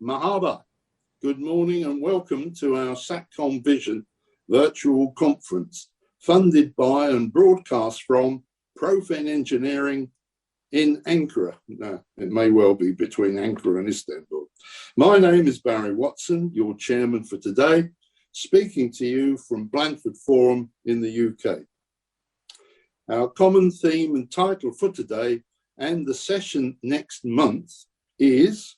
Mahaba. Good morning and welcome to our Satcom Vision virtual conference, funded by and broadcast from Profen'in Engineering in Ankara. No, it may well be between Ankara and Istanbul. My name is Barry Watson, your chairman for today, speaking to you from Blandford Forum in the UK. Our common theme and title for today and the session next month is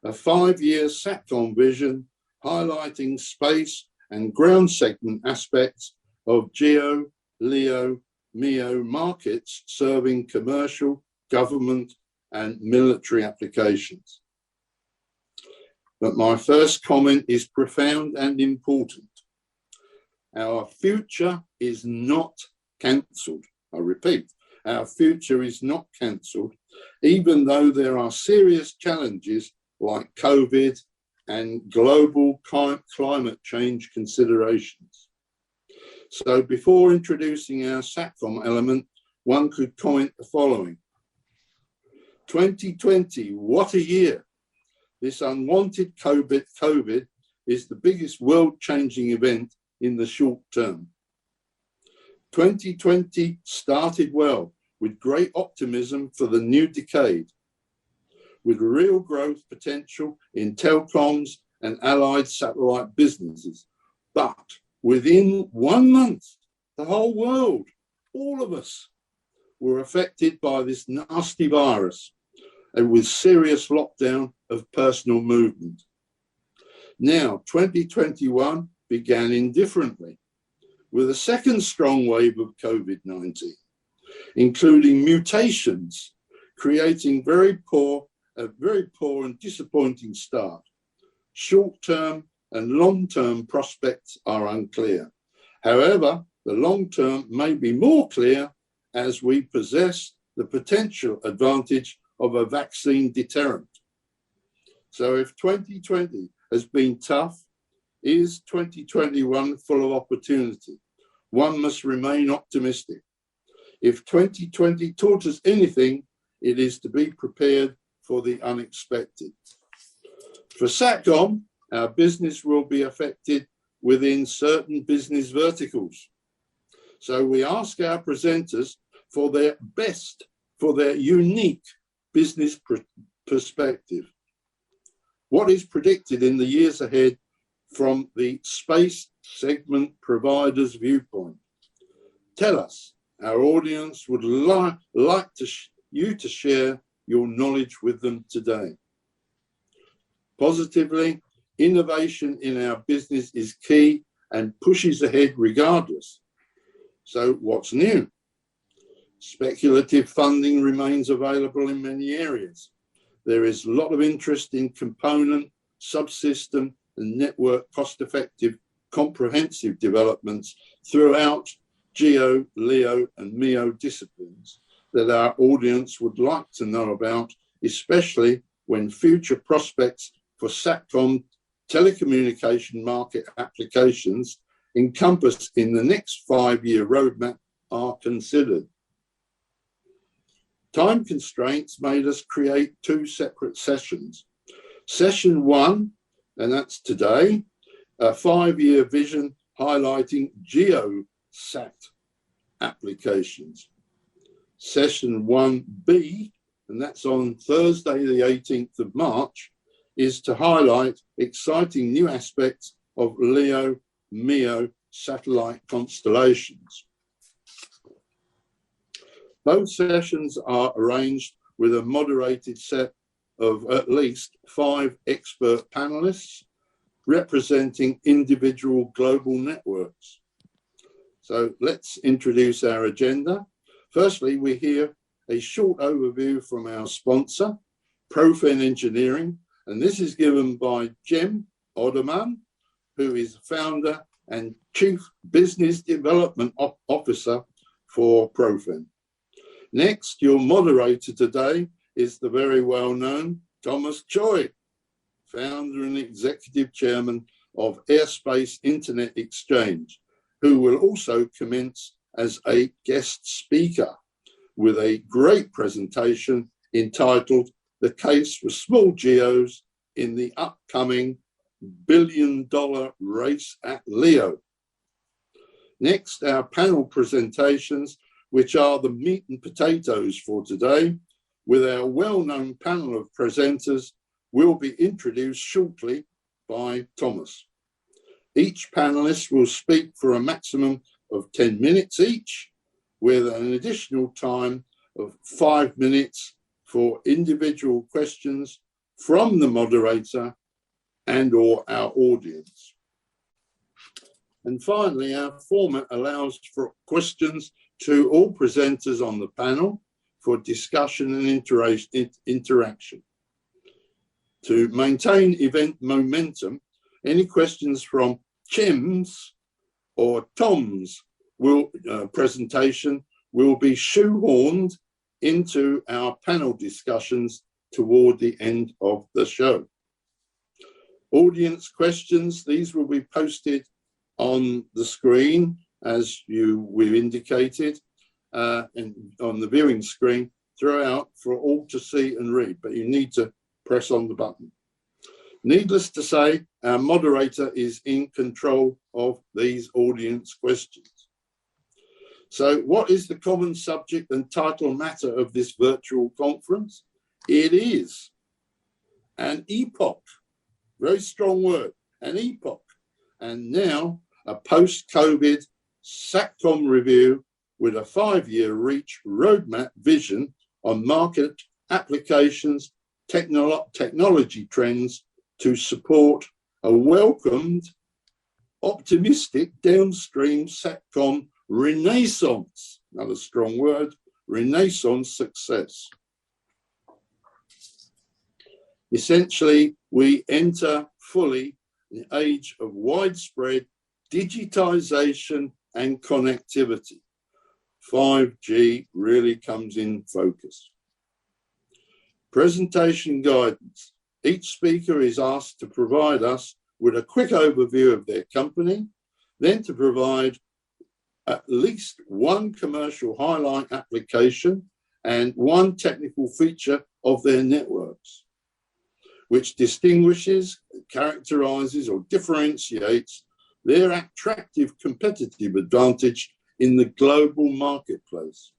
a 5-year Satcom vision highlighting space and ground segment aspects of GEO, LEO, MEO markets serving commercial, government and military applications. But my first comment is profound and important. Our future is not cancelled. I repeat, our future is not cancelled, even though there are serious challenges like COVID and global climate change considerations. So before introducing our Satcom element, one could comment the following. 2020, what a year. This unwanted COVID is the biggest world-changing event in the short term. 2020 started well, with great optimism for the new decade, with real growth potential in telecoms and allied satellite businesses. But within 1 month, the whole world, all of us, were affected by this nasty virus and with serious lockdown of personal movement. Now, 2021 began indifferently, with a second strong wave of COVID-19, including mutations, creating a very poor and disappointing start. Short-term and long-term prospects are unclear. However, the long-term may be more clear as we possess the potential advantage of a vaccine deterrent. So if 2020 has been tough, is 2021 full of opportunity? One must remain optimistic. If 2020 taught us anything, it is to be prepared for the unexpected. For Satcom, our business will be affected within certain business verticals. So we ask our presenters for their best, for their unique business perspective. What is predicted in the years ahead from the space segment provider's viewpoint? Tell us. Our audience would like you to share your knowledge with them today. Positively, innovation in our business is key and pushes ahead regardless. So what's new? Speculative funding remains available in many areas. There is a lot of interest in component, subsystem and network cost-effective comprehensive developments throughout GEO, LEO and MEO disciplines that our audience would like to know about, especially when future prospects for Satcom telecommunication market applications encompassed in the next 5-year roadmap are considered. Time constraints made us create 2 separate sessions. Session 1, and that's today, a 5-year vision highlighting GeoSat applications. Session 1B, and that's on Thursday, the 18th of March, is to highlight exciting new aspects of LEO, MEO satellite constellations. Both sessions are arranged with a moderated set of at least 5 expert panelists representing individual global networks. So let's introduce our agenda. Firstly, we hear a short overview from our sponsor, Profen'in Engineering, and this is given by Cem Odaman, who is founder and Chief Business Development Officer for Profen'in. Next, your moderator today is the very well-known Thomas Choi, founder and executive chairman of Airspace Internet Exchange, who will also commence as a guest speaker with a great presentation entitled The Case for Small GEOs in the upcoming billion-dollar race at LEO. Next, our panel presentations, which are the meat and potatoes for today, with our well-known panel of presenters, will be introduced shortly by Thomas. Each panelist will speak for a maximum of 10 minutes each, with an additional time of 5 minutes for individual questions from the moderator and/or our audience. And finally, our format allows for questions to all presenters on the panel for discussion and interaction. To maintain event momentum, any questions from Jim's or Tom's presentation will be shoehorned into our panel discussions toward the end of the show. Audience questions, these will be posted on the screen as we've indicated, and on the viewing screen throughout for all to see and read, but you need to press on the button. Needless to say, our moderator is in control of these audience questions. So what is the common subject and title matter of this virtual conference? It is an epoch, very strong word, an epoch, and now a post-COVID Satcom review with a 5-year reach roadmap vision on market applications, technology trends to support a welcomed, optimistic downstream Satcom renaissance, another strong word, renaissance success. Essentially, we enter fully the age of widespread digitization and connectivity. 5G really comes in focus. Presentation guidance. Each speaker is asked to provide us with a quick overview of their company, then to provide at least one commercial highlight application and one technical feature of their networks, which distinguishes, characterizes, or differentiates their attractive competitive advantage in the global marketplace.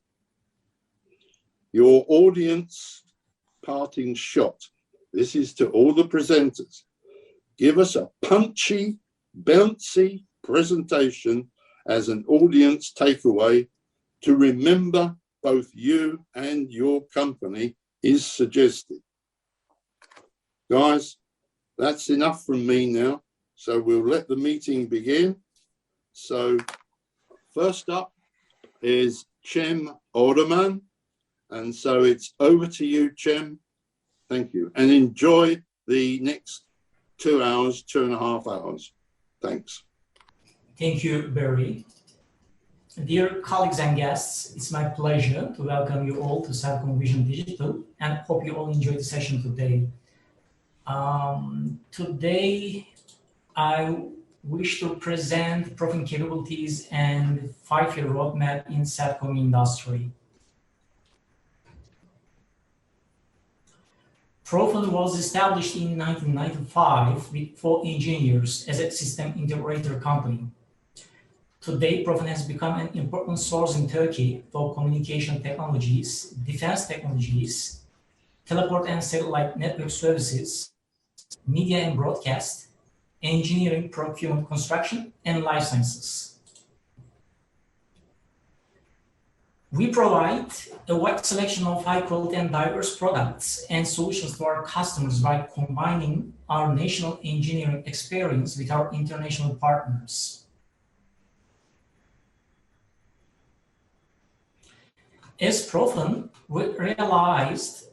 Your audience parting shot. This is to all the presenters. Give us a punchy, bouncy presentation as an audience takeaway to remember both you and your company is suggested. Guys, that's enough from me now. So we'll let the meeting begin. So first up is Cem Odaman. And so it's over to you, Cem. Thank you. And enjoy the next 2 hours, 2.5 hours. Thanks. Thank you, Barry. Dear colleagues and guests, it's my pleasure to welcome you all to Satcom Vision Digital and hope you all enjoy the session today. Today, I wish to present Profen'in capabilities and 5-year roadmap in Satcom industry. Profen'in was established in 1995 with 4 engineers as a system integrator company. Today, Profen'in has become an important source in Turkey for communication technologies, defense technologies, teleport and satellite network services, media and broadcast, engineering, procurement, construction, and life sciences. We provide a wide selection of high-quality and diverse products and solutions to our customers by combining our national engineering experience with our international partners. As Profen'in, we realized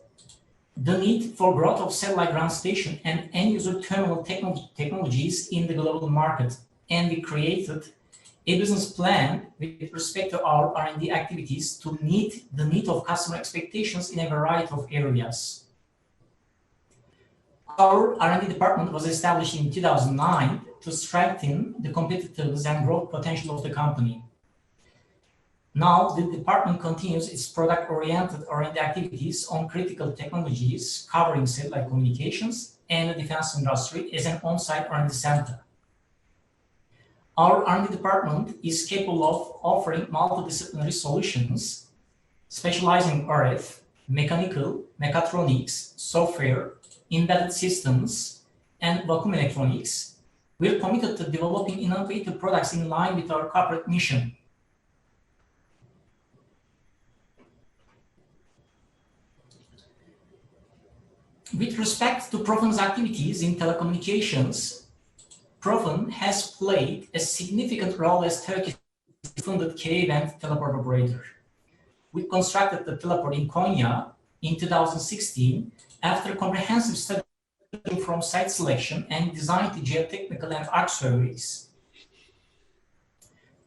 the need for growth of satellite ground station and end-user terminal technologies in the global market, and we created a business plan with respect to our R&D activities to meet the need of customer expectations in a variety of areas. Our R&D department was established in 2009 to strengthen the competitiveness and growth potential of the company. Now, the department continues its product-oriented R&D activities on critical technologies covering satellite communications and the defense industry as an on-site R&D center. Our R&D department is capable of offering multidisciplinary solutions, specializing in RF, mechanical, mechatronics, software, embedded systems, and vacuum electronics. We're committed to developing innovative products in line with our corporate mission. With respect to Profen's activities in telecommunications, Profen has played a significant role as Turkey's funded K-band teleport operator. We constructed the teleport in Konya in 2016 after comprehensive study from site selection and design to geotechnical and arc surveys.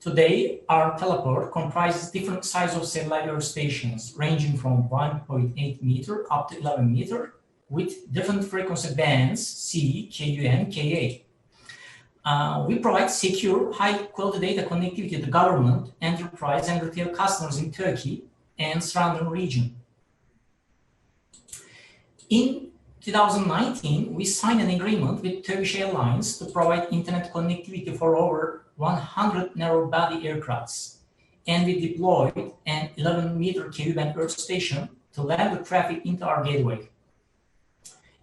Today, our teleport comprises different sizes of satellite earth stations, ranging from 1.8 meter up to 11 meter, with different frequency bands, C, Ku, and Ka. We provide secure, high-quality data connectivity to government, enterprise, and retail customers in Turkey and surrounding region. In 2019, we signed an agreement with Turkish Airlines to provide internet connectivity for over 100 narrow-body aircrafts, and we deployed an 11-meter Ku-band earth station to land the traffic into our gateway.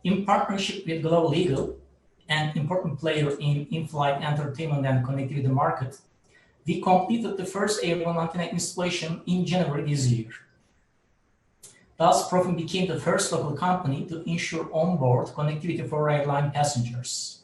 In partnership with Global Eagle, an important player in in-flight entertainment and connectivity market, we completed the first airborne antenna installation in January this year. Thus, Profen became the first local company to ensure onboard connectivity for airline passengers.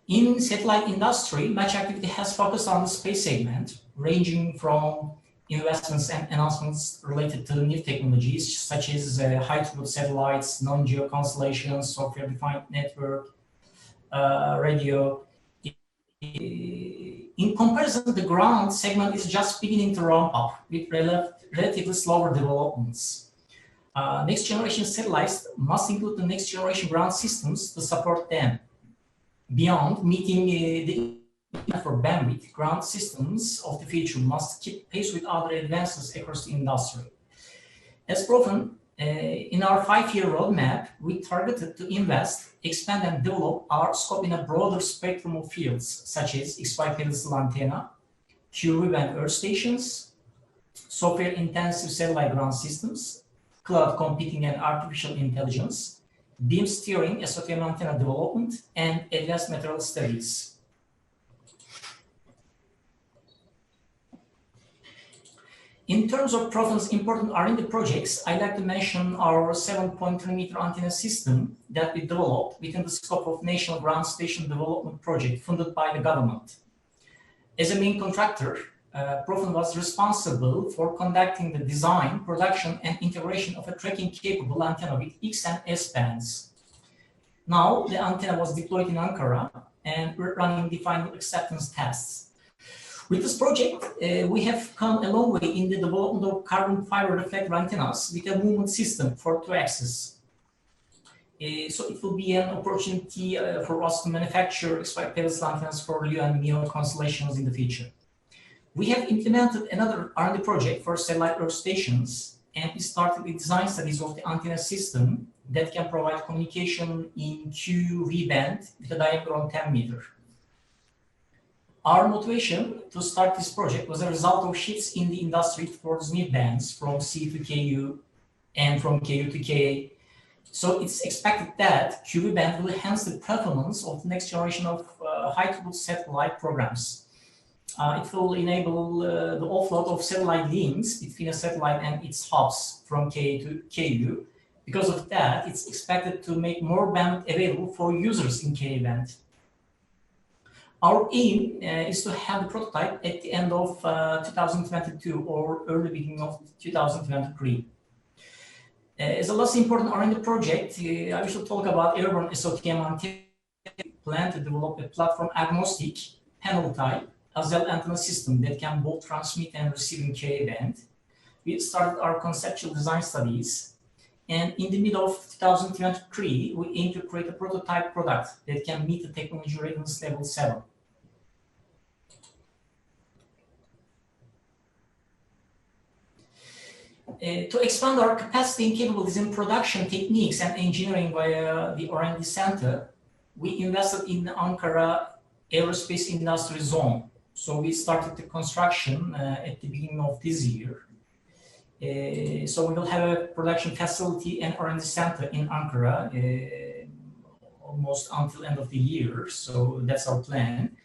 In satellite industry, much activity has focused on the space segment, ranging from investments and announcements related to new technologies such as high-throughput satellites, non-geo constellations, software-defined network, radio. In comparison, the ground segment is just beginning to ramp up with relatively slower developments. Next generation satellites must include the next generation ground systems to support them. Beyond meeting the for bandwidth, ground systems of the future must keep pace with other advances across the industry. As Profen, in our 5-year roadmap, we targeted to invest, expand, and develop our scope in a broader spectrum of fields, such as X-band pedestal antenna, Ku-band earth stations, software-intensive satellite ground systems, cloud computing and artificial intelligence, beam steering, esoteric antenna development, and advanced material studies. In terms of Profen's important R&D projects, I'd like to mention our 7.3-meter antenna system that we developed within the scope of National Ground Station Development Project funded by the government. As a main contractor, Profen was responsible for conducting the design, production, and integration of a tracking-capable antenna with X and S bands. Now, the antenna was deployed in Ankara, and we're running the final acceptance tests. With this project, we have come a long way in the development of carbon fiber reflector antennas with a movement system for 2-axis. So it will be an opportunity for us to manufacture X-band pedestal antennas for LEO and MEO constellations in the future. We have implemented another R&D project for satellite earth stations, and we started the design studies of the antenna system that can provide communication in QV band with a diameter of 10 meters. Our motivation to start this project was a result of shifts in the industry towards new bands from C to KU and from KU to KA. So it's expected that QV band will enhance the performance of the next generation of high-throughput satellite programs. It will enable the offload of satellite links between a satellite and its hubs from KA to KU. Because of that, it's expected to make more bandwidth available for users in KA band. Our aim is to have the prototype at the end of 2022 or early beginning of 2023. As a last important R&D project, I should talk about airborne SOTM antenna. We plan to develop a platform-agnostic panel type Azel antenna system that can both transmit and receive in Ka band. We started our conceptual design studies, And in the middle of 2023, we aim to create a prototype product that can meet the technology readiness level 7. To expand our capacity and capabilities in production techniques and engineering via the R&D center, we invested in Ankara Aerospace Industry Zone. So we started the construction at the beginning of this year. So we will have a production facility and R&D center in Ankara almost until end of the year. So that's our plan.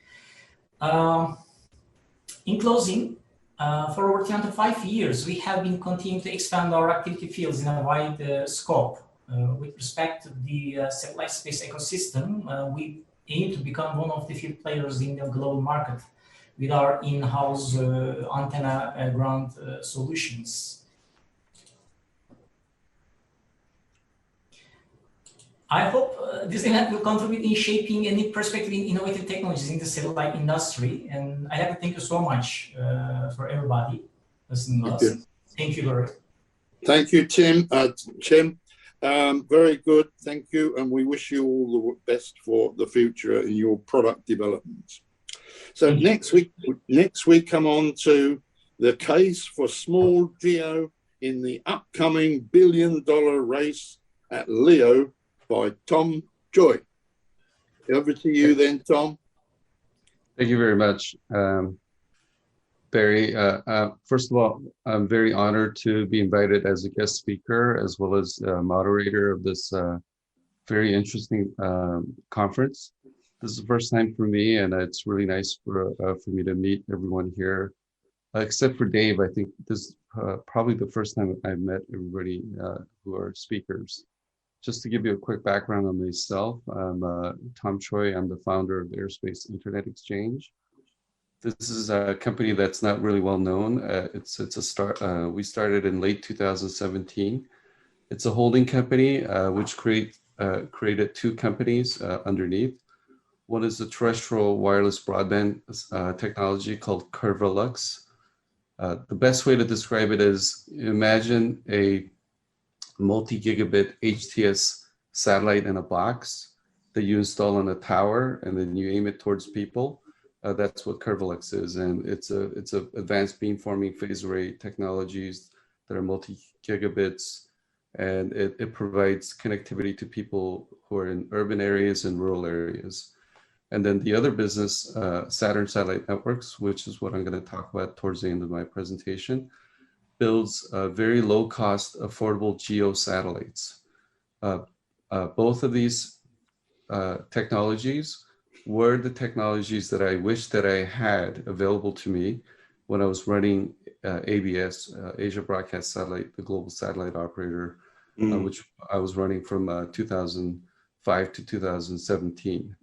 In closing, for over 25 years, we have been continuing to expand our activity fields in a wide scope. With respect to the satellite space ecosystem, we aim to become one of the few players in the global market with our in-house antenna ground solutions. I hope this event will contribute in shaping a new perspective in innovative technologies in the satellite industry. And I have to thank you so much for everybody listening to us. Thank you, Barry. Thank you, Tim. Very good. Thank you. And we wish you all the best for the future in your product development. So next we come on to the case for small GEO in the upcoming billion-dollar race at LEO by Tom Joy. Over to you then, Tom. Thank you very much, Barry. First of all, I'm very honored to be invited as a guest speaker as well as moderator of this very interesting conference. This is the first time for me, and it's really nice for me to meet everyone here. Except for Dave, I think this is probably the first time I've met everybody who are speakers. Just to give you a quick background on myself, I'm Tom Choi. I'm the founder of Airspace Internet Exchange. This is a company that's not really well known. It's a start. We started in late 2017. It's a holding company which created two companies underneath. One is a terrestrial wireless broadband technology called Curvelux. The best way to describe it is imagine a multi-gigabit HTS satellite in a box that you install on a tower and then you aim it towards people. That's what Curvelux is, and it's a advanced beamforming phase array technologies that are multi-gigabits, and it provides connectivity to people who are in urban areas and rural areas. And then the other business, Saturn Satellite Networks, which is what I'm going to talk about towards the end of my presentation, builds very low-cost, affordable GEO satellites. Both of these technologies were the technologies that I wish that I had available to me when I was running ABS, Asia Broadcast Satellite, the global satellite operator, which I was running from 2005 to 2017.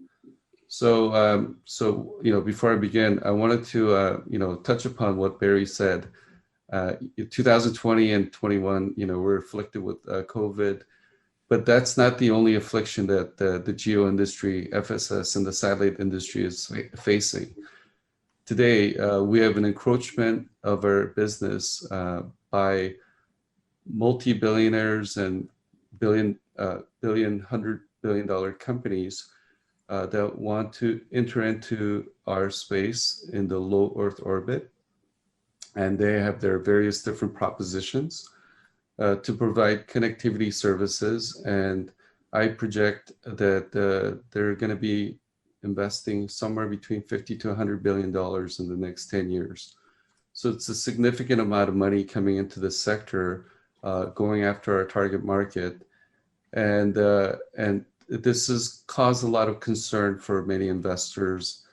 So, before I begin, I wanted to, touch upon what Barry said. 2020 and 21, we're afflicted with COVID, but that's not the only affliction that the GEO industry, FSS, and the satellite industry is facing. Today, we have an encroachment of our business by multi-billionaires and $100 billion companies that want to enter into our space in the low Earth orbit. And they have their various different propositions to provide connectivity services. And I project that they're going to be investing somewhere between $50 to $100 billion in the next 10 years. So it's a significant amount of money coming into this sector, going after our target market. And this has caused a lot of concern for many investors,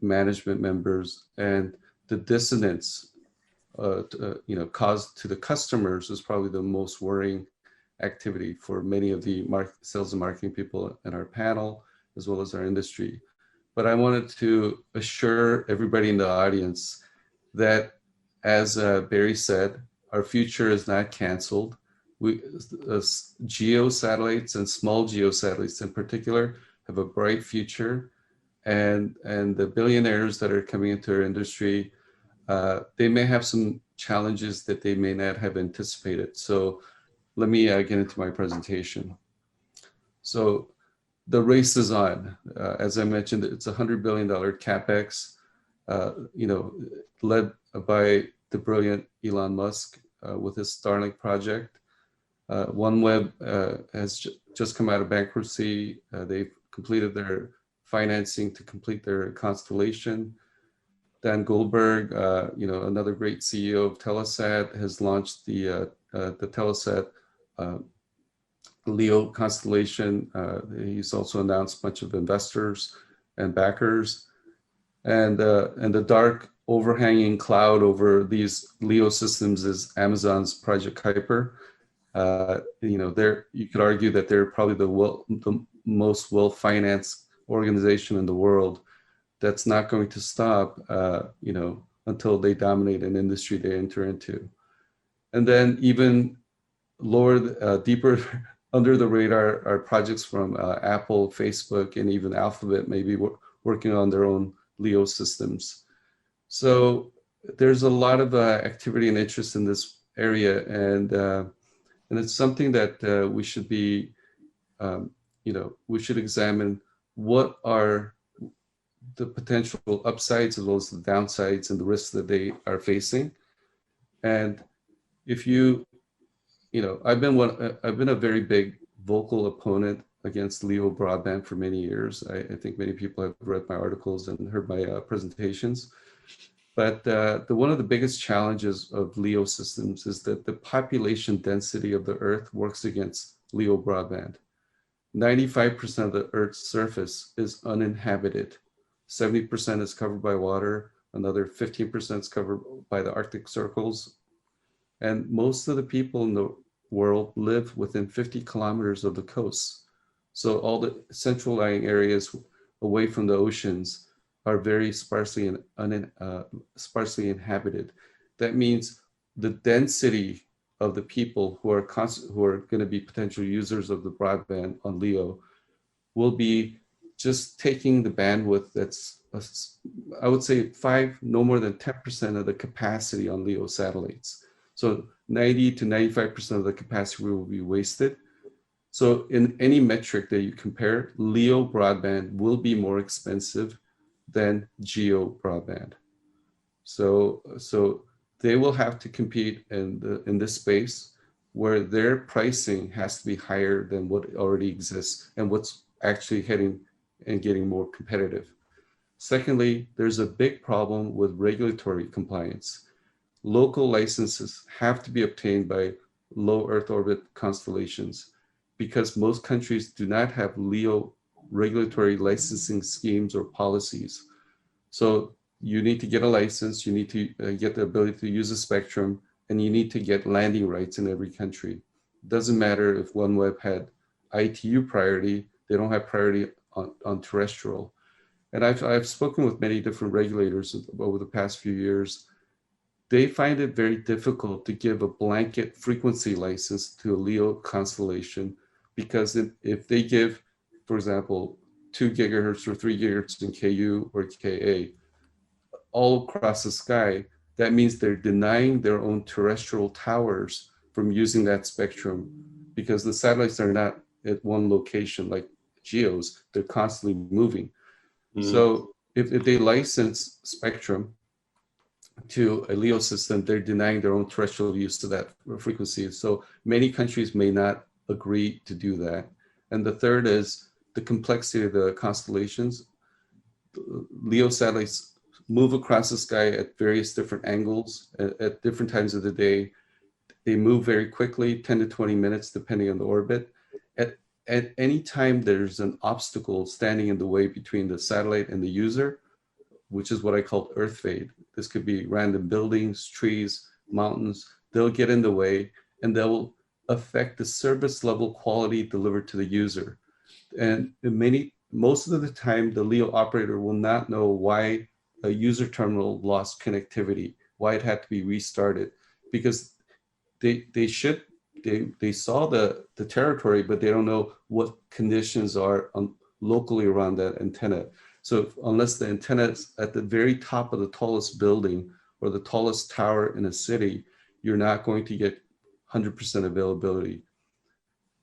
management members, and the dissonance caused to the customers is probably the most worrying activity for many of the sales and marketing people in our panel, as well as our industry. But I wanted to assure everybody in the audience that, as Barry said, our future is not canceled. GEO satellites and small GEO satellites in particular have a bright future, and the billionaires that are coming into our industry, they may have some challenges that they may not have anticipated. So let me get into my presentation. So the race is on. As I mentioned, it's a $100 billion CapEx, led by the brilliant Elon Musk with his Starlink project. OneWeb has just come out of bankruptcy. They've completed their financing to complete their constellation. Dan Goldberg, another great CEO of Telesat, has launched the Telesat LEO constellation. He's also announced a bunch of investors and backers, and the dark overhanging cloud over these LEO systems is Amazon's Project Kuiper. You could argue that they're probably the most well-financed organization in the world. That's not going to stop, until they dominate an industry they enter into. And then even lower, deeper under the radar are projects from Apple, Facebook, and even Alphabet, maybe working on their own LEO systems. So there's a lot of activity and interest in this area, and it's something that we should be, we should examine what are the potential upsides as well as the downsides and the risks that they are facing. And if I've been a very big vocal opponent against LEO broadband for many years. I think many people have read my articles and heard my presentations. But one of the biggest challenges of LEO systems is that the population density of the Earth works against LEO broadband. 95% of the Earth's surface is uninhabited. 70% is covered by water. Another 15% is covered by the Arctic circles. And most of the people in the world live within 50 kilometers of the coast. So all the central lying areas away from the oceans are very sparsely inhabited. That means the density of the people who are going to be potential users of the broadband on LEO will be just taking the bandwidth that's, I would say, no more than 10% of the capacity on LEO satellites. So 90 to 95% of the capacity will be wasted. So in any metric that you compare, LEO broadband will be more expensive than GEO broadband. So they will have to compete in this space where their pricing has to be higher than what already exists and what's actually heading and getting more competitive. Secondly, there's a big problem with regulatory compliance. Local licenses have to be obtained by low Earth orbit constellations because most countries do not have LEO regulatory licensing schemes or policies. So you need to get a license, you need to get the ability to use a spectrum, and you need to get landing rights in every country. It doesn't matter if OneWeb had ITU priority, they don't have priority on terrestrial. And I've spoken with many different regulators over the past few years. They find it very difficult to give a blanket frequency license to a LEO constellation because if they give, for example, 2 gigahertz or 3 gigahertz in KU or KA all across the sky, that means they're denying their own terrestrial towers from using that spectrum because the satellites are not at one location like GEOs, they're constantly moving. So if they license spectrum to a LEO system, they're denying their own terrestrial use to that frequency. So many countries may not agree to do that. And the third is the complexity of the constellations. LEO satellites move across the sky at various different angles at different times of the day. They move very quickly, 10 to 20 minutes, depending on the orbit. At any time there's an obstacle standing in the way between the satellite and the user, which is what I call earth fade. This could be random buildings, trees, mountains. They'll get in the way and they'll affect the service level quality delivered to the user. And most of the time, the LEO operator will not know why a user terminal lost connectivity, why it had to be restarted, because they saw the territory, but they don't know what conditions are locally around that antenna. So unless the antenna is at the very top of the tallest building or the tallest tower in a city, you're not going to get 100% availability.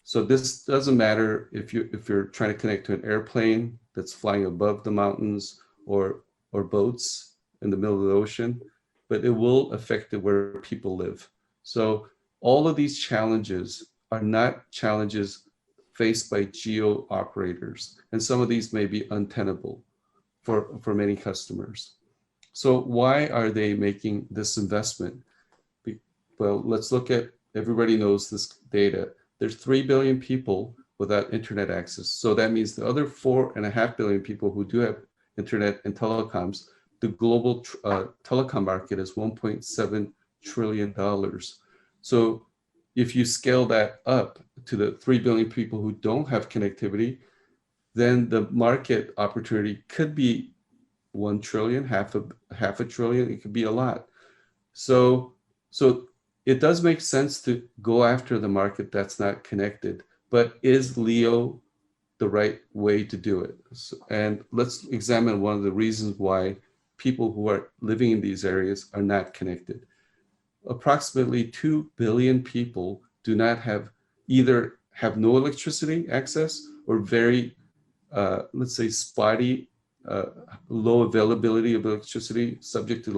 So this doesn't matter if you're trying to connect to an airplane that's flying above the mountains or boats in the middle of the ocean, but it will affect where people live. So all of these challenges are not challenges faced by GEO operators, and some of these may be untenable for many customers. So why are they making this investment? Well, let's look at, everybody knows this data. There's 3 billion people without internet access. So that means the other 4.5 billion people who do have internet and telecoms, the global telecom market is $1.7 trillion. So if you scale that up to the 3 billion people who don't have connectivity, then the market opportunity could be 1 trillion, half a trillion, it could be a lot. So it does make sense to go after the market that's not connected, but is LEO the right way to do it? And let's examine one of the reasons why people who are living in these areas are not connected. Approximately 2 billion people do not have, either have no electricity access or very, let's say, spotty, low availability of electricity, subject to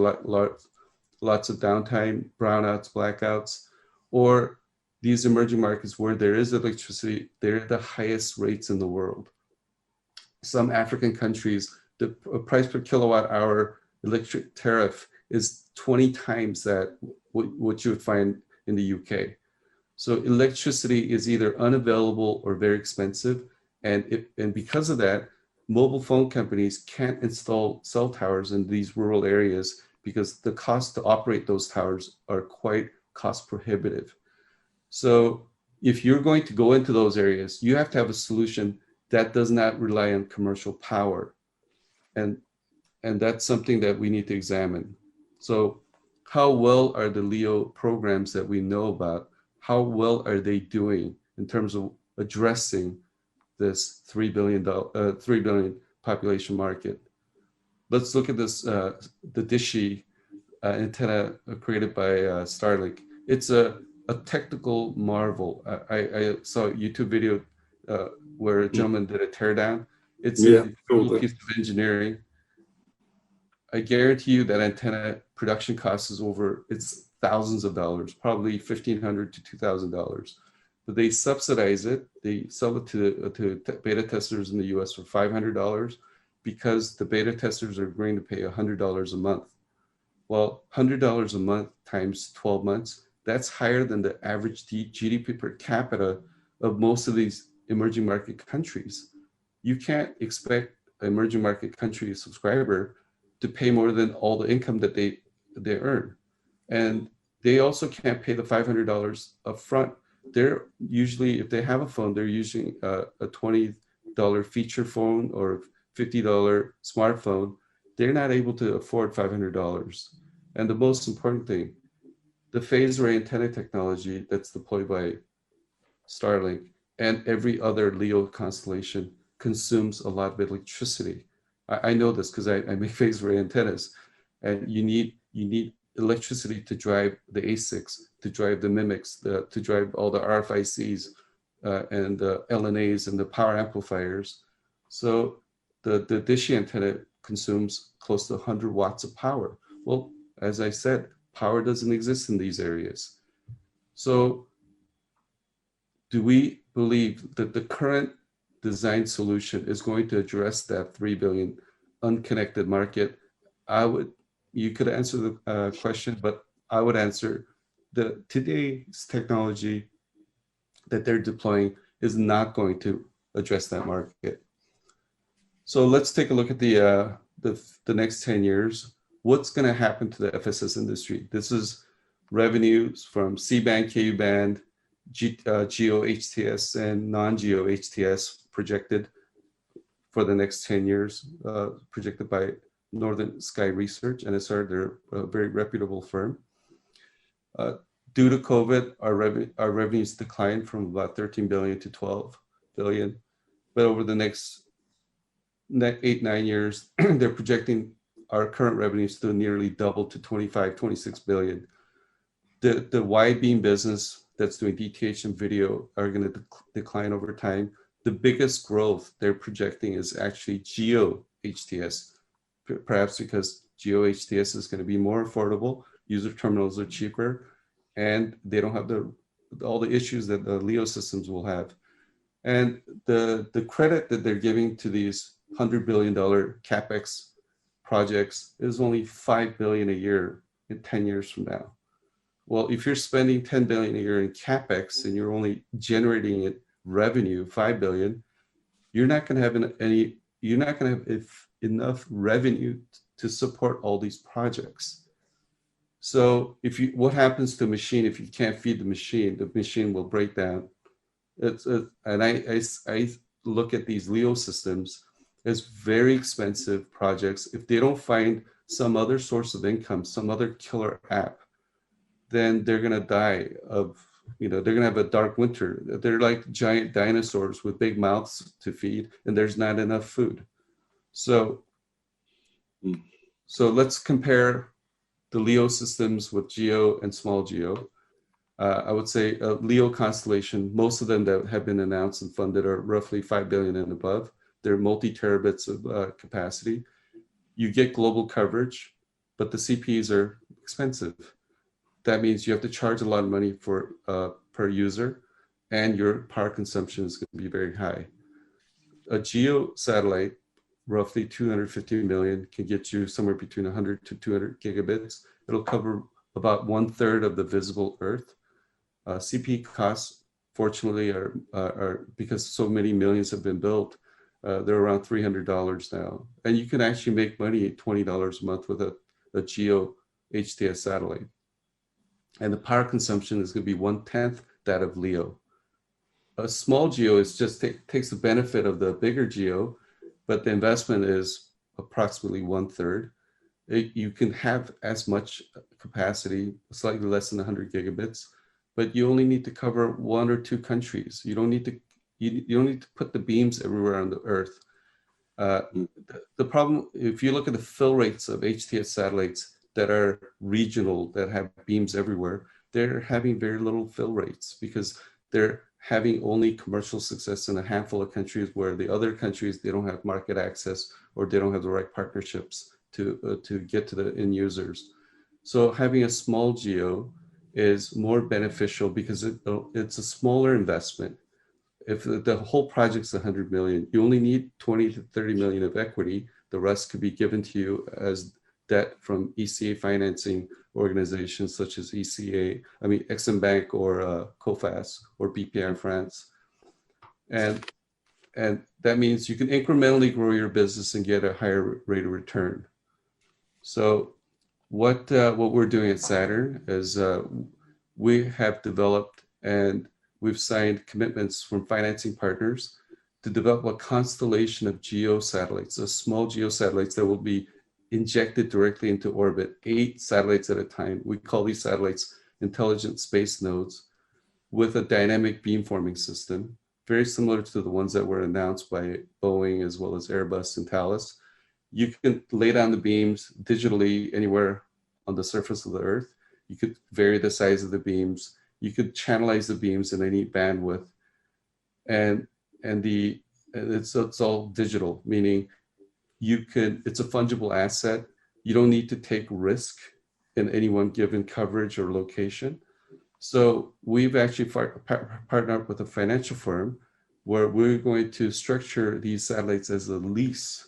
lots of downtime, brownouts, blackouts, or these emerging markets where there is electricity, they're at the highest rates in the world. Some African countries, the price per kilowatt hour electric tariff is 20 times that what you would find in the UK. So electricity is either unavailable or very expensive. And because of that, mobile phone companies can't install cell towers in these rural areas because the cost to operate those towers are quite cost prohibitive. So if you're going to go into those areas, you have to have a solution that does not rely on commercial power. And that's something that we need to examine. So how well are the LEO programs that we know about, how well are they doing in terms of addressing this 3 billion population market? Let's look at this, the Dishi antenna created by Starlink. It's a technical marvel. I saw a YouTube video where a gentleman did a teardown. It's an incredible piece of engineering. I guarantee you that antenna production cost is it's thousands of dollars, probably $1,500 to $2,000. But they subsidize it. They sell it to beta testers in the US for $500 because the beta testers are going to pay $100 a month. Well, $100 a month times 12 months, that's higher than the average GDP per capita of most of these emerging market countries. You can't expect an emerging market country subscriber to pay more than all the income that they earn. And they also can't pay the $500 up front. They're usually, if they have a phone, they're using a $20 feature phone or $50 smartphone. They're not able to afford $500. And the most important thing, the phased array antenna technology that's deployed by Starlink and every other LEO constellation consumes a lot of electricity. I know this because I make phased array antennas, and you need electricity to drive the ASICs, to drive the MMICs, to drive all the RFICs and the LNAs and the power amplifiers. So the Dishi antenna consumes close to 100 watts of power. Well, as I said, power doesn't exist in these areas. So do we believe that the current design solution is going to address that 3 billion unconnected market? You could answer the question, but I would answer that today's technology that they're deploying is not going to address that market. So let's take a look at the next 10 years. What's going to happen to the FSS industry? This is revenues from C-band, Ku-band, GEO HTS, and non-GEO HTS projected for the next 10 years, projected by Northern Sky Research, NSR. They're a very reputable firm. Due to COVID, our revenues declined from about 13 billion to 12 billion. But over the next 8-9 years, they're projecting our current revenues to nearly double to 25, 26 billion. The wide beam business that's doing DTH and video are going to decline over time. The biggest growth they're projecting is actually GEO HTS, perhaps because GEO HTS is going to be more affordable, user terminals are cheaper, and they don't have all the issues that the LEO systems will have. And the credit that they're giving to these $100 billion CapEx projects is only $5 billion a year in 10 years from now. Well, if you're spending $10 billion a year in CapEx and you're only generating it revenue, $5 billion, you're not going to have enough revenue to support all these projects. So what happens to a machine if you can't feed the machine will break down. And I look at these LEO systems as very expensive projects. If they don't find some other source of income, some other killer app, then they're going to die of, they're going to have a dark winter. They're like giant dinosaurs with big mouths to feed, and there's not enough food. So let's compare the LEO systems with GEO and small GEO. I would say a LEO constellation, most of them that have been announced and funded are roughly 5 billion and above. They're multi-terabits of capacity. You get global coverage, but the CPEs are expensive. That means you have to charge a lot of money for per user, and your power consumption is going to be very high. A GEO satellite, roughly 250 million, can get you somewhere between 100 to 200 gigabits. It'll cover about 1/3 of the visible Earth. CPE costs, fortunately, are because so many millions have been built, they're around $300 now. And you can actually make money at $20 a month with a GEO HTS satellite. And the power consumption is going to be 1/10 that of LEO. A small GEO is just takes the benefit of the bigger GEO, but the investment is approximately 1/3. You can have as much capacity, slightly less than 100 gigabits, but you only need to cover 1 or 2 countries. You don't need to put the beams everywhere on the Earth. The problem, if you look at the fill rates of HTS satellites that are regional, that have beams everywhere, they're having very little fill rates because they're having only commercial success in a handful of countries where the other countries, they don't have market access or they don't have the right partnerships to get to the end users. So having a small GEO is more beneficial because it's a smaller investment. If the whole project's 100 million, you only need 20 to 30 million of equity. The rest could be given to you as debt from ECA financing organizations such as Exim Bank or COFAS or BPI in France. And that means you can incrementally grow your business and get a higher rate of return. So what we're doing at Saturn is we have developed and we've signed commitments from financing partners to develop a constellation of GEO satellites, so small GEO satellites that will be injected directly into orbit, 8 satellites at a time. We call these satellites intelligent space nodes with a dynamic beamforming system, very similar to the ones that were announced by Boeing as well as Airbus and Thales. You can lay down the beams digitally anywhere on the surface of the Earth. You could vary the size of the beams. You could channelize the beams in any bandwidth. And it's all digital, meaning it's a fungible asset. You don't need to take risk in any one given coverage or location. So we've actually partnered up with a financial firm where we're going to structure these satellites as a lease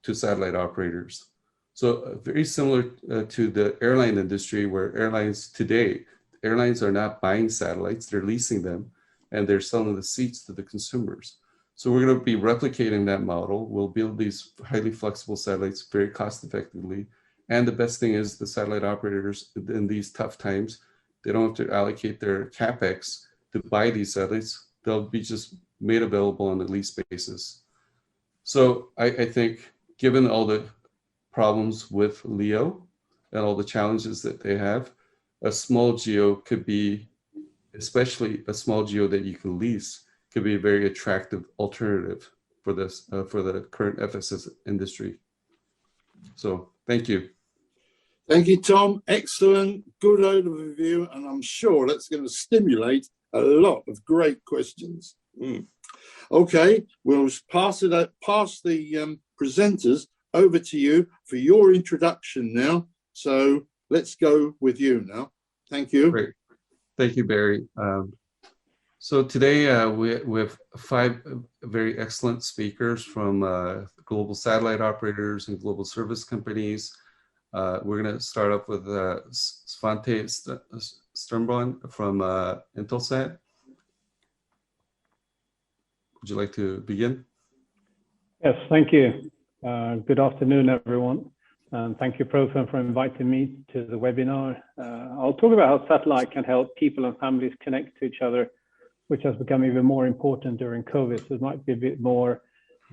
to satellite operators. So very similar to the airline industry, where airlines are not buying satellites, they're leasing them, and they're selling the seats to the consumers. So we're going to be replicating that model. We'll build these highly flexible satellites very cost effectively. And the best thing is the satellite operators in these tough times, they don't have to allocate their CapEx to buy these satellites. They'll be just made available on a lease basis. So I think given all the problems with LEO and all the challenges that they have, a small GEO could be, especially a small GEO that you can lease, could be a very attractive alternative for this for the current FSS industry. So thank you. Thank you, Tom. Excellent, good overview, and I'm sure that's going to stimulate a lot of great questions. Okay, we'll pass the presenters over to you for your introduction now. So let's go with you now. Thank you. Great. Thank you, Barry. So today we have 5 very excellent speakers from global satellite operators and global service companies. We're going to start off with Svante Sternborn from Intelsat. Would you like to begin? Yes, thank you. Good afternoon, everyone. And thank you, Profen'in, for inviting me to the webinar. I'll talk about how satellite can help people and families connect to each other, which has become even more important during COVID. So it might be a bit more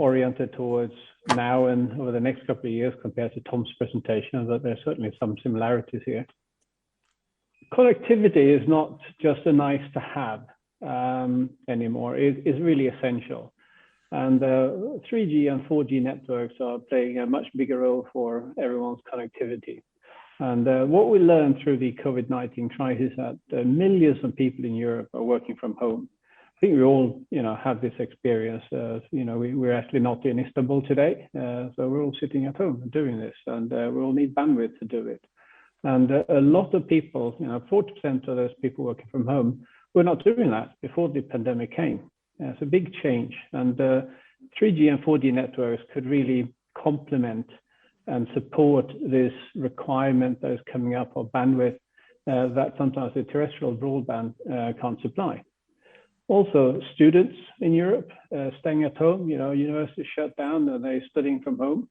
oriented towards now and over the next couple of years compared to Tom's presentation, but there's certainly some similarities here. Connectivity is not just a nice to have anymore. It is really essential. And 3G and 4G networks are playing a much bigger role for everyone's connectivity. And what we learned through the COVID-19 crisis is that millions of people in Europe are working from home. I think we all, have this experience. We're actually not in Istanbul today, so we're all sitting at home and doing this, and we all need bandwidth to do it. And a lot of people, 40% of those people working from home, were not doing that before the pandemic came. It's a big change, and 3G and 4G networks could really complement and support this requirement that is coming up of bandwidth that sometimes the terrestrial broadband can't supply. Also, students in Europe staying at home, universities shut down and they're studying from home.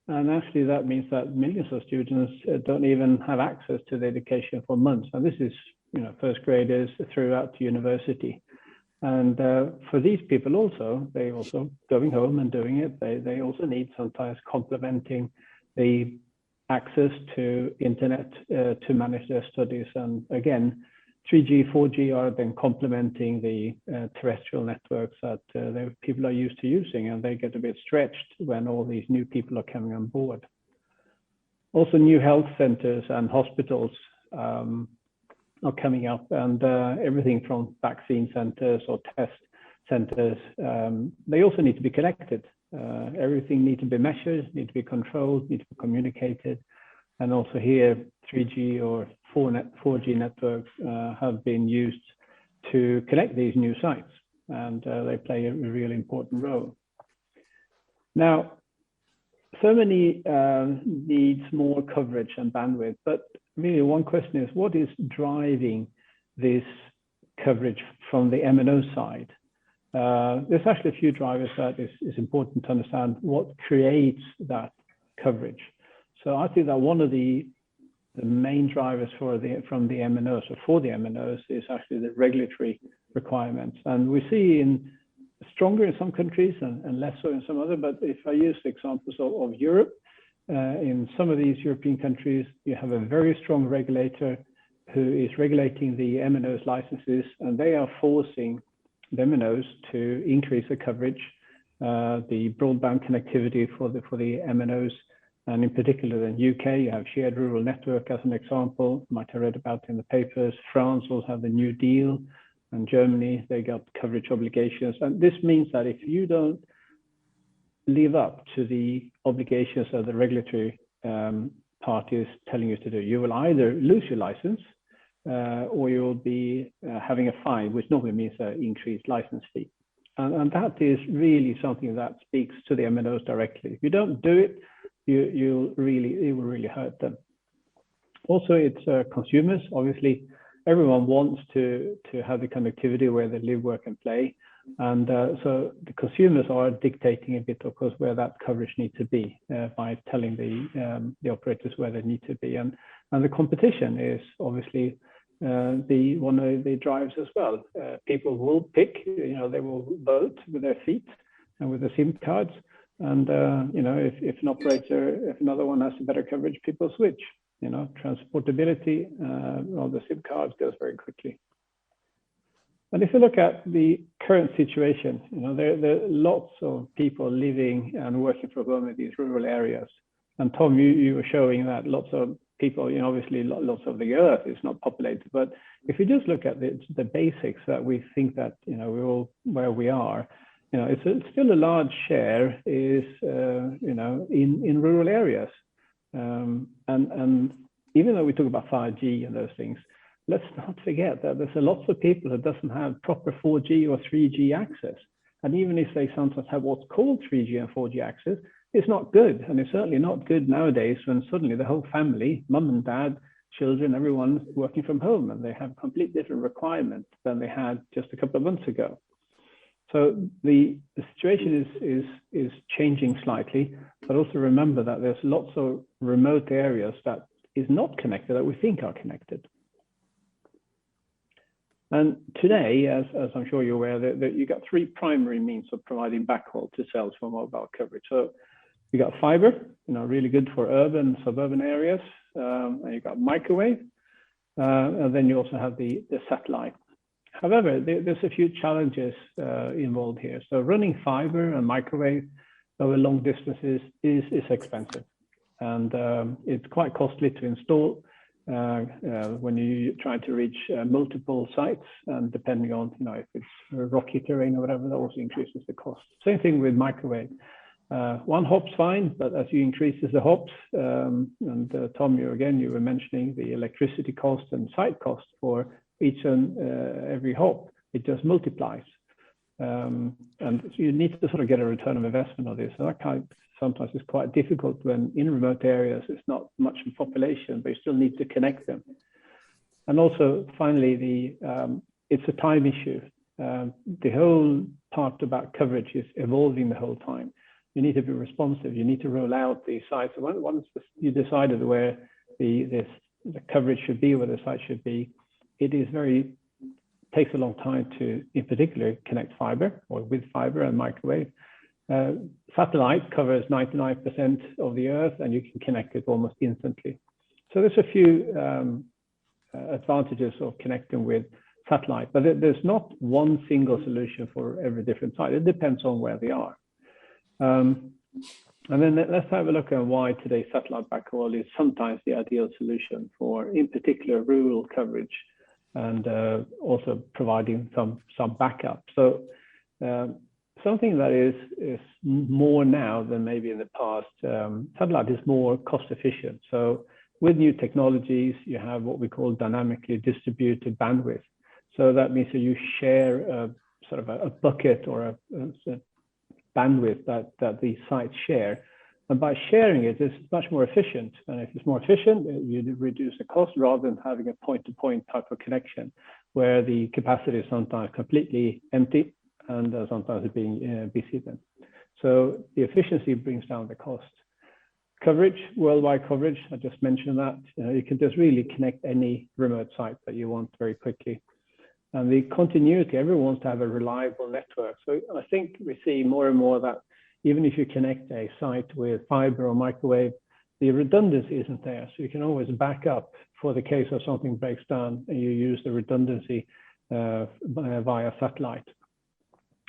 And actually that means that millions of students don't even have access to the education for months. And this is, first graders throughout university. And for these people also, they also going home and doing it, they also need sometimes complementing the access to internet to manage their studies. And again, 3G, 4G are then complementing the terrestrial networks that people are used to using, and they get a bit stretched when all these new people are coming on board. Also, new health centers and hospitals are coming up, and everything from vaccine centers or test centers, they also need to be connected. Everything needs to be measured, need to be controlled, need to be communicated. And also here, 3G or 4G networks have been used to connect these new sites, and they play a really important role. Now, so many needs more coverage and bandwidth, but really one question is, what is driving this coverage from the MNO side? There's actually a few drivers that is important to understand what creates that coverage. So I think that one of the main drivers from the MNOs or for the MNOs is actually the regulatory requirements. And we see stronger in some countries and less so in some other, but if I use the examples of Europe, in some of these European countries, you have a very strong regulator who is regulating the MNOs licenses, and they are forcing the MNOs to increase the coverage, the broadband connectivity for the MNOs. And in particular in UK, you have shared rural network as an example, you might have read about in the papers. France will have the New Deal, and Germany, they got coverage obligations. And this means that if you don't live up to the obligations of the regulatory parties telling you to do, you will either lose your license or you will be having a fine, which normally means an increased license fee. And that is really something that speaks to the MNOs directly. If you don't do it, it will really hurt them. Also, it's consumers. Obviously, everyone wants to have the connectivity where they live, work, and play. And so the consumers are dictating a bit, of course, where that coverage needs to be by telling the operators where they need to be. And the competition is obviously one of the drivers as well. People will pick, they will vote with their feet and with the SIM cards. And if an operator, if another one has a better coverage, people switch. Transportability of the SIM cards goes very quickly. And if you look at the current situation, there are lots of people living and working from home in these rural areas. And Tom, you were showing that lots of people, you know, obviously lots of the earth is not populated, but if you just look at the basics that we think that, you know, we're all where we are, you know, it's still a large share is, you know, in rural areas. And even though we talk about 5G and those things, let's not forget that there's lots of people that doesn't have proper 4G or 3G access. And even if they sometimes have what's called 3G and 4G access, it's not good. And it's certainly not good nowadays when suddenly the whole family, mum and dad, children, everyone's working from home, and they have complete different requirements than they had just a couple of months ago. So the situation is changing slightly, but also remember that there's lots of remote areas that is not connected that we think are connected. And today, as I'm sure you're aware, that you got three primary means of providing backhaul to cells for mobile coverage. So you got fiber, you know, really good for urban, suburban areas. And you got microwave, and then you also have the satellite. However, there's a few challenges involved here. So running fiber and microwave over long distances is expensive, and it's quite costly to install when you try to reach multiple sites, and depending on, you know, if it's rocky terrain or whatever, that also increases the cost. Same thing with microwave. One hop's fine, but as you increases the hops, and Tom, you were mentioning the electricity cost and site cost for each and every hop, it just multiplies. And so you need to sort of get a return of investment on this. So that kind of sometimes is quite difficult when in remote areas, it's not much in population, but you still need to connect them. And also, finally, it's a time issue. The whole part about coverage is evolving the whole time. You need to be responsive. You need to roll out the sites. Once you decided where the coverage should be, where the site should be, it is takes a long time to, in particular, connect fiber or with fiber and microwave. Satellite covers 99% of the earth, and you can connect it almost instantly. So there's a few advantages of connecting with satellite, but there's not one single solution for every different site. It depends on where they are. And then let's have a look at why today's satellite backhaul is sometimes the ideal solution for, in particular, rural coverage, and also providing some backup. So something that is more now than maybe in the past, satellite is more cost efficient. So with new technologies, you have what we call dynamically distributed bandwidth. So that means that you share sort of a bucket or a bandwidth that the sites share. And by sharing it, it's much more efficient. And if it's more efficient, you reduce the cost rather than having a point-to-point type of connection where the capacity is sometimes completely empty and sometimes it's being busy then. So the efficiency brings down the cost. Coverage, worldwide coverage, I just mentioned that. You can just really connect any remote site that you want very quickly. And the continuity, everyone wants to have a reliable network. So I think we see more and more that even if you connect a site with fiber or microwave, the redundancy isn't there. So you can always back up for the case of something breaks down, and you use the redundancy via satellite.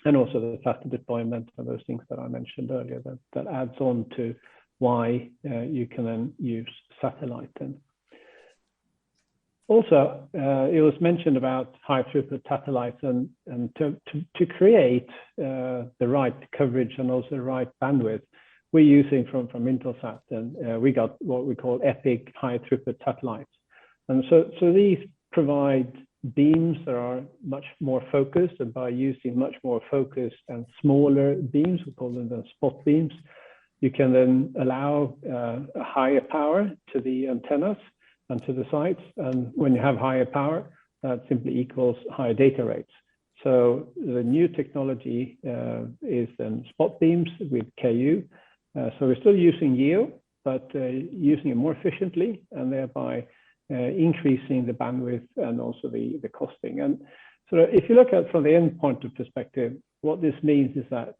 And also the faster deployment and those things that I mentioned earlier, that adds on to why you can then use satellite then. Also, it was mentioned about high throughput satellites, and to create the right coverage and also the right bandwidth, we're using from Intelsat, and we got what we call EPIC high throughput satellites. And so these provide beams that are much more focused, and by using much more focused and smaller beams, we call them the spot beams, you can then allow a higher power to the antennas and to the sites. And when you have higher power, that simply equals higher data rates. So the new technology is then spot beams with KU. So we're still using GEO, but using it more efficiently, and thereby increasing the bandwidth and also the costing. And so if you look at from the endpoint of perspective, what this means is that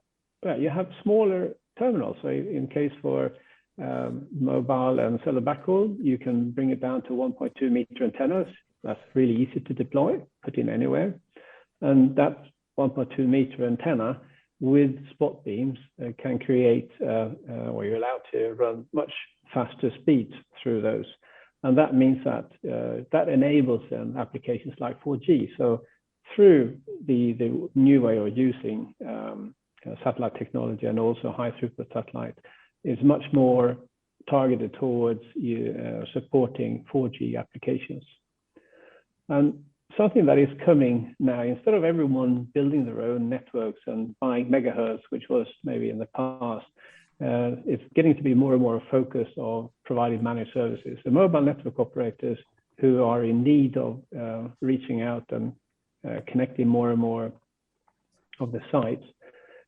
you have smaller terminals. So in case for mobile and cellular backhaul, you can bring it down to 1.2 meter antennas. That's really easy to deploy, put in anywhere. And that 1.2 meter antenna with spot beams can create, or you're allowed to run much faster speeds through those. And that means that that enables applications like 4G. So through the new way of using satellite technology and also high throughput satellite is much more targeted towards supporting 4G applications. And something that is coming now, instead of everyone building their own networks and buying megahertz, which was maybe in the past, it's getting to be more and more a focus of providing managed services. The mobile network operators who are in need of reaching out and connecting more and more of the sites,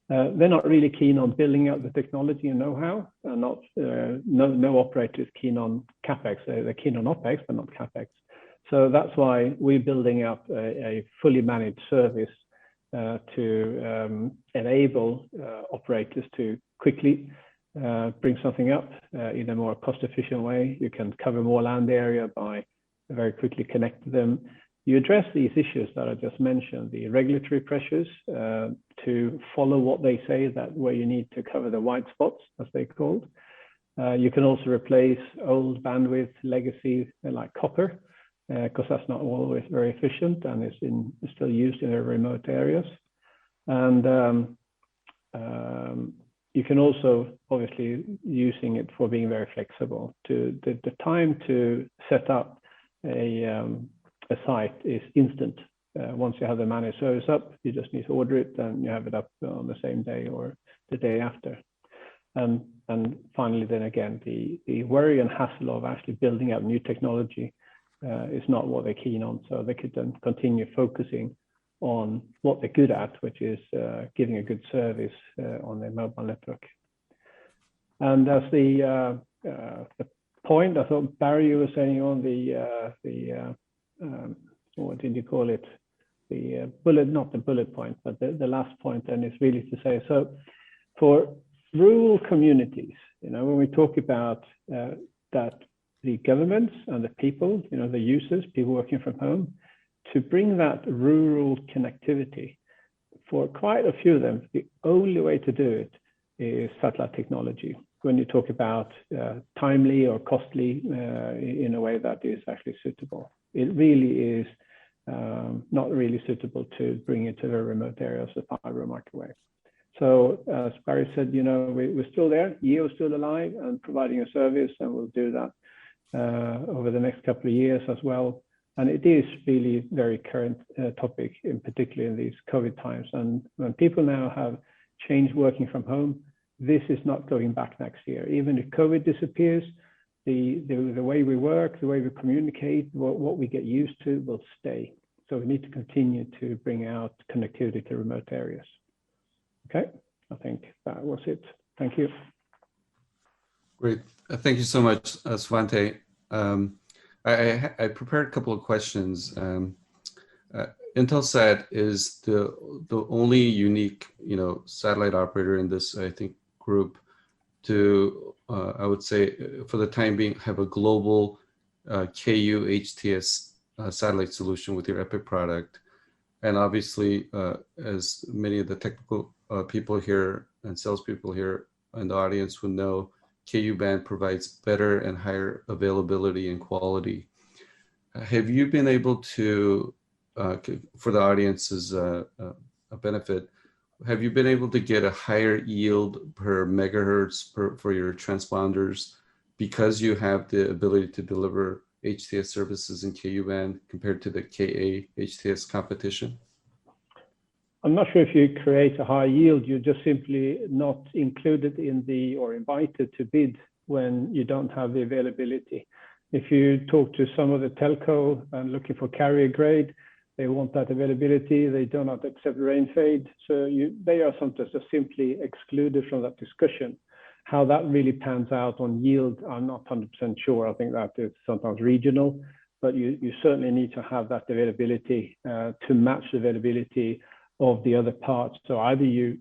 they're not really keen on building out the technology and know-how. No operator is keen on CapEx. They're keen on OpEx, but not CapEx. So that's why we're building up a fully managed service to enable operators to quickly bring something up in a more cost-efficient way. You can cover more land area by very quickly connecting them. You address these issues that I just mentioned, the regulatory pressures to follow what they say, that where you need to cover the white spots, as they're called. You can also replace old bandwidth legacy like copper, because that's not always very efficient and it's still used in very remote areas. And you can also obviously using it for being very flexible. The time to set up a site is instant. Once you have the managed service up, you just need to order it and you have it up on the same day or the day after. And finally, then again, the worry and hassle of actually building up new technology is not what they're keen on. So they could then continue focusing on what they're good at, which is giving a good service on their mobile network. And as the point, I thought Barry was saying on the what did you call it? The bullet, not the bullet point, but the last point then is really to say, so for rural communities, when we talk about that the governments and the people, the users, people working from home, to bring that rural connectivity, for quite a few of them, the only way to do it is satellite technology. When you talk about timely or costly in a way that is actually suitable. It really is not really suitable to bring it to very remote areas with fiber or microwave. So as Barry said, we're still there, GEO is still alive and providing a service, and we'll do that over the next couple of years as well. And it is really very current topic, in particular in these COVID times. And when people now have changed working from home, this is not going back next year. Even if COVID disappears, the way we work, the way we communicate, what we get used to will stay. So we need to continue to bring out connectivity to remote areas. Okay, I think that was it. Thank you. Great. Thank you so much, Svante. I prepared a couple of questions. Intelsat is the only unique, satellite operator in this, I think, group to, I would say, for the time being, have a global KU HTS satellite solution with your Epic product. And obviously, as many of the technical people here and salespeople here in the audience would know, KU band provides better and higher availability and quality. Have you been able to, for the audience's a benefit, have you been able to get a higher yield per megahertz for your transponders because you have the ability to deliver HTS services in KU band compared to the KA HTS competition? I'm not sure if you create a high yield, you're just simply not included in or invited to bid when you don't have the availability. If you talk to some of the telco and looking for carrier grade, they want that availability. They do not accept rain fade. So they are sometimes just simply excluded from that discussion. How that really pans out on yield, I'm not 100% sure. I think that is sometimes regional, but you certainly need to have that availability to match the availability of the other parts. So either you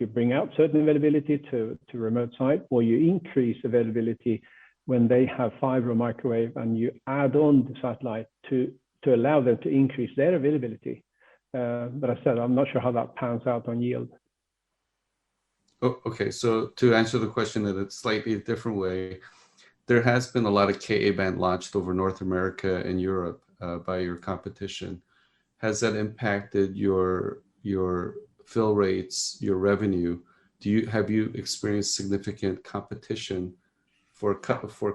bring out certain availability to remote site, or you increase availability when they have fiber or microwave, and you add on the satellite to allow them to increase their availability. But I said, I'm not sure how that pans out on yield. Oh, okay, so to answer the question in a slightly different way, there has been a lot of Ka band launched over North America and Europe by your competition. Has that impacted your fill rates, your revenue? Have you experienced significant competition for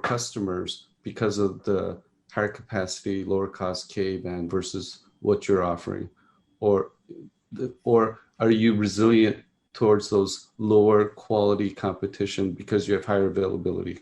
customers because of the higher capacity, lower cost Ka band versus what you're offering, or are you resilient towards those lower quality competition because you have higher availability?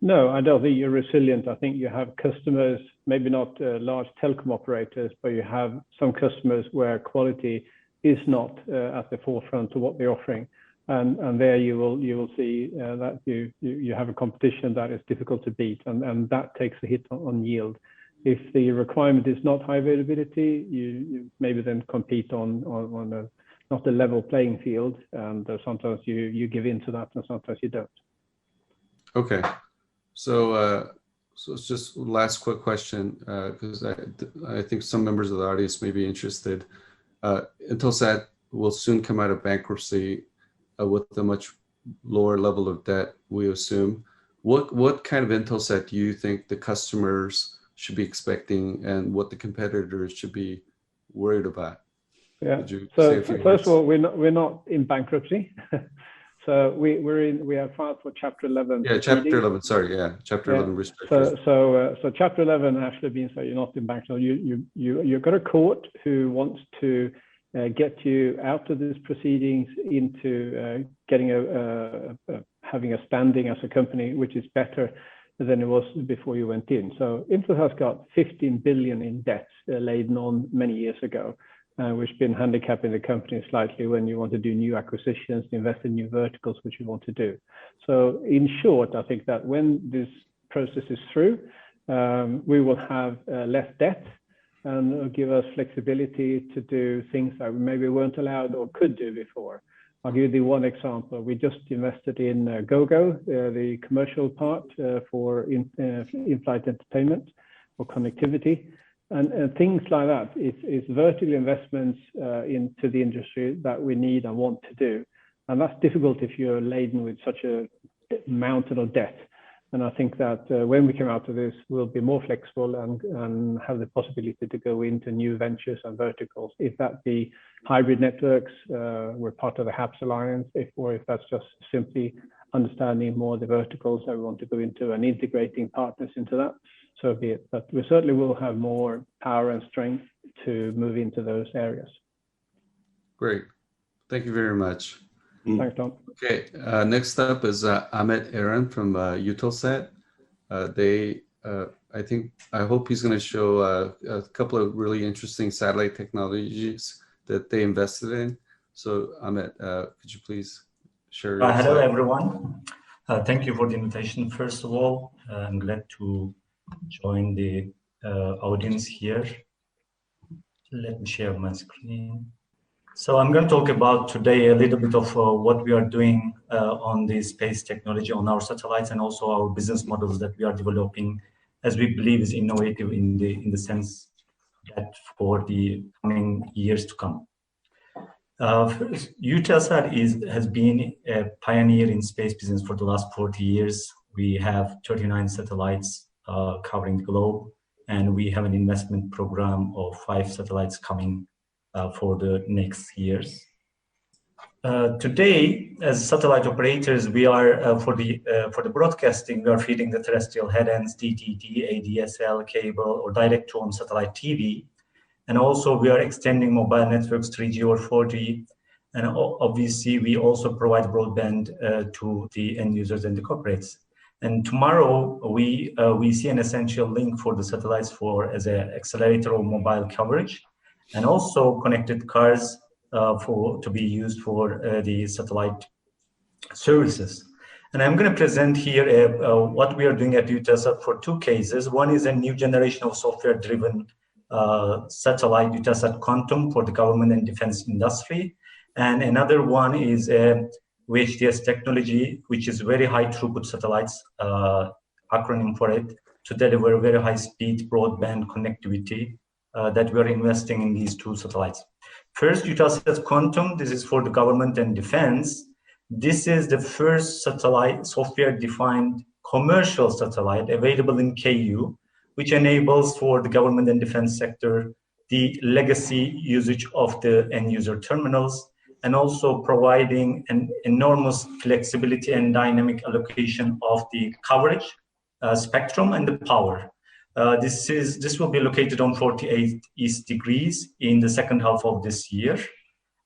No, I don't think you're resilient. I think you have customers, maybe not large telecom operators, but you have some customers where quality is not at the forefront of what they're offering, and there you will see that you have a competition that is difficult to beat, and that takes a hit on yield. If the requirement is not high availability, you maybe then compete on not a level playing field, and sometimes you give in to that, and sometimes you don't. Okay. So it's just last quick question, because I think some members of the audience may be interested. Intelsat will soon come out of bankruptcy with a much lower level of debt, we assume. What kind of Intelsat do you think the customers should be expecting, and what the competitors should be worried about? Yeah. So first of all, we're not in bankruptcy. So we have filed for Chapter 11. Yeah, Chapter 11. Sorry, yeah, Chapter 11 restrictions. So Chapter 11 actually means that you're not in bankruptcy. You've got a court who wants to get you out of these proceedings into getting having a standing as a company, which is better than it was before you went in. So Intelsat has got 15 billion in debt laden on many years ago, which has been handicapping the company slightly when you want to do new acquisitions, invest in new verticals, which you want to do. So in short, I think that when this process is through, we will have less debt, and it'll give us flexibility to do things that we maybe weren't allowed or could do before. I'll give you one example. We just invested in GoGo, the commercial part for in-flight entertainment or connectivity. And things like that. It's vertical investments into the industry that we need and want to do. And that's difficult if you're laden with such a mountain of debt. And I think that when we come out of this, we'll be more flexible and have the possibility to go into new ventures and verticals. If that be hybrid networks, we're part of the HAPS Alliance, or if that's just simply understanding more the verticals that we want to go into and integrating partners into that, so be it. But we certainly will have more power and strength to move into those areas. Great. Thank you very much. Thanks, Tom. Okay, next up is Ahmet Eren from Eutelsat. I hope he's going to show a couple of really interesting satellite technologies that they invested in. So Ahmet, could you please share your hello, everyone. Thank you for the invitation. First of all, I'm glad to join the audience here. Let me share my screen. So I'm going to talk about today a little bit of what we are doing on the space technology on our satellites, and also our business models that we are developing, as we believe is innovative in the sense that for the coming years to come. First, Eutelsat has been a pioneer in space business for the last 40 years. We have 39 satellites covering the globe, and we have an investment program of 5 satellites coming for the next years. Today, as satellite operators, we are for the broadcasting, we are feeding the terrestrial headends, DTT, ADSL, cable, or direct-to-home satellite TV, and also we are extending mobile networks 3G or 4G, and obviously we also provide broadband to the end users and the corporates. And tomorrow we see an essential link for the satellites as an accelerator of mobile coverage, and also connected cars to be used for the satellite services. And I'm going to present here what we are doing at Eutelsat for 2 cases. One is a new generation of software-driven satellite, Eutelsat Quantum, for the government and defense industry. And another one is a VHTS technology, which is very high throughput satellites, acronym for it, to deliver very high speed broadband connectivity that we are investing in these 2 satellites. First, Eutelsat Quantum, this is for the government and defense. This is the first satellite software-defined commercial satellite available in KU, which enables for the government and defense sector the legacy usage of the end user terminals, and also providing an enormous flexibility and dynamic allocation of the coverage, spectrum, and the power. This will be located on 48 East degrees in the second half of this year,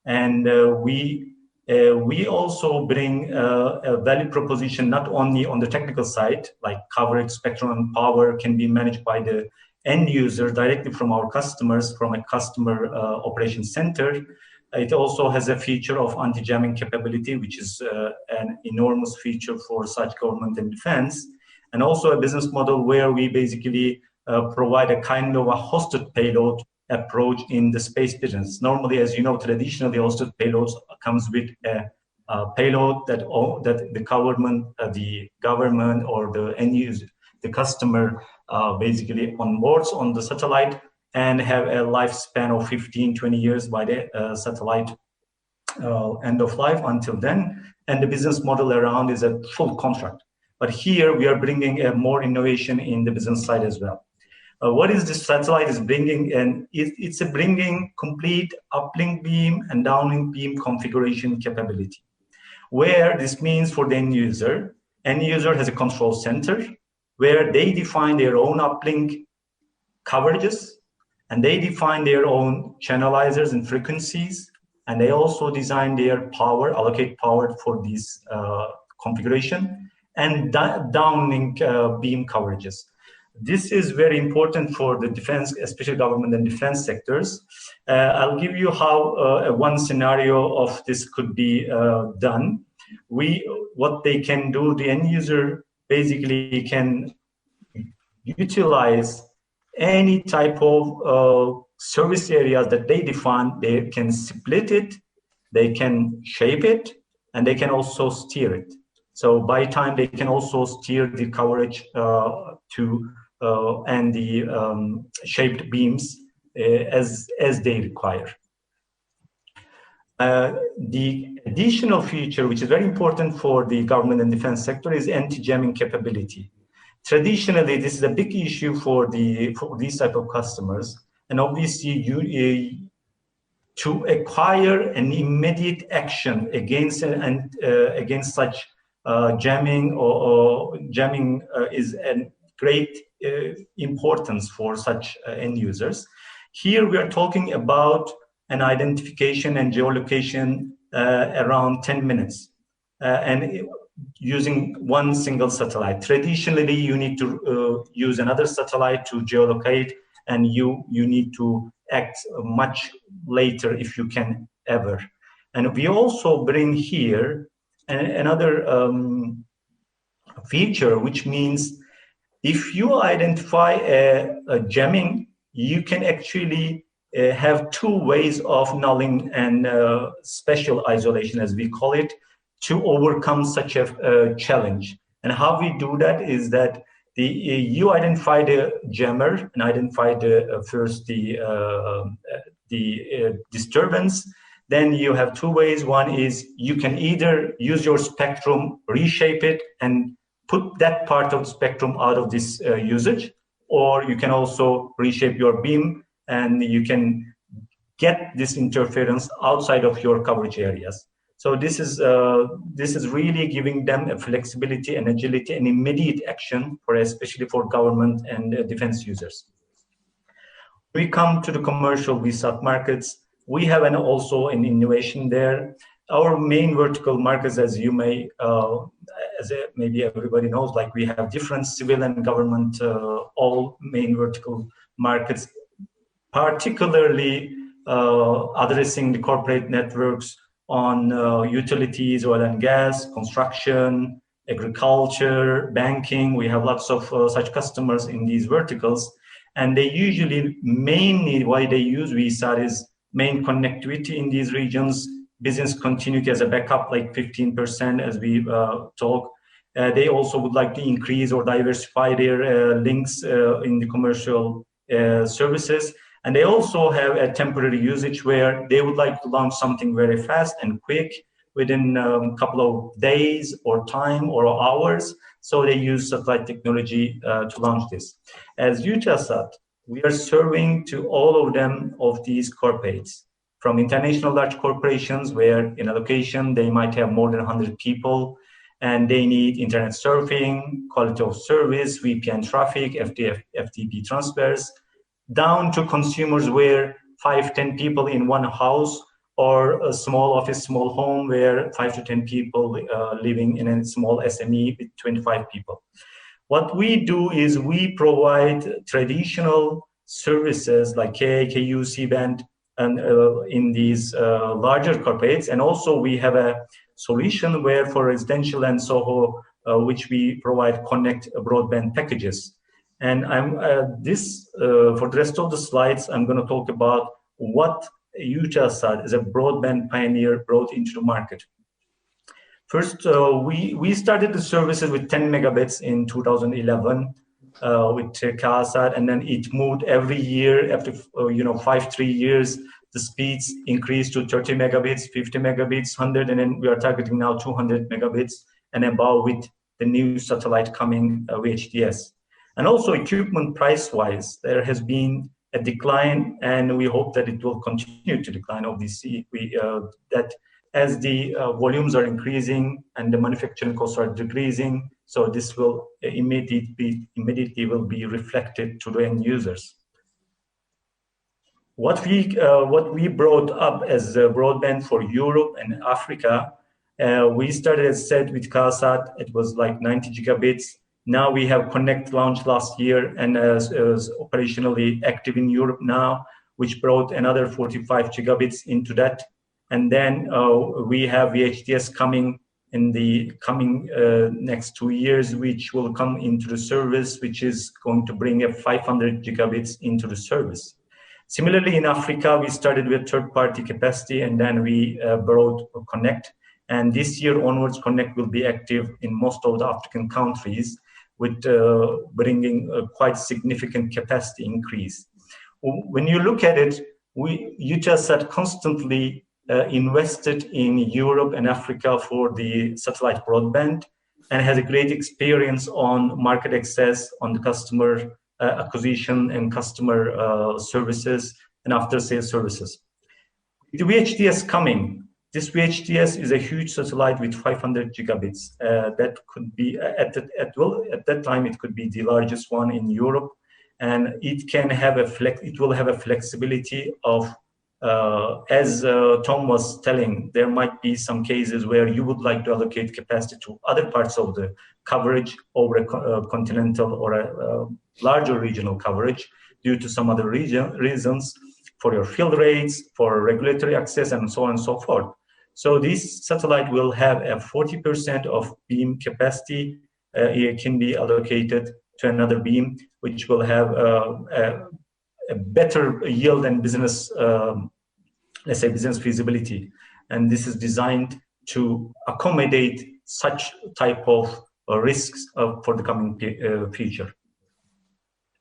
and we also bring a value proposition not only on the technical side, like coverage, spectrum, and power can be managed by the end user directly from our customers, from a customer operations center. It also has a feature of anti-jamming capability, which is an enormous feature for such government and defense, and also a business model where we basically provide a kind of a hosted payload approach in the space business. Normally, as you know, traditionally hosted payloads comes with a payload that the government or the end user, the customer, basically onboards on the satellite and have a lifespan of 15-20 years by the satellite end of life until then. And the business model around is a full contract. But here we are bringing more innovation in the business side as well. What is this satellite is bringing? And it's bringing complete uplink beam and downlink beam configuration capability, where this means for the end user has a control center where they define their own uplink coverages, and they define their own channelizers and frequencies, and they also design their power, allocate power for this configuration, and downlink beam coverages. This is very important for the defense, especially government and defense sectors. I'll give you how one scenario of this could be done. What they can do, the end user basically can utilize any type of service areas that they define. They can split it, they can shape it, and they can also steer it. So by time they can also steer the coverage and the shaped beams as they require. The additional feature, which is very important for the government and defense sector, is anti-jamming capability. Traditionally, this is a big issue for these type of customers, and obviously, to acquire an immediate action against such jamming or jamming is a great importance for such end users. Here, we are talking about an identification and geolocation around 10 minutes, and using one single satellite. Traditionally, you need to use another satellite to geolocate, and you need to act much later if you can ever. And we also bring here another feature, which means if you identify a jamming, you can actually have two ways of nulling and special isolation, as we call it, to overcome such a challenge. And how we do that is that you identify the jammer and identify first the disturbance. Then you have two ways. One is you can either use your spectrum, reshape it, and put that part of the spectrum out of this usage, or you can also reshape your beam and you can get this interference outside of your coverage areas. So this is really giving them a flexibility and agility and immediate action, especially for government and defense users. We come to the commercial VSAT markets. We have also an innovation there. Our main vertical markets, as you may, maybe everybody knows, like we have different civil and government, all main vertical markets, particularly addressing the corporate networks on utilities, oil and gas, construction, agriculture, banking. We have lots of such customers in these verticals. And they usually, mainly why they use VSAT is main connectivity in these regions, business continuity as a backup, like 15% as we talk. They also would like to increase or diversify their links in the commercial services. And they also have a temporary usage where they would like to launch something very fast and quick within a couple of days or time or hours. So they use satellite technology to launch this. As Eutelsat, we are serving to all of them of these corporates, from international large corporations where in a location they might have more than 100 people and they need internet surfing, quality of service, VPN traffic, FTP transfers, down to consumers where 5-10 people in one house, or a small office, small home where 5 to 10 people living in a small SME with 25 people. What we do is we provide traditional services like KA, KU, C-band, and in these larger corporates. And also we have a solution where for residential and SOHO, which we provide connect broadband packages. And for the rest of the slides, I'm going to talk about what Eutelsat as a broadband pioneer brought into the market. First, we started the services with 10 megabits in 2011 with Kasat, and then it moved every year. After 3 years, the speeds increased to 30 megabits, 50 megabits, 100, and then we are targeting now 200 megabits and above with the new satellite coming VHTS. And also equipment price-wise, there has been a decline, and we hope that it will continue to decline. Obviously, that as the volumes are increasing and the manufacturing costs are decreasing, so this will immediately will be reflected to the end users. What we brought up as broadband for Europe and Africa, we started, as said, with Kasat. It was like 90 gigabits. Now we have Connect launched last year and is operationally active in Europe now, which brought another 45 gigabits into that. And then we have VHTS coming in the coming next 2 years, which will come into the service, which is going to bring a 500 gigabits into the service. Similarly, in Africa, we started with third-party capacity, and then we brought Connect. And this year onwards, Connect will be active in most of the African countries, with bringing a quite significant capacity increase. When you look at it, Eutelsat constantly invested in Europe and Africa for the satellite broadband and has a great experience on market access, on the customer acquisition and customer services and after-sales services. The VHTS coming. This VHTS is a huge satellite with 500 gigabits. That could be at that time it could be the largest one in Europe, and it can have it will have a flexibility of as Tom was telling, there might be some cases where you would like to allocate capacity to other parts of the coverage over a continental or a larger regional coverage due to some other reasons for your field rates, for regulatory access, and so on and so forth. So this satellite will have a 40% of beam capacity. It can be allocated to another beam, which will have a better yield and business, let's say business feasibility. And this is designed to accommodate such type of risks for the coming future.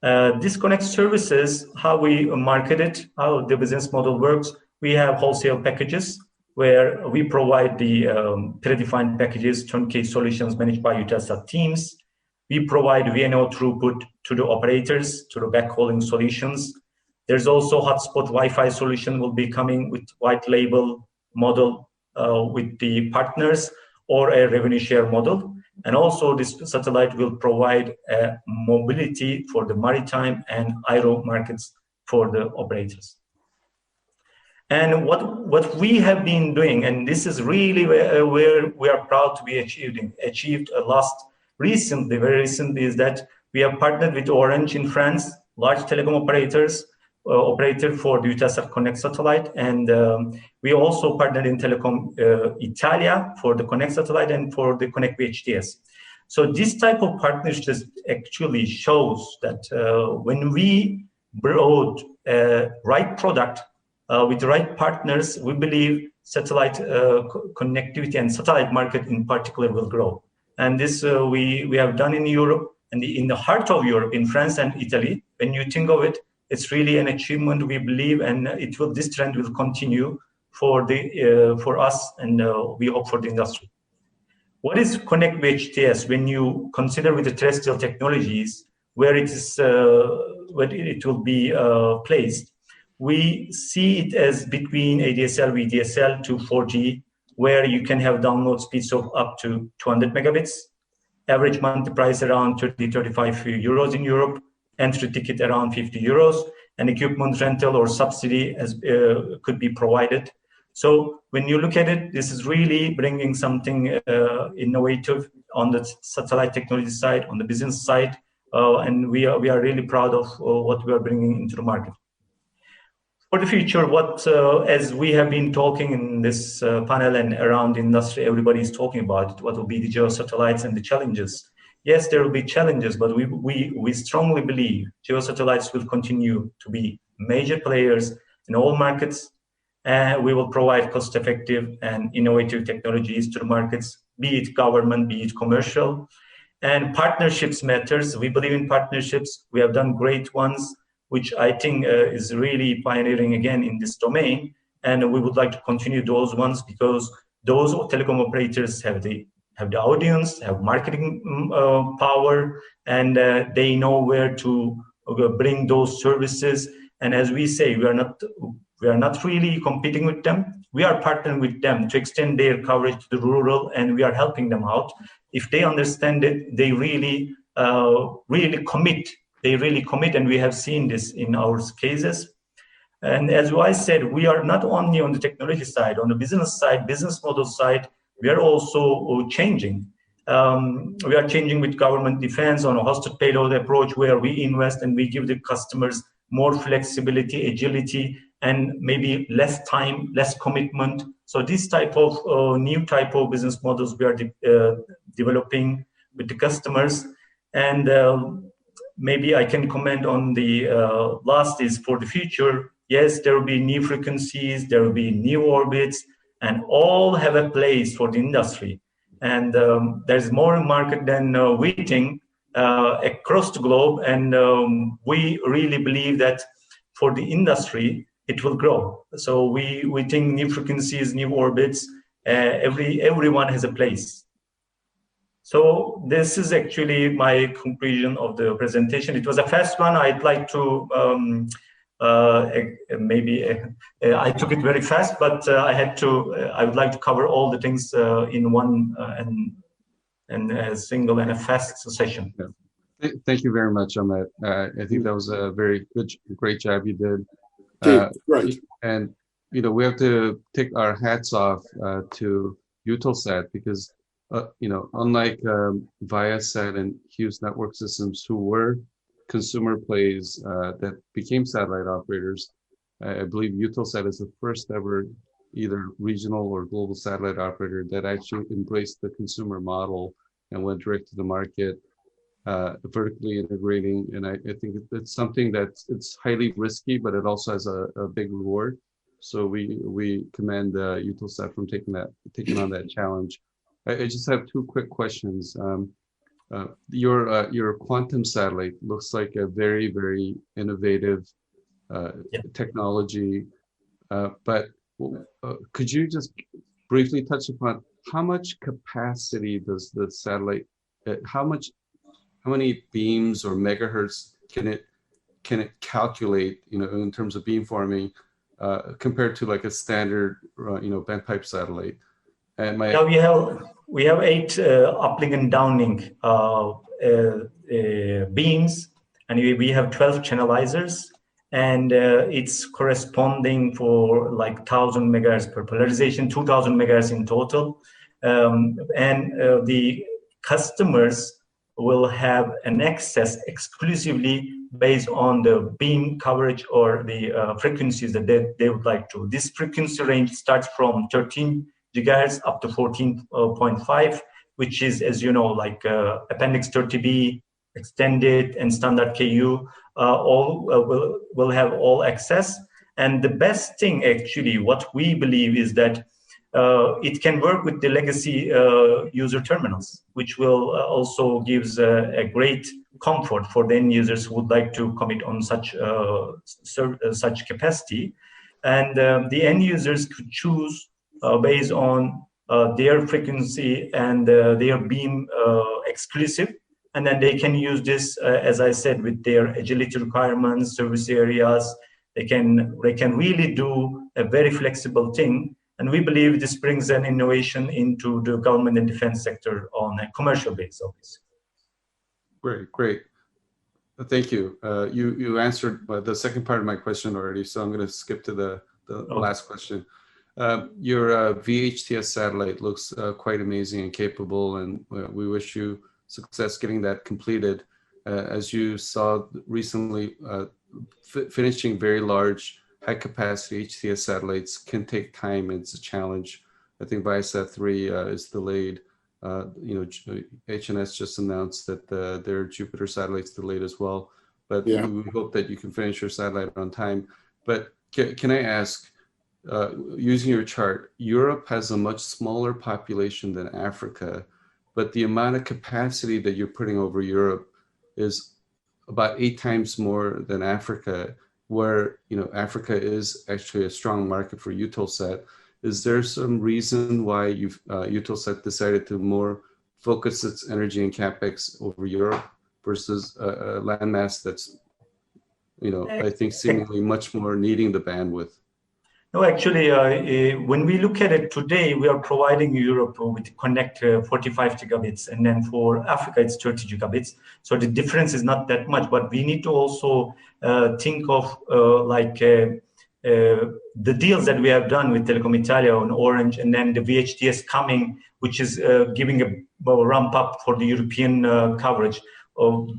Disconnect services, how we market it, how the business model works. We have wholesale packages where we provide the predefined packages, turnkey solutions managed by Eutelsat teams. We provide VNO throughput to the operators, to the backhauling solutions. There's also hotspot Wi-Fi solution will be coming with white label model with the partners or a revenue share model. And also this satellite will provide mobility for the maritime and aero markets for the operators. And what we have been doing, and this is really where we are proud to be achieved very recently, is that we have partnered with Orange in France, large telecom operator for the Eutelsat Connect satellite, and we also partnered in Telecom Italia for the Connect satellite and for the Connect VHTS. So this type of partnerships actually shows that when we brought right product with the right partners, we believe satellite connectivity and satellite market in particular will grow. And this we have done in Europe, and in the heart of Europe, in France and Italy. When you think of it, it's really an achievement, we believe, and this trend will continue for us, and we hope for the industry. What is Connect VHTS when you consider with the terrestrial technologies where it is where it will be placed? We see it as between ADSL, VDSL to 4G, where you can have download speeds of up to 200 megabits, average monthly price around 30-35 euros in Europe, entry ticket around 50 euros, and equipment rental or subsidy as could be provided. So when you look at it, this is really bringing something innovative on the satellite technology side, on the business side, and we are really proud of what we are bringing into the market. For the future, what as we have been talking in this panel and around the industry, everybody is talking about it, what will be the GEO satellites and the challenges. Yes, there will be challenges, but we strongly believe GEO satellites will continue to be major players in all markets. We will provide cost-effective and innovative technologies to the markets, be it government, be it commercial. And partnerships matters. We believe in partnerships. We have done great ones, which I think is really pioneering again in this domain. And we would like to continue those ones because those telecom operators have the audience, have marketing power, and they know where to bring those services. And as we say, we are not really competing with them. We are partnering with them to extend their coverage to the rural, and we are helping them out. If they understand it, they really commit. They really commit, and we have seen this in our cases. And as I said, we are not only on the technology side, on the business side, business model side, we are also changing. We are changing with government defense on a hosted payload approach where we invest and we give the customers more flexibility, agility, and maybe less time, less commitment. So this type of new type of business models we are developing with the customers. And maybe I can comment on the last is for the future. Yes, there will be new frequencies, there will be new orbits, and all have a place for the industry. And there's more market than we think across the globe. And we really believe that for the industry, it will grow. So we think new frequencies, new orbits, everyone has a place. So this is actually my conclusion of the presentation. It was a fast one. I'd like to I took it very fast, but I would like to cover all the things in one and a single and a fast session. Yeah. Thank you very much on that. I think that was a very great job you did. Great. And we have to take our hats off to Eutelsat because unlike Viasat and Hughes Network Systems, who were consumer plays that became satellite operators, I believe Eutelsat is the first ever either regional or global satellite operator that actually embraced the consumer model and went direct to the market, vertically integrating. And I think it's something it's highly risky, but it also has a big reward. So we commend Eutelsat from taking on that challenge. I just have two quick questions. Your quantum satellite looks like a very, very innovative technology, but could you just briefly touch upon how much capacity does the satellite, how many beams or megahertz can it calculate, in terms of beamforming, compared to like a standard, bent pipe satellite? And we have 8 uplink and downlink beams, and we have 12 channelizers, and it's corresponding for like 1,000 megahertz per polarization, 2,000 megahertz in total, and the customers will have an access exclusively based on the beam coverage or the frequencies that they would like to. This frequency range starts from 13 gigahertz up to 14.5, which is, as you know, like Appendix 30B, extended, and standard KU, all will have all access. And the best thing, actually, what we believe is that it can work with the legacy user terminals, which will also gives a great comfort for the end users who would like to commit on such capacity. And the end users could choose based on their frequency and their beam exclusive. And then they can use this, as I said, with their agility requirements, service areas. They can really do a very flexible thing. And we believe this brings an innovation into the government and defense sector on a commercial basis, obviously. Great. Thank you. You answered the second part of my question already, so I'm going to skip to the last question. Your VHTS satellite looks quite amazing and capable, and we wish you success getting that completed. As you saw recently, finishing very large, high-capacity HTS satellites can take time. It's a challenge. I think Viasat-3 is delayed. HNS just announced that their Jupiter satellite's delayed as well. But we hope that you can finish your satellite on time. But can I ask, using your chart, Europe has a much smaller population than Africa, but the amount of capacity that you're putting over Europe is about 8 times more than Africa, where Africa is actually a strong market for Eutelsat. Is there some reason why Eutelsat decided to more focus its energy and capex over Europe versus a landmass that's, I think seemingly much more needing the bandwidth? No, actually, when we look at it today, we are providing Europe with connect 45 gigabits, and then for Africa, it's 30 gigabits. So the difference is not that much, but we need to also think of the deals that we have done with Telecom Italia and Orange, and then the VHTS coming, which is giving a ramp up for the European coverage.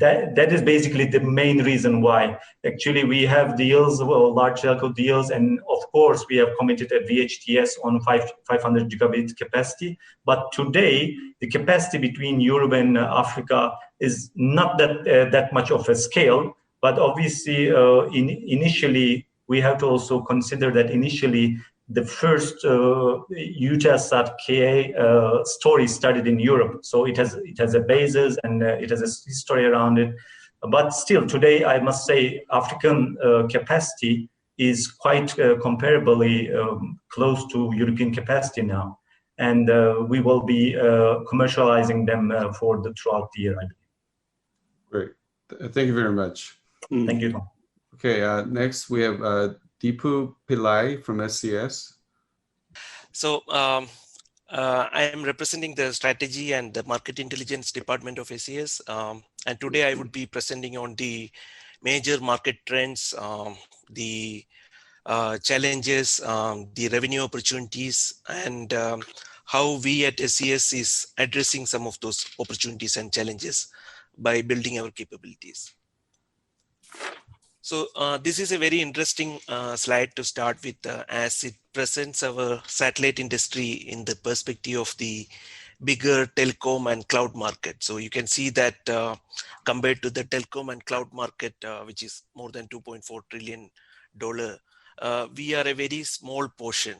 That is basically the main reason why. Actually, we have deals, large telco deals, and of course, we have committed a VHTS on 500 gigabit capacity. But today, the capacity between Europe and Africa is not that much of a scale. But obviously, initially, we have to also consider that initially, the first Eutelsat KA story started in Europe, so it has a basis and it has a history around it. But still, today I must say African capacity is quite comparably close to European capacity now, and we will be commercializing them throughout the year, I believe. Great, thank you very much. Thank you. Okay, next we have Deepu Pillai from SCS. So I am representing the strategy and the market intelligence department of SCS. And today I would be presenting on the major market trends, the challenges, the revenue opportunities, and how we at SCS is addressing some of those opportunities and challenges by building our capabilities. So this is a very interesting slide to start with, as it presents our satellite industry in the perspective of the bigger telecom and cloud market. So you can see that compared to the telecom and cloud market, which is more than $2.4 trillion, we are a very small portion,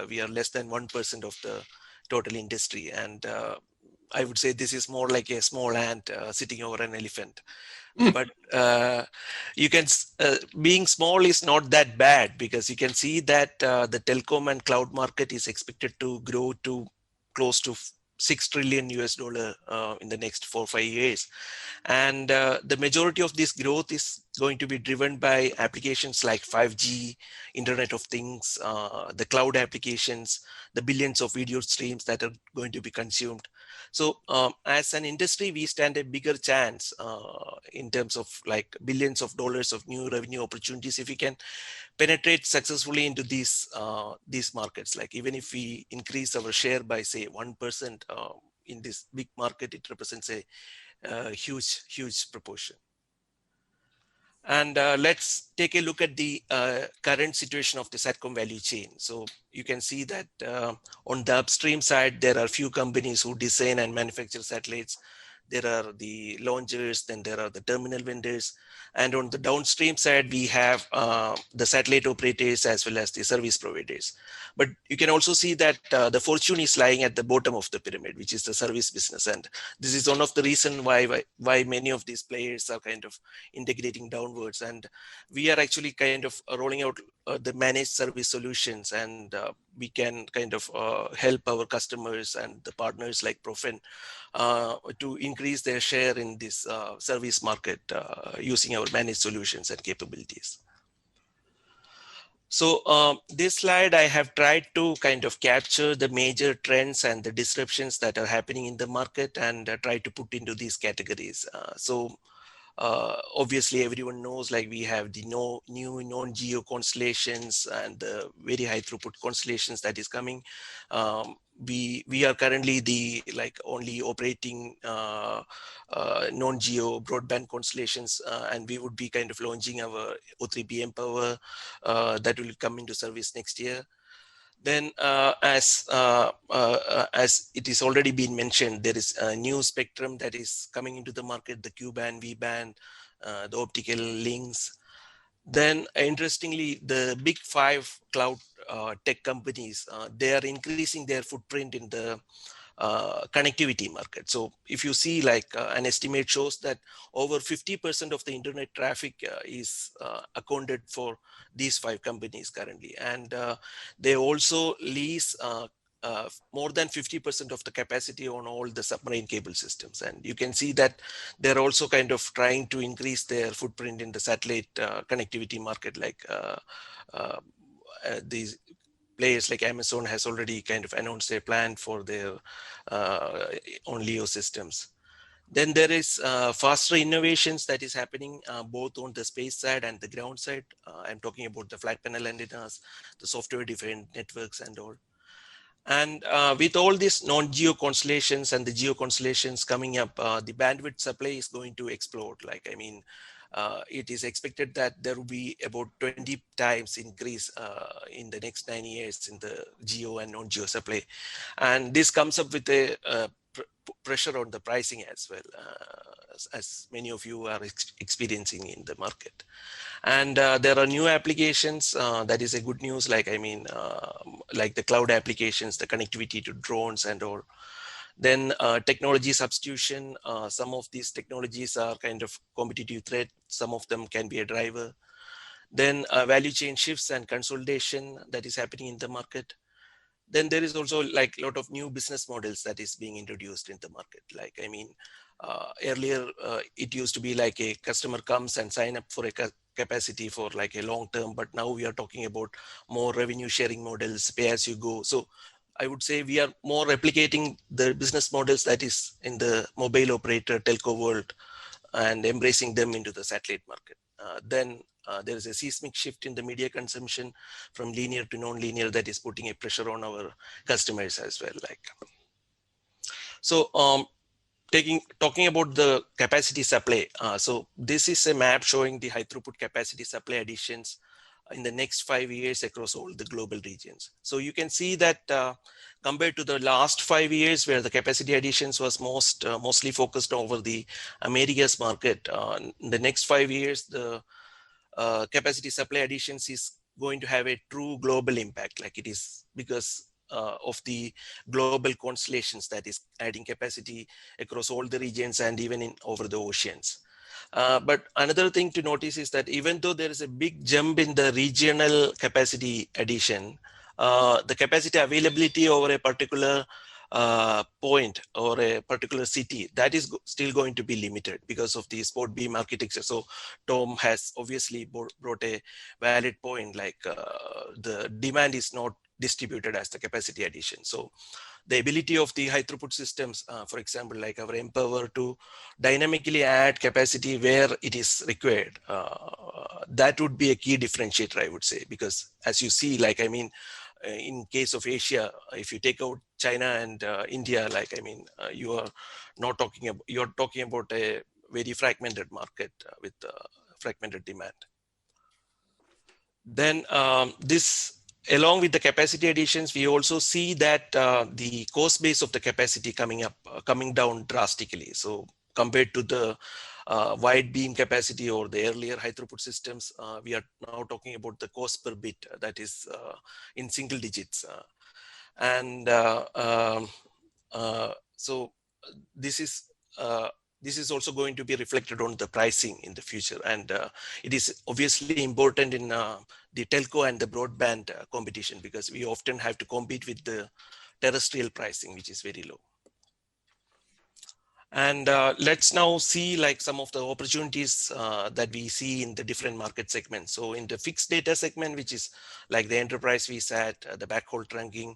we are less than 1% of the total industry. And I would say this is more like a small ant sitting over an elephant. But you can, being small is not that bad, because you can see that the telecom and cloud market is expected to grow to close to $6 trillion in the next 4 or 5 years. And the majority of this growth is going to be driven by applications like 5G, Internet of Things, the cloud applications, the billions of video streams that are going to be consumed. So as an industry, we stand a bigger chance in terms of billions of dollars of new revenue opportunities if we can penetrate successfully into these markets. Even if we increase our share by say 1% in this big market, it represents a huge proportion. And let's take a look at the current situation of the Satcom value chain. So you can see that on the upstream side, there are few companies who design and manufacture satellites. there are the launchers, then there are the terminal vendors. And on the downstream side, we have the satellite operators as well as the service providers. But you can also see that the fortune is lying at the bottom of the pyramid, which is the service business. And this is one of the reasons why many of these players are kind of integrating downwards. And we are actually kind of rolling out the managed service solutions, and we can kind of help our customers and the partners like Profen'in to increase their share in this service market using our managed solutions and capabilities. So this slide, I have tried to kind of capture the major trends and the disruptions that are happening in the market and try to put into these categories. Obviously, everyone knows, like, we have the new non-geo constellations and the very high throughput constellations that is coming. We are currently the only operating non-geo broadband constellations, and we would be kind of launching our O3b mPower that will come into service next year. Then as it is already been mentioned, there is a new spectrum that is coming into the market, the Q-band, V-band, the optical links. Then interestingly, the big 5 cloud tech companies, they are increasing their footprint in the connectivity market. So if you see, like, an estimate shows that over 50% of the internet traffic is accounted for these 5 companies currently. And they also lease more than 50% of the capacity on all the submarine cable systems. And you can see that they're also kind of trying to increase their footprint in the satellite connectivity market, like these players like Amazon has already kind of announced their plan for their on LEO systems. Then there is faster innovations that is happening both on the space side and the ground side. I'm talking about the flat panel antennas, the software-defined networks and all. And with all these non-geo constellations and the geo constellations coming up, the bandwidth supply is going to explode. Like, I mean, it is expected that there will be about 20 times increase in the next 9 years in the geo and non-geo supply. And this comes up with a pressure on the pricing as well, as many of you are experiencing in the market. And there are new applications, that is a good news, like, I mean, like the cloud applications, the connectivity to drones and all. Then technology substitution, some of these technologies are kind of competitive threat, some of them can be a driver. Then value chain shifts and consolidation that is happening in the market. Then there is also like a lot of new business models that is being introduced in the market. Like, I mean, earlier it used to be like a customer comes and sign up for a capacity for like a long term, but now we are talking about more revenue sharing models, pay as you go. So I would say we are more replicating the business models that is in the mobile operator telco world and embracing them into the satellite market. Then there is a seismic shift in the media consumption from linear to non-linear that is putting a pressure on our customers as well. Like, so talking about the capacity supply. So this is a map showing the high throughput capacity supply additions in the next 5 years across all the global regions. So you can see that compared to the last 5 years where the capacity additions was mostly focused over the Americas market, in the next 5 years, the capacity supply additions is going to have a true global impact, like it is because of the global constellations that is adding capacity across all the regions and even over the oceans. But another thing to notice is that even though there is a big jump in the regional capacity addition, the capacity availability over a particular point or a particular city, that is still going to be limited because of the sport beam architecture. So Tom has obviously brought a valid point, like the demand is not distributed as the capacity addition. So the ability of the high throughput systems, for example, like our mPower, to dynamically add capacity where it is required, that would be a key differentiator, I would say, because as you see, like, I mean, in case of Asia, if you take out China and India, like, I mean, you are not talking about, you're talking about a very fragmented market with fragmented demand. Then this, along with the capacity additions, we also see that the cost base of the capacity coming down drastically. So compared to the wide beam capacity or the earlier high throughput systems, we are now talking about the cost per bit that is in single digits. So this is also going to be reflected on the pricing in the future, and it is obviously important in the telco and the broadband competition, because we often have to compete with the terrestrial pricing, which is very low. And let's now see like some of the opportunities that we see in the different market segments. So in the fixed data segment, which is like the enterprise VSAT, the backhaul trunking,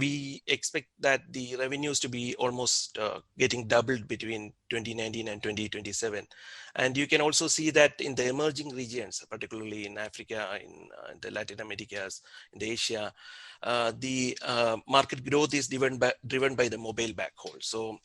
we expect that the revenues to be almost getting doubled between 2019 and 2027. And you can also see that in the emerging regions, particularly in Africa, in the Latin Americas, in the Asia, the market growth is driven by the mobile backhaul. So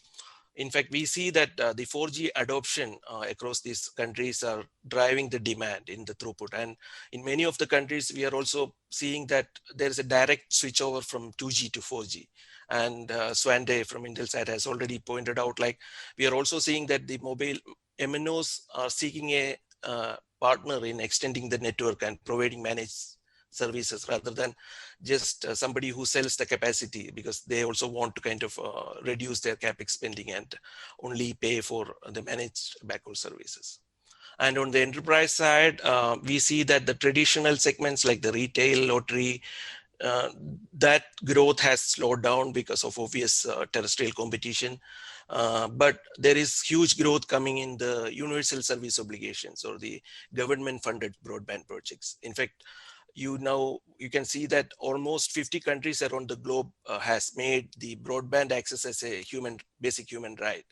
in fact, we see that the 4G adoption across these countries are driving the demand in the throughput. And in many of the countries, we are also seeing that there is a direct switchover from 2G to 4G. And Swande from Intelsat has already pointed out, like, we are also seeing that the mobile MNOs are seeking a partner in extending the network and providing managed services rather than just somebody who sells the capacity, because they also want to kind of reduce their capex spending and only pay for the managed backhaul services. And on the enterprise side, we see that the traditional segments like the retail, lottery, that growth has slowed down because of obvious terrestrial competition. But there is huge growth coming in the universal service obligations or the government funded broadband projects. In fact, you can see that almost 50 countries around the globe has made the broadband access as a basic human right.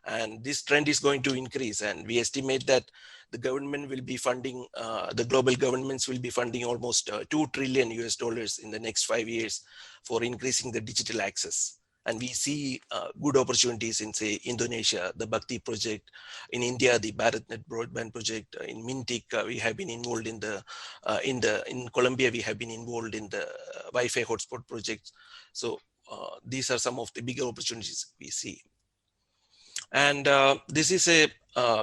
And this trend is going to increase. And we estimate that the government will be funding, the global governments will be funding almost $2 trillion in the next 5 years for increasing the digital access. And we see good opportunities in, say, Indonesia, the Bhakti project, in India, the BharatNet broadband project, in Mintic, we have been involved in in Colombia, we have been involved in the Wi-Fi hotspot project. So these are some of the bigger opportunities we see. And this is a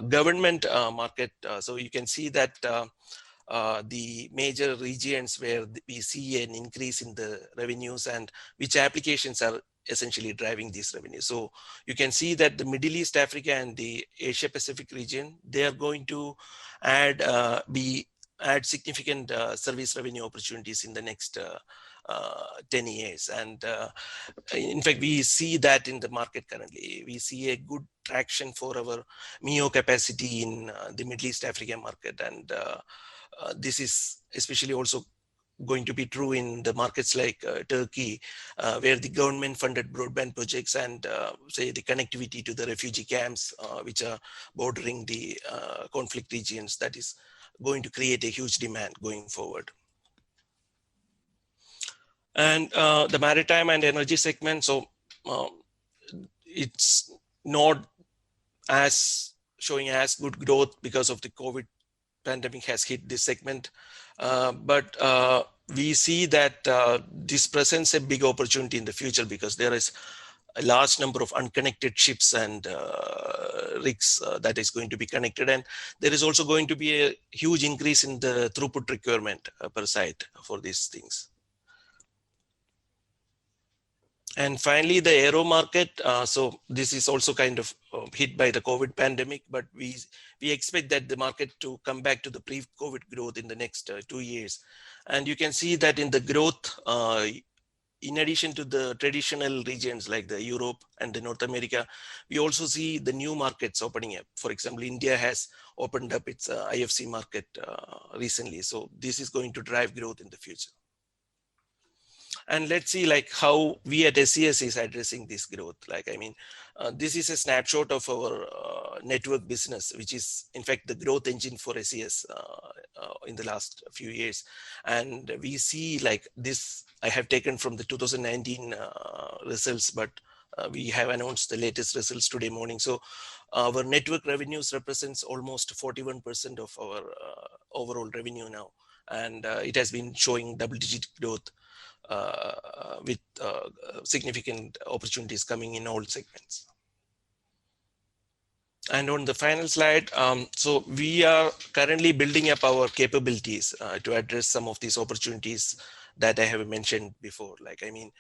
government market. So you can see that the major regions where we see an increase in the revenues and which applications are essentially driving these revenues. So you can see that the Middle East, Africa, and the Asia Pacific region, they are going to add significant service revenue opportunities in the next 10 years. And in fact, we see that in the market currently. We see a good traction for our MEO capacity in the Middle East Africa market. And this is especially also going to be true in the markets like Turkey, where the government funded broadband projects and say the connectivity to the refugee camps, which are bordering the conflict regions, that is going to create a huge demand going forward. And the maritime and energy segment, so it's not as showing as good growth because of the COVID pandemic has hit this segment. But we see that this presents a big opportunity in the future because there is a large number of unconnected ships and rigs that is going to be connected. And there is also going to be a huge increase in the throughput requirement per site for these things. And finally, the aero market. So this is also kind of hit by the COVID pandemic, but we expect that the market to come back to the pre-COVID growth in the next 2 years. And you can see that in the growth, in addition to the traditional regions like the Europe and the North America, we also see the new markets opening up. For example, India has opened up its IFC market recently. So this is going to drive growth in the future. And let's see like how we at SES is addressing this growth. Like, I mean, this is a snapshot of our network business, which is in fact the growth engine for SES in the last few years. And we see like this, I have taken from the 2019 results, but we have announced the latest results today morning. So our network revenues represents almost 41% of our overall revenue now. And it has been showing double-digit growth with significant opportunities coming in all segments. And on the final slide, so we are currently building up our capabilities to address some of these opportunities that I have mentioned before. Like, I mean,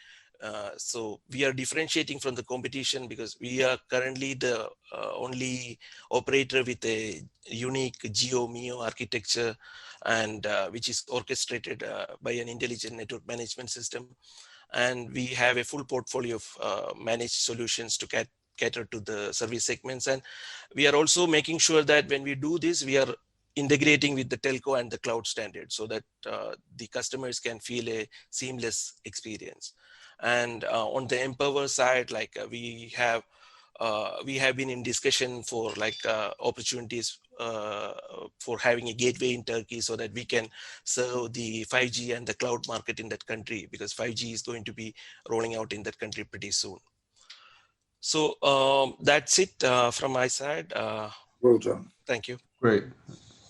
so we are differentiating from the competition because we are currently the only operator with a unique GEO architecture, and which is orchestrated by an intelligent network management system. And we have a full portfolio of managed solutions to cater to the service segments. And we are also making sure that when we do this, we are integrating with the telco and the cloud standard so that the customers can feel a seamless experience. And on the Empower side, like we have been in discussion for like opportunities for having a gateway in Turkey so that we can serve the 5G and the cloud market in that country, because 5G is going to be rolling out in that country pretty soon. So that's it from my side. Well done. Thank you. Great.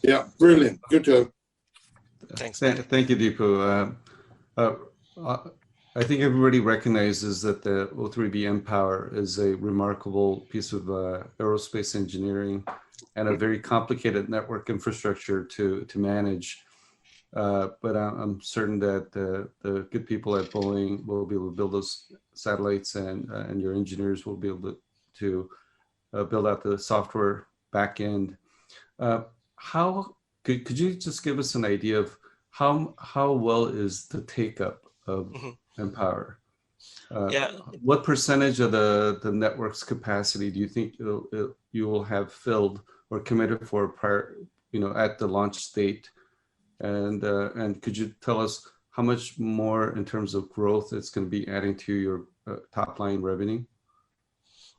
Yeah, brilliant. Good job. Thanks. Thank you, Deepu. I think everybody recognizes that the O3b Empower is a remarkable piece of aerospace engineering and a very complicated network infrastructure to manage. But I'm certain that the good people at Boeing will be able to build those satellites, and your engineers will be able to build out the software backend. How could you just give us an idea of how well is the take-up of Empower? What percentage of the network's capacity do you think you will have filled or committed for prior, at the launch date? And could you tell us how much more in terms of growth it's going to be adding to your top line revenue?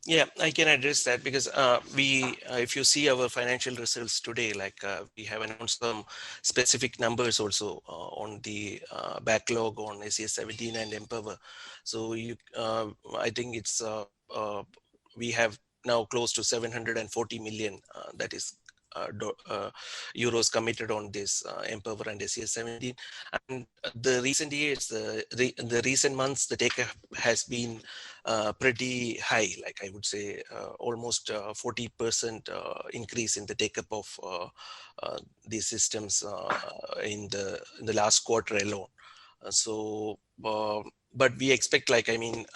Yeah, I can address that because if you see our financial results today, like we have announced some specific numbers also on the backlog on SES-17 and Empower. So I think it's we have now close to 740 million that is euros committed on this Empower and SES-17. And the recent years, the recent months, the take-up has been pretty high. Like I would say, almost 40% increase in the take-up of these systems in the last quarter alone. But we expect, like, I mean,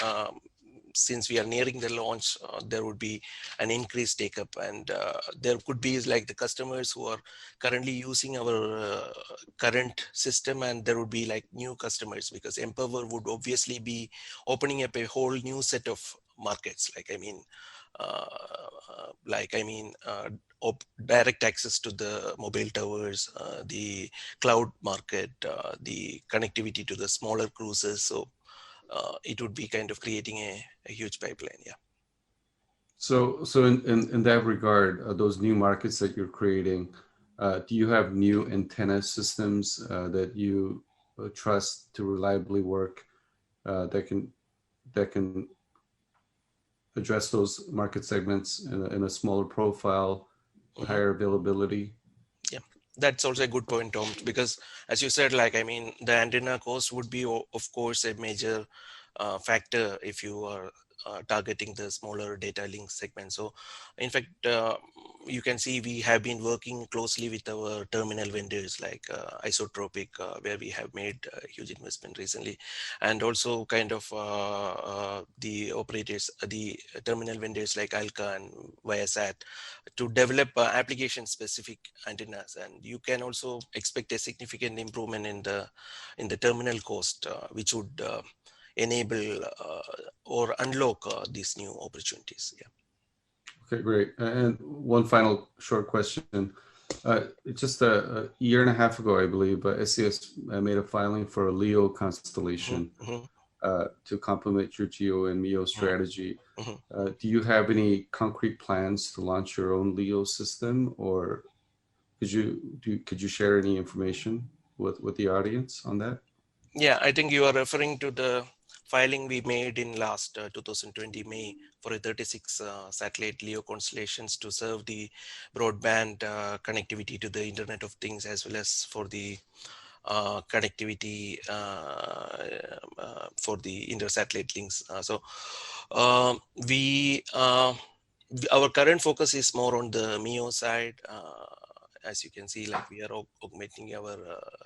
since we are nearing the launch, there would be an increased take-up, and there could be like the customers who are currently using our current system, and there would be like new customers, because Empower would obviously be opening up a whole new set of markets. Direct access to the mobile towers, the cloud market, the connectivity to the smaller cruises. So it would be kind of creating a huge pipeline. Yeah. So in that regard, those new markets that you're creating, do you have new antenna systems that you trust to reliably work that can address those market segments in a smaller profile, higher availability? Yeah, that's also a good point, Tom, because as you said, like, I mean, the antenna cost would be, of course, a major factor if you are targeting the smaller data link segment. So in fact, you can see we have been working closely with our terminal vendors like Isotropic, where we have made a huge investment recently, and also kind of the operators, the terminal vendors like Alka and Viasat, to develop application specific antennas. And you can also expect a significant improvement in the terminal cost, which would enable or unlock these new opportunities. Yeah. Okay, great. And one final short question. Just a year and a half ago, I believe, SES made a filing for a LEO constellation to complement your GEO and MEO strategy. Do you have any concrete plans to launch your own LEO system, or could you share any information with the audience on that? Yeah, I think you are referring to the filing we made in last 2020 May for a 36 satellite LEO constellations to serve the broadband connectivity to the Internet of Things, as well as for the connectivity for the inter-satellite links. We our current focus is more on the MEO side. As you can see, like we are augmenting our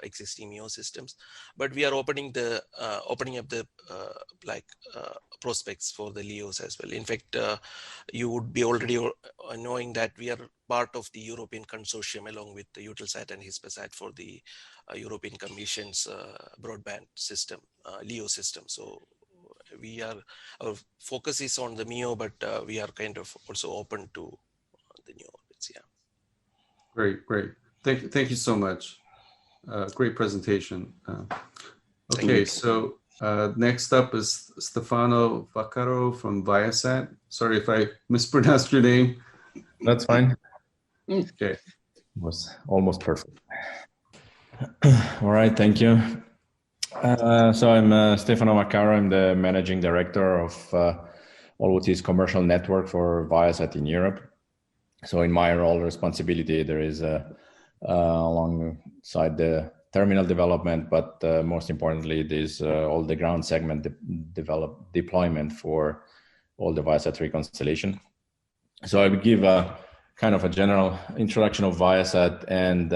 existing MEO systems, but we are opening up the prospects for the LEOs as well. In fact, you would be already knowing that we are part of the European consortium along with the Eutelsat and Hispasat for the European Commission's broadband system, LEO system. So our focus is on the MEO, but we are kind of also open to the new orbits. Yeah. Great. Thank you so much. Great presentation. Okay, so next up is Stefano Vaccaro from Viasat. Sorry if I mispronounced your name. That's fine. Okay. It was almost perfect. All right, thank you. So I'm Stefano Vaccaro. I'm the managing director of all what is commercial network for Viasat in Europe. So in my role responsibility, there is alongside the terminal development, but most importantly, there's all the ground segment deployment for all the Viasat-3 constellation. So I would give a kind of a general introduction of Viasat and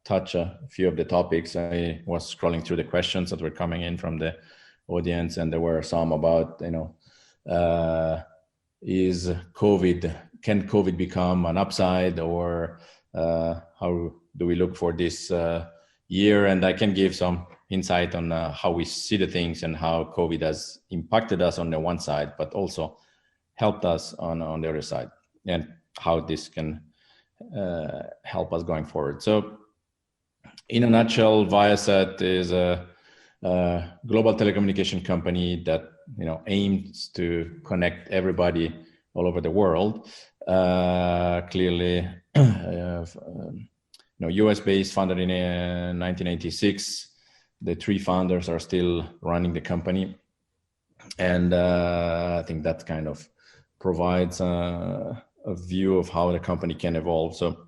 touch a few of the topics. I was scrolling through the questions that were coming in from the audience, and there were some about, can COVID become an upside, or how do we look for this year? And I can give some insight on how we see the things and how COVID has impacted us on the one side, but also helped us on the other side, and how this can help us going forward. So in a nutshell, Viasat is a global telecommunication company that aims to connect everybody all over the world. Clearly, US-based, founded in 1986. The three founders are still running the company, and I think that kind of provides a view of how the company can evolve. So,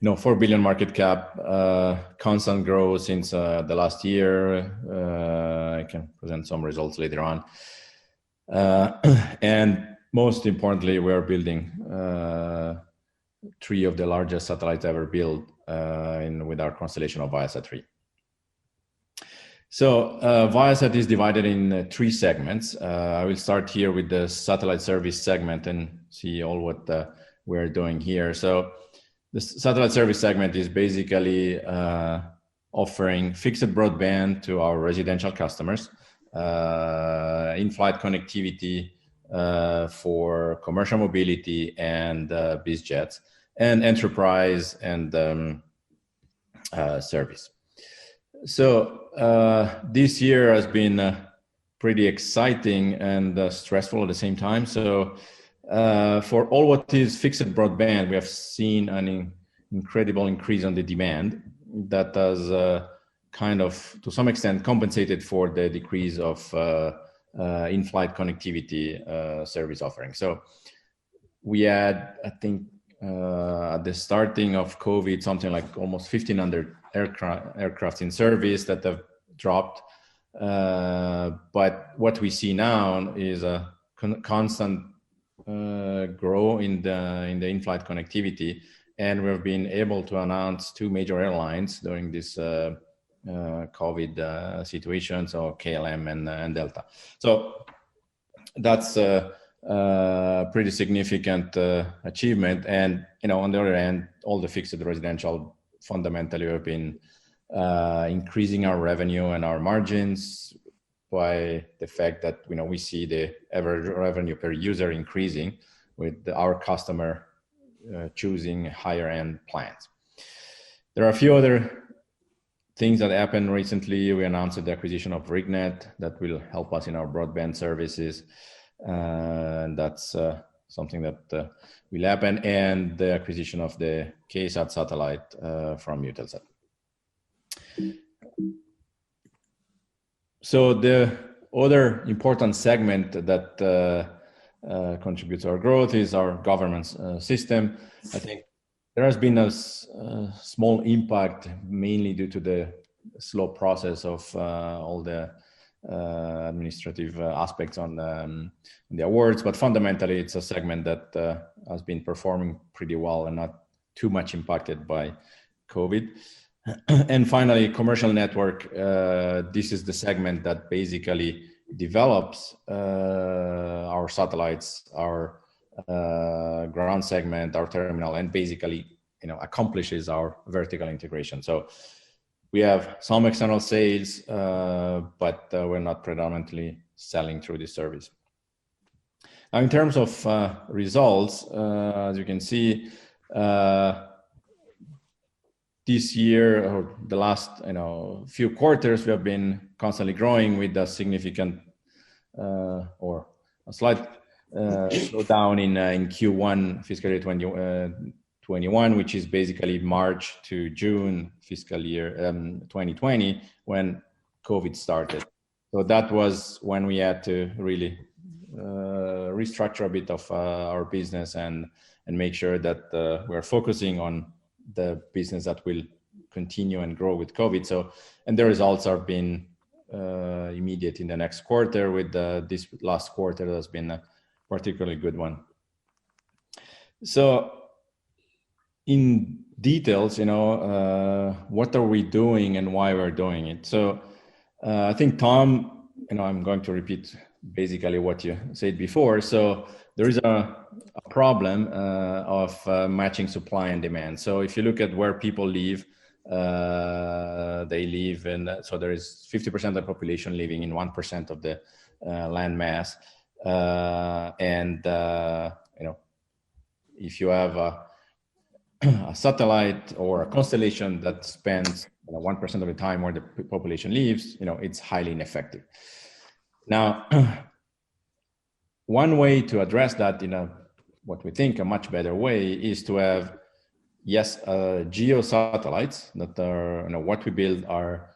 4 billion market cap, constant growth since the last year. I can present some results later on. And most importantly, we're building 3 of the largest satellites ever built with our constellation of Viasat-3. So Viasat is divided in 3 segments. I will start here with the satellite service segment and see all what we're doing here. So the satellite service segment is basically offering fixed broadband to our residential customers, in-flight connectivity for commercial mobility and biz jets, and enterprise and service. So this year has been pretty exciting and stressful at the same time. So for all what is fixed broadband, we have seen an incredible increase on the demand that has kind of, to some extent, compensated for the decrease of in-flight connectivity service offering. So we had, I think, at the starting of COVID, something like almost 1,500 aircraft in service that have dropped. But what we see now is a constant grow in the in-flight connectivity, and we've been able to announce 2 major airlines during this COVID situation, so KLM and Delta. So that's a pretty significant achievement. And on the other hand, all the fixed residential fundamentally have been increasing our revenue and our margins by the fact that we see the average revenue per user increasing with our customer choosing higher end plans. There are a few other things that happened recently. We announced the acquisition of RigNet that will help us in our broadband services, and that's something that will happen, and the acquisition of the KSAT satellite from Eutelsat. So the other important segment that contributes to our growth is our governance system. I think there has been a small impact, mainly due to the slow process of all the administrative aspects on the awards, but fundamentally it's a segment that has been performing pretty well and not too much impacted by COVID. And finally, commercial network. This is the segment that basically develops our satellites, our ground segment, our terminal, and basically, accomplishes our vertical integration. So we have some external sales, but we're not predominantly selling through this service. Now, in terms of results, as you can see, this year or the last few quarters, we have been constantly growing with a significant or a slight slowdown in Q1 fiscal year 2021, which is basically March to June fiscal year 2020, when COVID started. So that was when we had to really restructure a bit of our business and make sure that we're focusing on the business that will continue and grow with COVID. So, and the results have been immediate in the next quarter, with this last quarter has been a particularly good one. So in details, what are we doing and why we're doing it? So I think Tom, I'm going to repeat basically what you said before. So there is a problem of matching supply and demand. So if you look at where people live, they live in, so there is 50% of the population living in 1% of the land mass. If you have a satellite or a constellation that spends 1% of the time where the population lives, it's highly ineffective. Now, one way to address that in what we think a much better way is to have, yes, GEO satellites that are, what we build are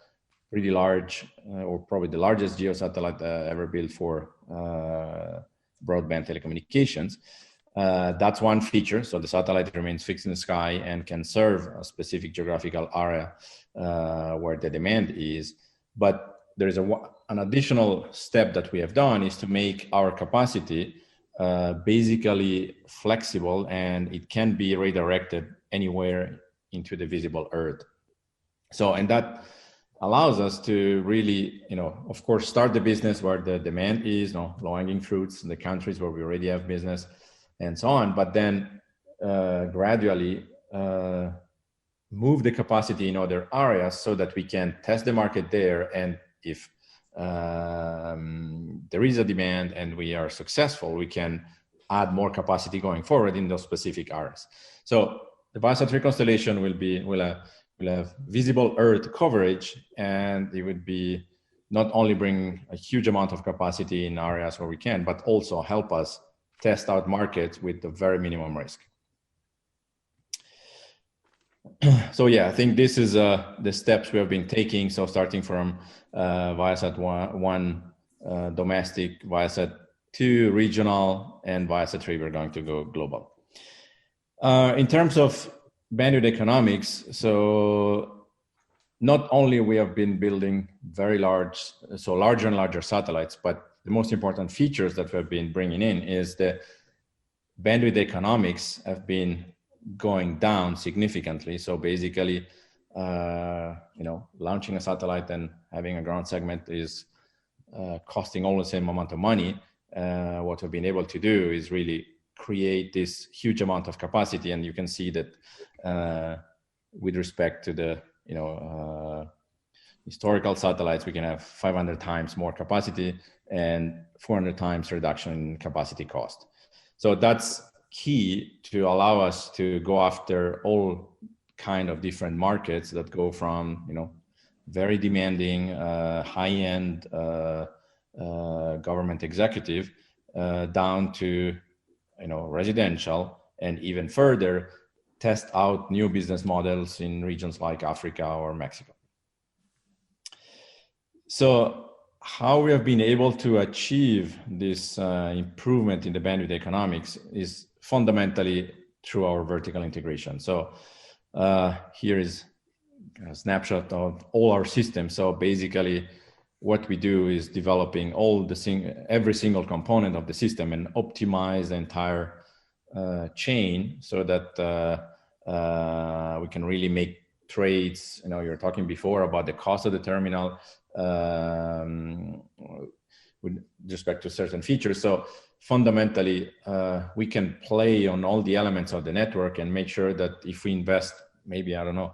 pretty large, or probably the largest GEO satellite ever built for broadband telecommunications. That's one feature. So the satellite remains fixed in the sky and can serve a specific geographical area where the demand is. But there is an additional step that we have done is to make our capacity basically flexible, and it can be redirected anywhere into the visible Earth. So, and that allows us to really, of course, start the business where the demand is, low-hanging fruits in the countries where we already have business and so on, but then gradually move the capacity in other areas so that we can test the market there. And if there is a demand and we are successful, we can add more capacity going forward in those specific areas. So the Viasat-3 constellation will have visible Earth coverage, and it would be not only bring a huge amount of capacity in areas where we can, but also help us test out markets with the very minimum risk. So yeah, I think this is the steps we have been taking. So starting from Viasat-1 domestic, Viasat-2 regional, and Viasat-3 we're going to go global. In terms of bandwidth economics, so not only we have been building very large, so larger and larger satellites, but the most important features that we have been bringing in is the bandwidth economics have been going down significantly. So basically, launching a satellite and having a ground segment is costing all the same amount of money. What we've been able to do is really create this huge amount of capacity, and you can see that with respect to the historical satellites, we can have 500 times more capacity and 400 times reduction in capacity cost. So that's key to allow us to go after all kind of different markets that go from very demanding high-end government executive down to residential, and even further test out new business models in regions like Africa or Mexico. So how we have been able to achieve this improvement in the bandwidth economics is fundamentally through our vertical integration. So here is a snapshot of all our systems. So basically, what we do is developing every single component of the system and optimize the entire chain so that we can really make trades. You're talking before about the cost of the terminal with respect to certain features. So fundamentally, we can play on all the elements of the network and make sure that if we invest maybe, I don't know,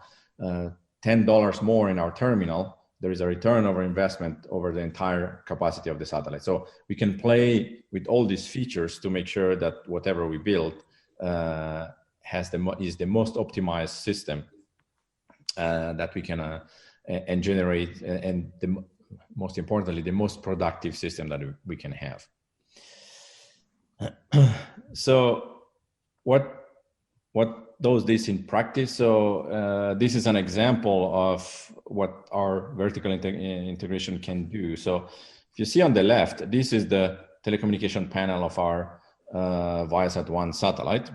$10 more in our terminal, there is a return over investment over the entire capacity of the satellite. So we can play with all these features to make sure that whatever we build is the most optimized system that we can and generate, and most importantly, the most productive system that we can have. So what does this in practice? So this is an example of what our vertical integration can do. So if you see on the left, this is the telecommunication panel of our Viasat-1 satellite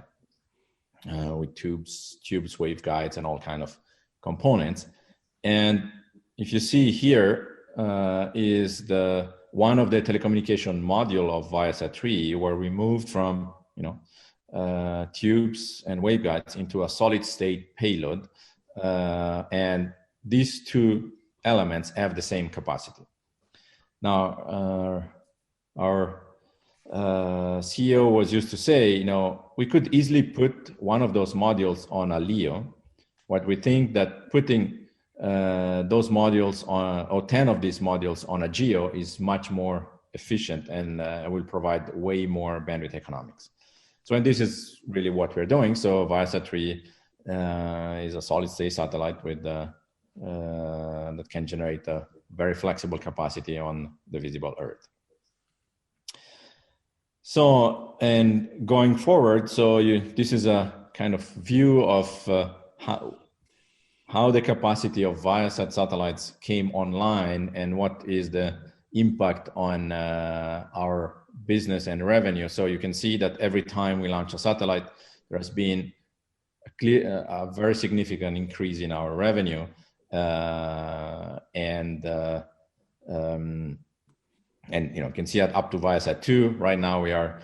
with tubes, waveguides, and all kind of components. And if you see here is one of the telecommunication module of Viasat-3, where we moved from tubes and waveguides into a solid state payload, and these two elements have the same capacity. Now, our CEO was used to say, we could easily put one of those modules on a LEO. What we think that putting those modules or 10 of these modules on a GEO is much more efficient and will provide way more bandwidth economics. So, and this is really what we're doing. So Viasat-3 is a solid state satellite with that can generate a very flexible capacity on the visible Earth. So, and going forward, so this is a kind of view of how the capacity of Viasat satellites came online and what is the impact on our business and revenue. So you can see that every time we launch a satellite, there has been a very significant increase in our revenue. And you can see that up to Viasat-2. Right now we are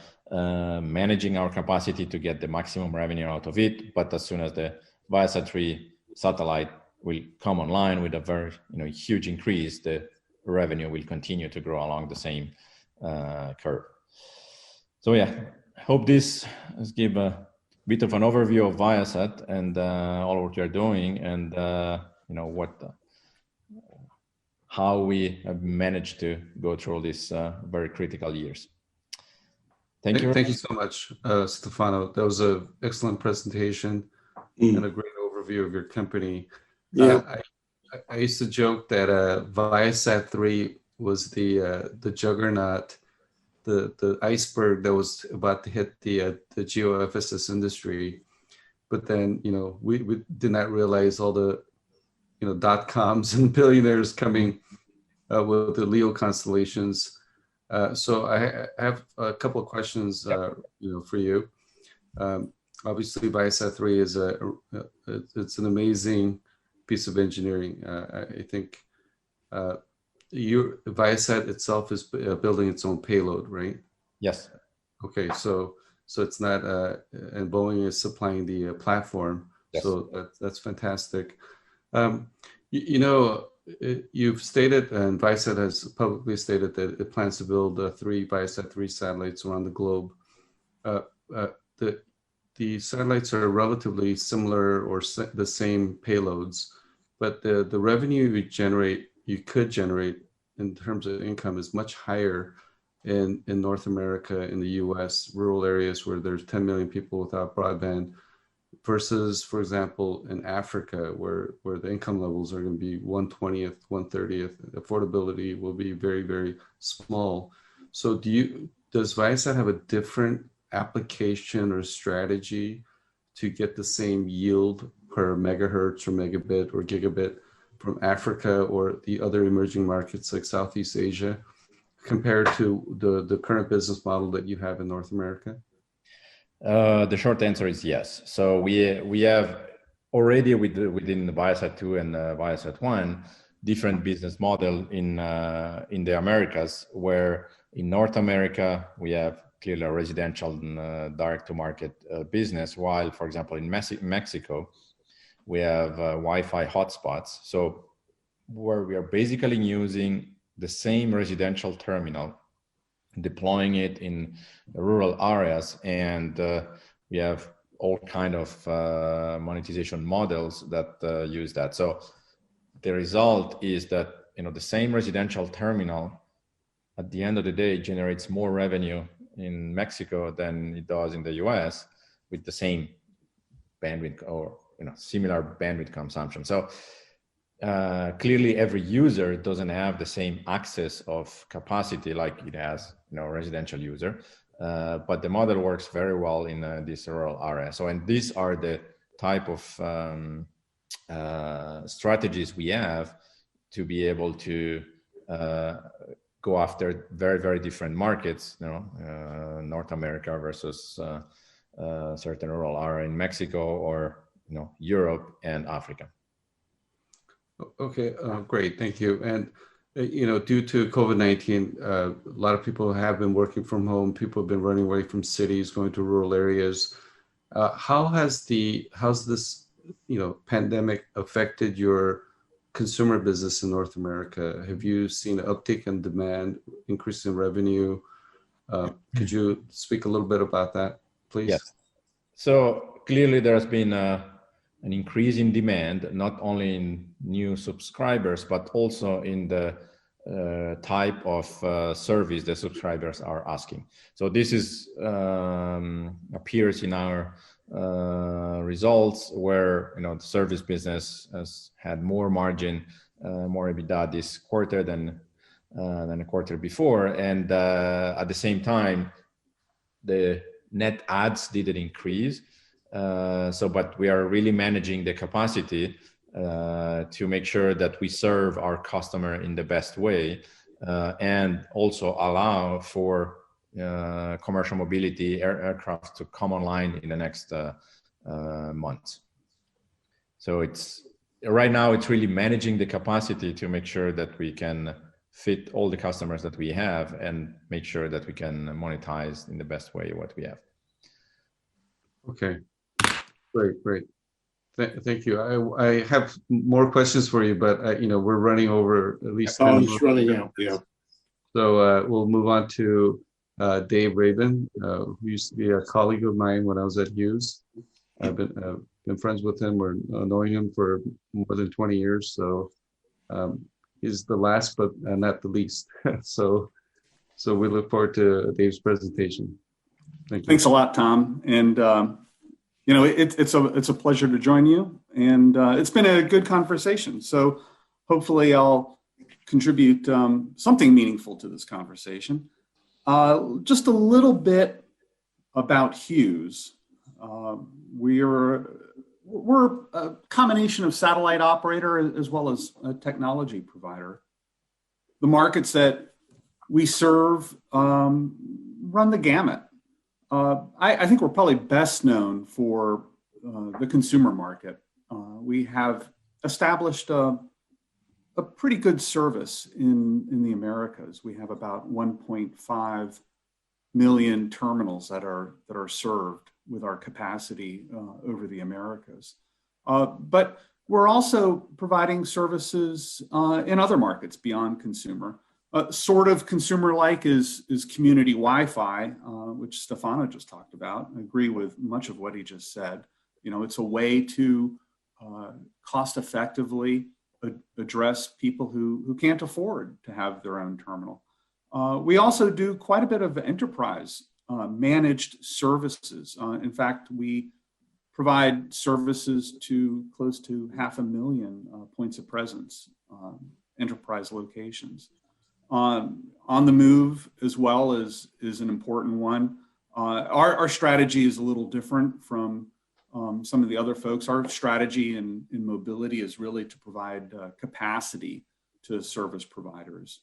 managing our capacity to get the maximum revenue out of it. But as soon as the Viasat-3 satellite will come online with a very huge increase, the revenue will continue to grow along the same curve. So yeah, hope this has give a bit of an overview of Viasat and all what we are doing, and how we have managed to go through all these very critical years. Thank you. Thank you so much, Stefano. That was an excellent presentation and a great overview of your company. Yeah. I used to joke that Viasat-3 was the juggernaut, the iceberg that was about to hit the GEO FSS industry, but then we did not realize all the .coms and billionaires coming with the LEO constellations. So I have a couple of questions for you. Obviously, Viasat-3 is it's an amazing piece of engineering. I think Viasat itself is building its own payload, right? Yes. Okay, so it's not, and Boeing is supplying the platform. Yes. So that's fantastic. You've stated, and Viasat has publicly stated that it plans to build 3 Viasat-3 satellites around the globe. The satellites are relatively similar or the same payloads, but the revenue you could generate in terms of income is much higher in North America, in the US, rural areas where there's 10 million people without broadband, versus, for example, in Africa, where the income levels are going to be 1/20th, 1/30th. Affordability will be very, very small. So does Viasat have a different application or strategy to get the same yield per megahertz or megabit or gigabit from Africa or the other emerging markets like Southeast Asia compared to the current business model that you have in North America? The short answer is yes. So we have already within the Viasat-2 and Viasat-1 different business model in the Americas, where in North America we have clearly a residential direct-to-market business, while, for example, in Mexico we have Wi-Fi hotspots. So where we are basically using the same residential terminal, deploying it in rural areas, and we have all kind of monetization models that use that. So the result is that, you know, the same residential terminal at the end of the day generates more revenue in Mexico than it does in the US with the same bandwidth, or, you know, similar bandwidth consumption. So clearly every user doesn't have the same access of capacity like it has, you know, a residential user, but the model works very well in this rural area. So, and these are the type of strategies we have to be able to go after very, very different markets, you know, North America versus certain rural area in Mexico, or, you know, Europe and Africa. Okay, great, thank you. And you know, due to COVID-19, a lot of people have been working from home. People have been running away from cities, going to rural areas. How's this, you know, pandemic affected your consumer business in North America? Have you seen an uptick in demand, increase in revenue? Could you speak a little bit about that, please? Yes. So clearly there has been an increase in demand, not only in new subscribers, but also in the type of service the subscribers are asking. So this is appears in our results, where, you know, the service business has had more margin, more EBITDA this quarter than the quarter before, and at the same time the net adds didn't increase. But we are really managing the capacity to make sure that we serve our customer in the best way, and also allow for commercial mobility aircraft to come online in the next months. So it's right now it's really managing the capacity to make sure that we can fit all the customers that we have and make sure that we can monetize in the best way what we have. Okay, great. Thank you. I have more questions for you, but you know, we're running over at least 10 minutes. Time's running out, yeah. So we'll move on to Dave Rabin, who used to be a colleague of mine when I was at Hughes. I've been friends with him, or knowing him for more than 20 years. So he's the last, but not the least. So we look forward to Dave's presentation. Thank you. Thanks a lot, Tom. And you know, it's a pleasure to join you, and it's been a good conversation. So hopefully I'll contribute something meaningful to this conversation. Just a little bit about Hughes. We're a combination of satellite operator as well as a technology provider. The markets that we serve run the gamut. I think we're probably best known for the consumer market. We have established a pretty good service in the Americas. We have about 1.5 million terminals that are served with our capacity over the Americas. But we're also providing services in other markets beyond consumer. Sort of consumer-like is community Wi-Fi, which Stefano just talked about. I agree with much of what he just said. You know, it's a way to cost-effectively address people who can't afford to have their own terminal. We also do quite a bit of enterprise managed services. In fact, we provide services to close to 500,000 points of presence, enterprise locations. On the move as well is an important one. Our strategy is a little different from some of the other folks. Our strategy in mobility is really to provide capacity to service providers.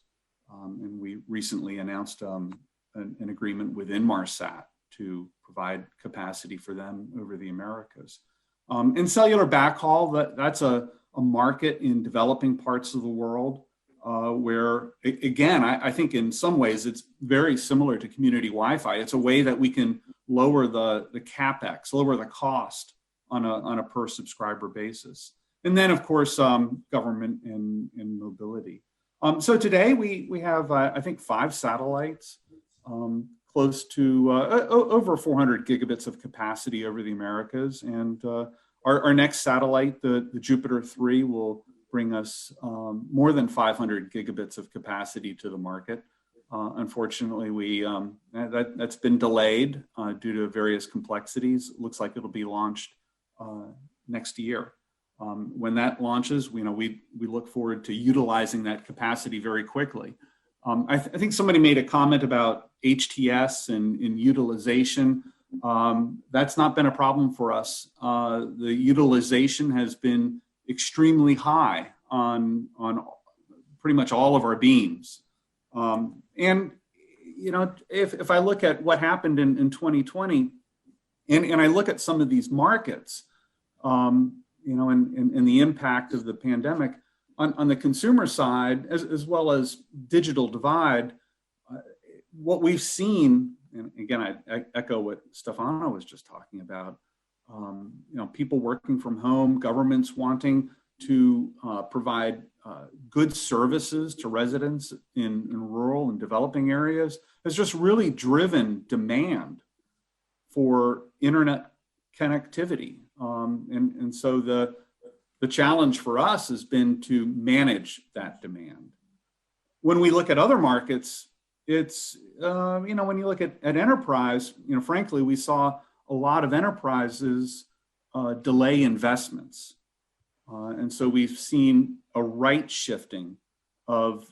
And we recently announced an agreement with Inmarsat to provide capacity for them over the Americas. And cellular backhaul, that's a market in developing parts of the world where, again, I think in some ways it's very similar to community Wi-Fi. It's a way that we can lower the CapEx, lower the cost on a per subscriber basis. And then, of course, government and mobility. So today we have, I think, 5 satellites, close to over 400 gigabits of capacity over the Americas. And our next satellite, the Jupiter 3, will bring us more than 500 gigabits of capacity to the market. Unfortunately, that's been delayed due to various complexities. It looks like it'll be launched next year. When that launches, we look forward to utilizing that capacity very quickly. I think somebody made a comment about HTS and utilization. That's not been a problem for us. The utilization has been extremely high on pretty much all of our beams. And if I look at what happened in 2020, and I look at some of these markets, and the impact of the pandemic on the consumer side, as well as digital divide, what we've seen, and again, I echo what Stefano was just talking about, people working from home, governments wanting to provide good services to residents in rural and developing areas has just really driven demand for internet connectivity. And so the challenge for us has been to manage that demand. When we look at other markets, it's, when you look at enterprise, frankly, we saw a lot of enterprises delay investments. And so we've seen a right shifting of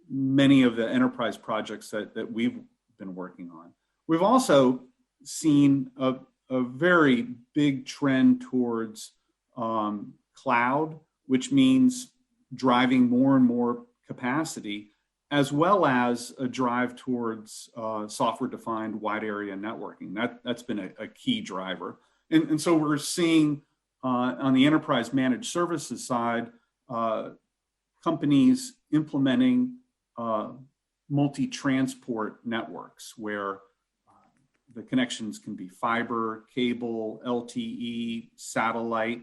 many of the enterprise projects that we've been working on. We've also seen a very big trend towards cloud, which means driving more and more capacity, as well as a drive towards software-defined wide area networking. That's been a key driver. And so we're seeing on the enterprise managed services side, companies implementing multi-transport networks where the connections can be fiber, cable, LTE, satellite.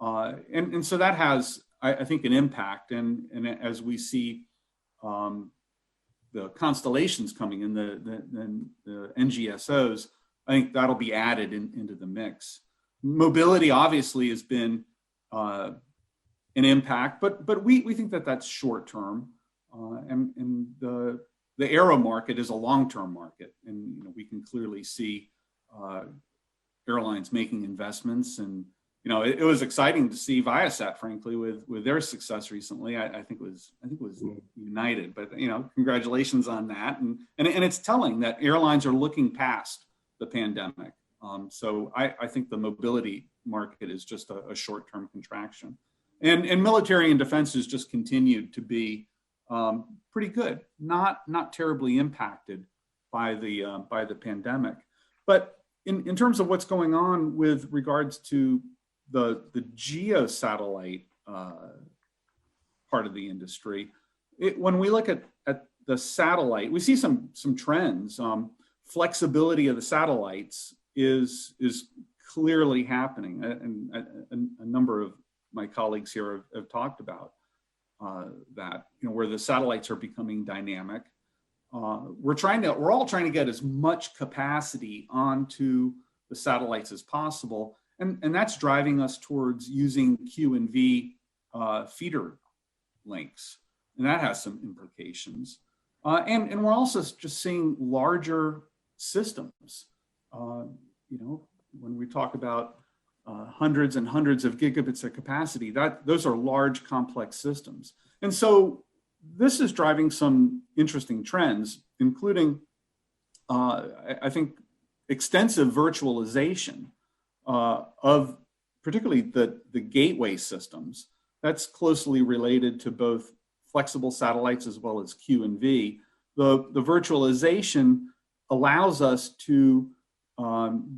And so that has, I think, an impact. And as we see the constellations coming in, the NGSOs, I think that'll be added into the mix. Mobility obviously has been an impact, but we think that that's short term. And the aero market is a long-term market. And we can clearly see airlines making investments. And it was exciting to see Viasat, frankly, with their success recently. I think it was United, but congratulations on that. And it's telling that airlines are looking past the pandemic. So I think the mobility market is just a short-term contraction. And military and defense has just continued to be pretty good, not terribly impacted by the pandemic. But in terms of what's going on with regards to the GEO satellite part of the industry, when we look at the satellite, we see some trends. Flexibility of the satellites is clearly happening, and a number of my colleagues here have talked about that. Where the satellites are becoming dynamic. We're all trying to get as much capacity onto the satellites as possible, and that's driving us towards using Q and V feeder links, and that has some implications. And we're also just seeing larger systems. When we talk about hundreds and hundreds of gigabits of capacity, those are large, complex systems. And so this is driving some interesting trends, including, I think, extensive virtualization of particularly the gateway systems. That's closely related to both flexible satellites as well as Q and V. The virtualization allows us to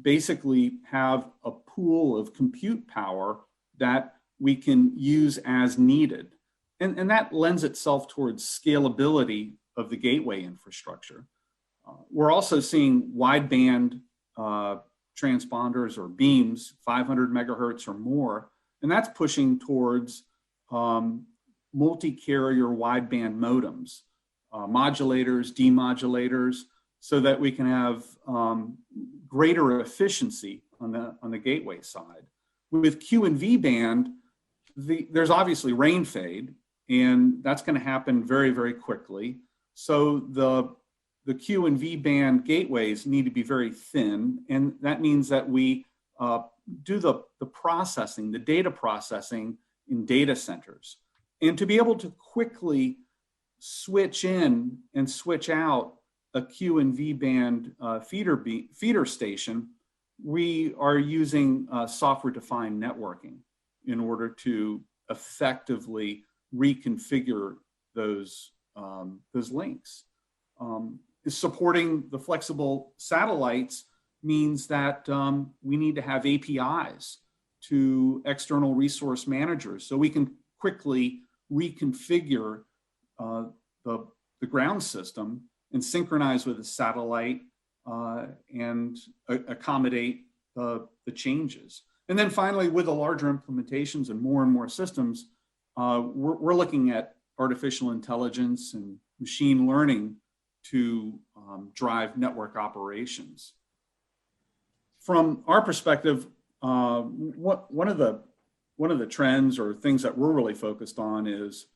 basically have a pool of compute power that we can use as needed. And that lends itself towards scalability of the gateway infrastructure. We're also seeing wideband transponders or beams, 500 megahertz or more, and that's pushing towards multi-carrier wideband modems, modulators, demodulators, so that we can have greater efficiency on the gateway side. With Q and V band, there's obviously rain fade, and that's going to happen very, very quickly. So the Q and V band gateways need to be very thin, and that means that we do the processing, the data processing in data centers. And to be able to quickly switch in and switch out a Q and V band feeder station, we are using software-defined networking in order to effectively reconfigure those links. Supporting the flexible satellites means that we need to have APIs to external resource managers so we can quickly reconfigure the ground system and synchronize with the satellite and accommodate the changes. And then finally, with the larger implementations and more systems, we're looking at artificial intelligence and machine learning to drive network operations. From our perspective, one of the trends or things that we're really focused on is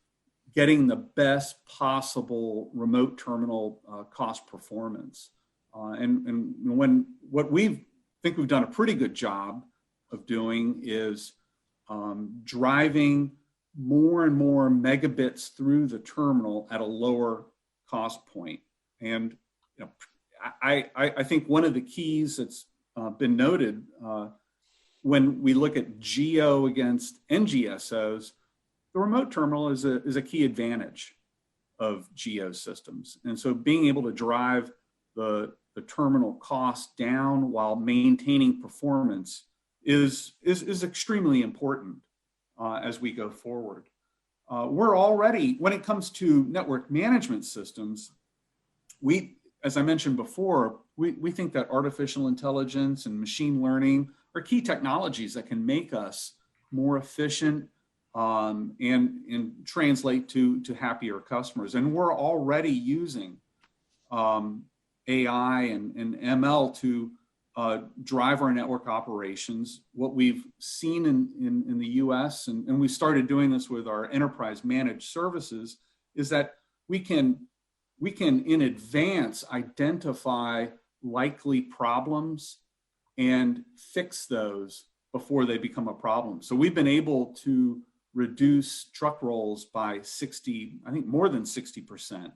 getting the best possible remote terminal cost performance. And what we think we've done a pretty good job of doing is driving more and more megabits through the terminal at a lower cost point. And I think one of the keys that's been noted when we look at GEO against NGSOs, the remote terminal is a key advantage of GEO systems. And so being able to drive the terminal cost down while maintaining performance is extremely important as we go forward. We're already, when it comes to network management systems, as I mentioned before, we think that artificial intelligence and machine learning are key technologies that can make us more efficient and translate to happier customers. And we're already using AI and ML to drive our network operations. What we've seen in the US, and we started doing this with our enterprise managed services, is that we can in advance identify likely problems and fix those before they become a problem. So we've been able to reduce truck rolls by 60, I think more than 60%.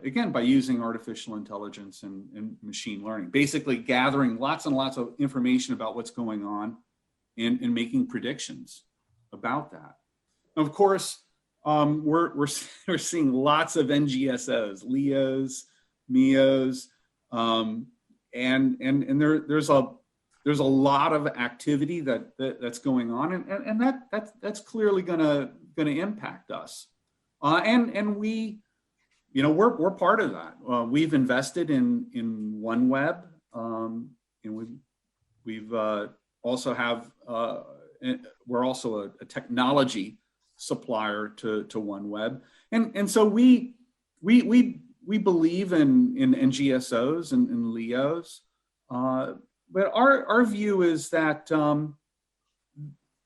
Again, by using artificial intelligence and machine learning, basically gathering lots and lots of information about what's going on and making predictions about that. Of course, we're seeing lots of NGSOs, LEOs, MEOs, and there's a lot of activity that's going on, and that's clearly gonna impact us, and we're part of that. We've invested in OneWeb, and we've also have we're also a technology supplier to OneWeb, and so we believe in NGSOs and LEOs, but our view is that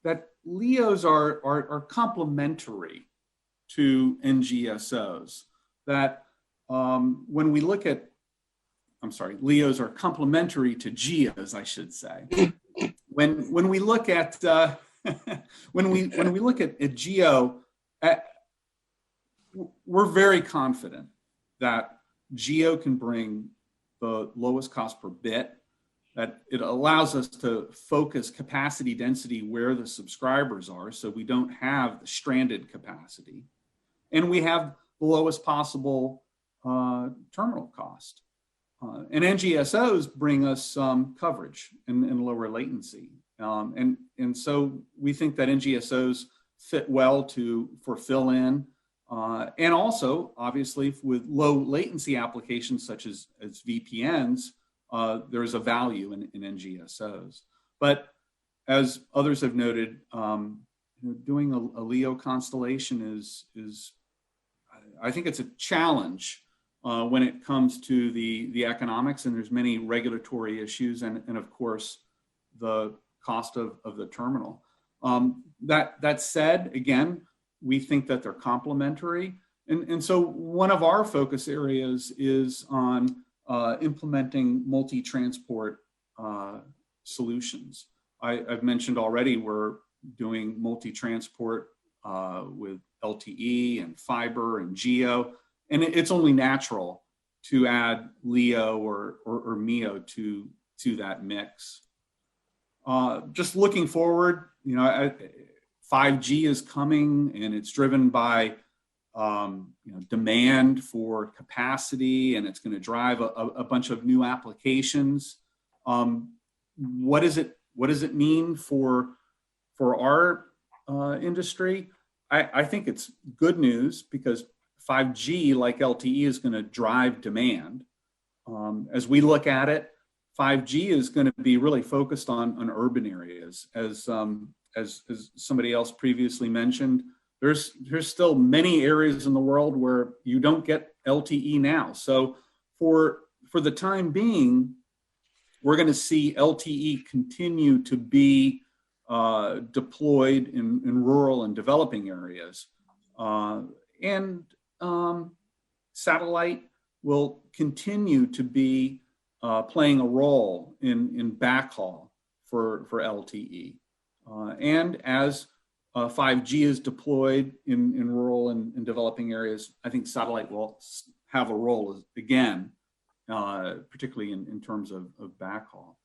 that LEOs are complementary to NGSOs. That when we look at, LEOs are complementary to GEOs, I should say. When we look at when we look at GEO, we're very confident that GEO can bring the lowest cost per bit, that it allows us to focus capacity density where the subscribers are, so we don't have the stranded capacity, and we have the lowest possible terminal cost. And NGSOs bring us coverage and lower latency. And so we think that NGSOs fit well for fill in, and also obviously with low latency applications such as VPNs, there's a value in NGSOs. But as others have noted, doing a LEO constellation is I think it's a challenge when it comes to the economics, and there's many regulatory issues, and of course the cost of the terminal. That said, again, we think that they're complementary, and so one of our focus areas is on implementing multi-transport solutions. I've mentioned already we're doing multi-transport with LTE and fiber and GEO, and it's only natural to add LEO or MEO to that mix. Just looking forward, 5G is coming, and it's driven by demand for capacity, and it's going to drive a bunch of new applications. What does it mean for our industry? I think it's good news, because 5G, like LTE, is going to drive demand. As we look at it, 5G is going to be really focused on urban areas. As somebody else previously mentioned, there's still many areas in the world where you don't get LTE now. So for the time being, we're going to see LTE continue to be deployed in rural and developing areas. And satellite will continue to be playing a role in backhaul for LTE. And as 5G is deployed in rural and developing areas, I think satellite will have a role again, particularly in terms of backhaul.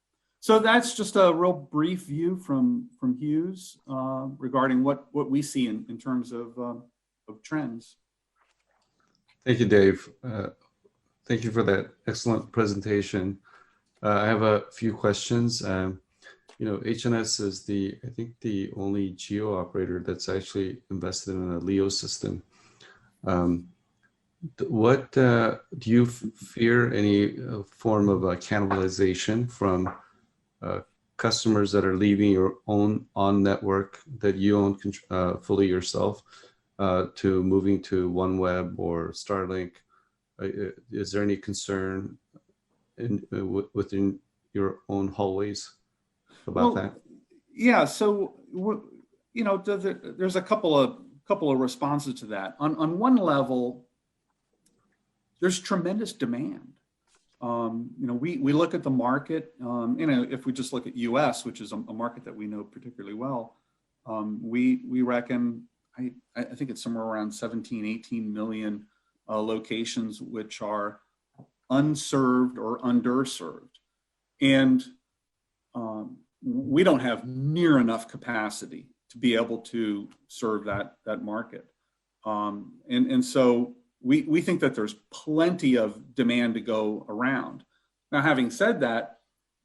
So that's just a real brief view from Hughes regarding what we see in terms of trends. Thank you, Dave. Thank you for that excellent presentation. I have a few questions. HNS is I think the only GEO operator that's actually invested in a LEO system. What do you fear any form of cannibalization from customers that are leaving your own on-network that you own fully yourself to moving to OneWeb or Starlink? Is there any concern within your own hallways about that? Yeah, so there's a couple of responses to that. On one level, there's tremendous demand. We look at the market. If we just look at U.S., which is a market that we know particularly well, we reckon I think it's somewhere around 17, 18 million locations which are unserved or underserved, and we don't have near enough capacity to be able to serve that market, and so we think that there's plenty of demand to go around. Now, having said that,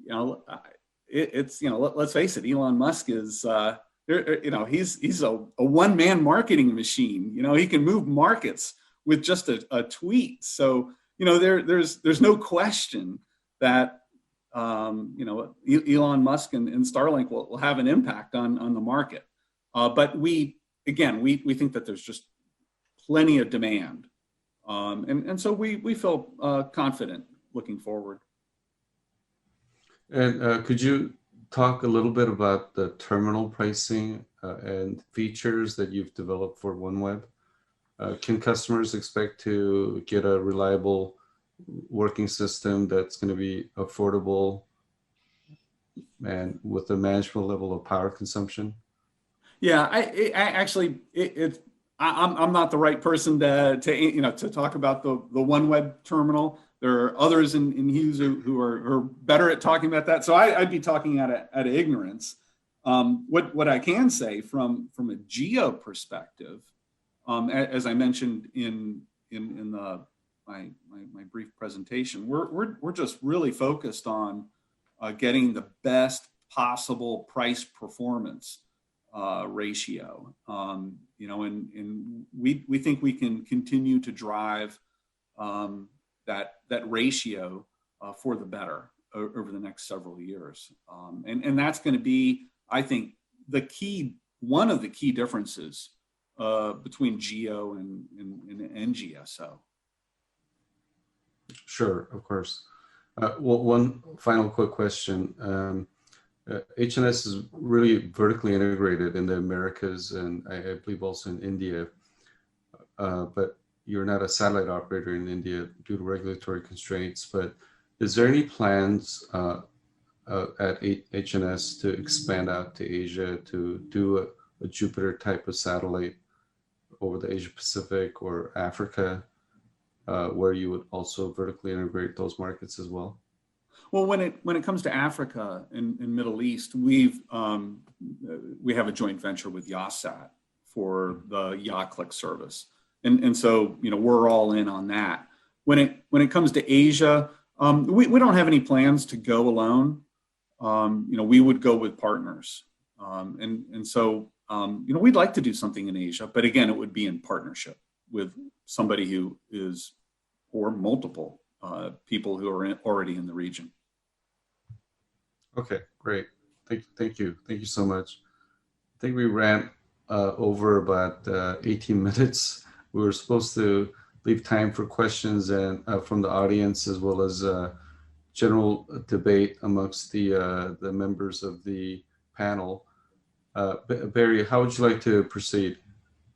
let's face it, Elon Musk is he's a one-man marketing machine. He can move markets with just a tweet. So there's no question that Elon Musk and Starlink will have an impact on the market. But we think that there's just plenty of demand, and so we feel confident looking forward. And could you talk a little bit about the terminal pricing and features that you've developed for OneWeb? Can customers expect to get a reliable working system that's going to be affordable and with a manageable level of power consumption? Yeah, I'm not the right person to talk about the OneWeb terminal. There are others in Hughes who are better at talking about that. So I'd be talking out of ignorance. What I can say from a GEO perspective, as I mentioned in the my brief presentation, we're just really focused on getting the best possible price performance ratio. You know, and we think we can continue to drive that ratio for the better over the next several years. And that's going to be, I think, one of the key differences between GEO and NGSO. Sure, of course. Well, one final quick question. HNS is really vertically integrated in the Americas and I believe also in India, but you're not a satellite operator in India due to regulatory constraints. But is there any plans at HNS to expand out to Asia to do a Jupiter type of satellite over the Asia Pacific or Africa, where you would also vertically integrate those markets as well? Well, when it comes to Africa and Middle East, we have a joint venture with Yasat for the YaClick service, and so you know we're all in on that. When it comes to Asia, we don't have any plans to go alone. You know, we would go with partners, and so you know we'd like to do something in Asia, but again, it would be in partnership with somebody who is, or multiple people who are already in the region. Okay, great. Thank you so much. I think we ran over about 18 minutes. We were supposed to leave time for questions and from the audience, as well as general debate amongst the members of the panel. Barry, how would you like to proceed?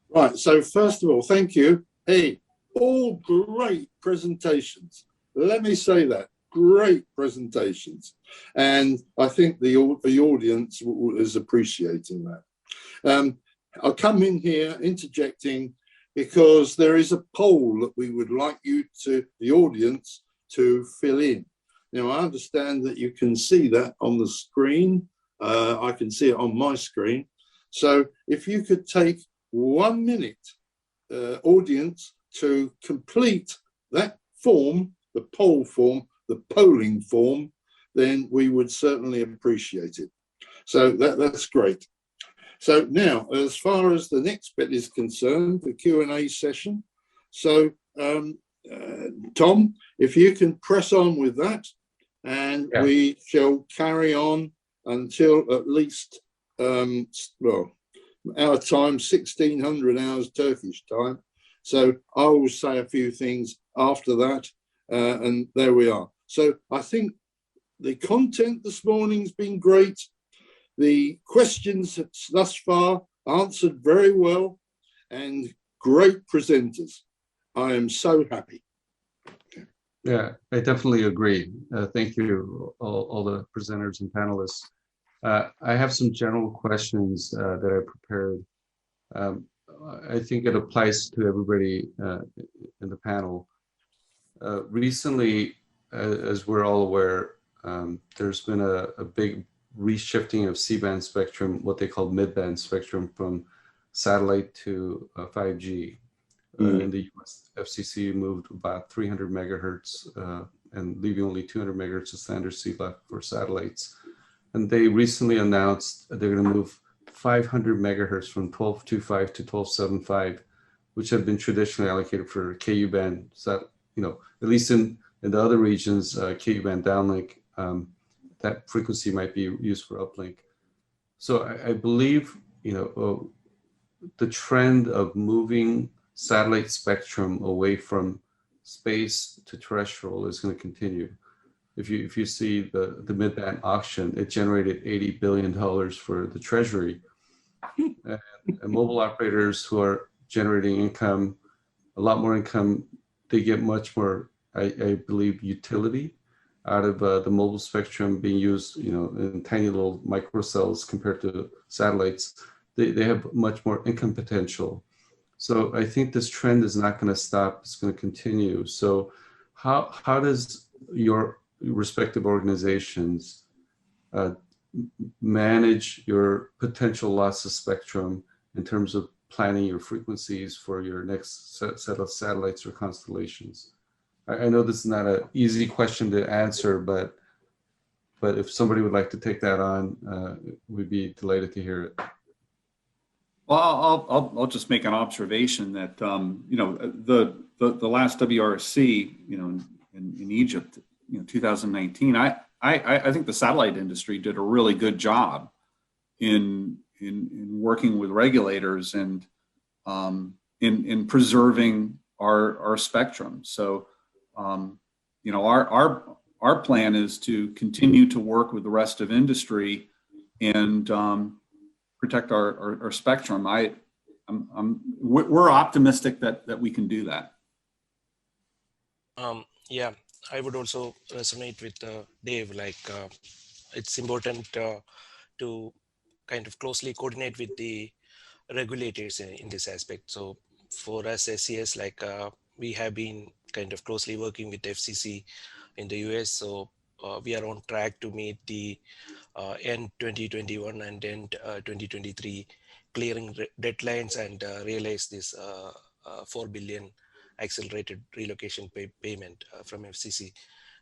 Right, so first of all, thank you. Hey, all great presentations. Let me say that, great presentations. And I think the audience is appreciating that. I'll come in here interjecting because there is a poll that we would like you to, the audience, to fill in. Now, I understand that you can see that on the screen. I can see it on my screen. So if you could take 1 minute, audience, to complete that form, the poll form, the polling form, then we would certainly appreciate it. So that's great. So now, as far as the next bit is concerned, the Q&A session. So Tom, if you can press on with that, and we shall carry on until at least, well, our time, 1600 hours Turkish time. So I will say a few things after that, and there we are. So I think the content this morning's been great. The questions thus far answered very well, and great presenters. I am so happy. Yeah, I definitely agree. Thank you, all the presenters and panelists. I have some general questions that I prepared. I think it applies to everybody in the panel. Recently, as we're all aware, there's been a big reshifting of C-band spectrum, what they call mid-band spectrum, from satellite to 5G. In the US, FCC moved about 300 megahertz and leaving only 200 megahertz of standard C left for satellites. And they recently announced they're going to move 500 megahertz from 12.25 to 12.75, which had been traditionally allocated for KU band. So, you know, at least in the other regions, KU band downlink, that frequency might be used for uplink. So I believe, you know, the trend of moving satellite spectrum away from space to terrestrial is going to continue. If you see the mid-band auction, it generated $80 billion for the Treasury. And mobile operators who are generating income, a lot more income, they get much more, I believe, utility out of the mobile spectrum being used, you know, in tiny little microcells compared to satellites. They have much more income potential. So I think this trend is not going to stop. It's going to continue. So how does your respective organizations manage your potential loss of spectrum in terms of planning your frequencies for your next set of satellites or constellations? I know this is not an easy question to answer, but if somebody would like to take that on, we'd be delighted to hear it. Well, I'll just make an observation that you know, the last WRC, you know, in Egypt, you know, 2019. I think the satellite industry did a really good job in working with regulators and in preserving our spectrum. So you know, our plan is to continue to work with the rest of industry and protect our spectrum. We're optimistic that we can do that. Yeah, I would also resonate with Dave. Like, it's important to kind of closely coordinate with the regulators in this aspect. So for us, SCS, like we have been kind of closely working with FCC in the US. So we are on track to meet the end 2021 and end 2023 clearing deadlines and realize this 4 billion accelerated relocation payment from FCC.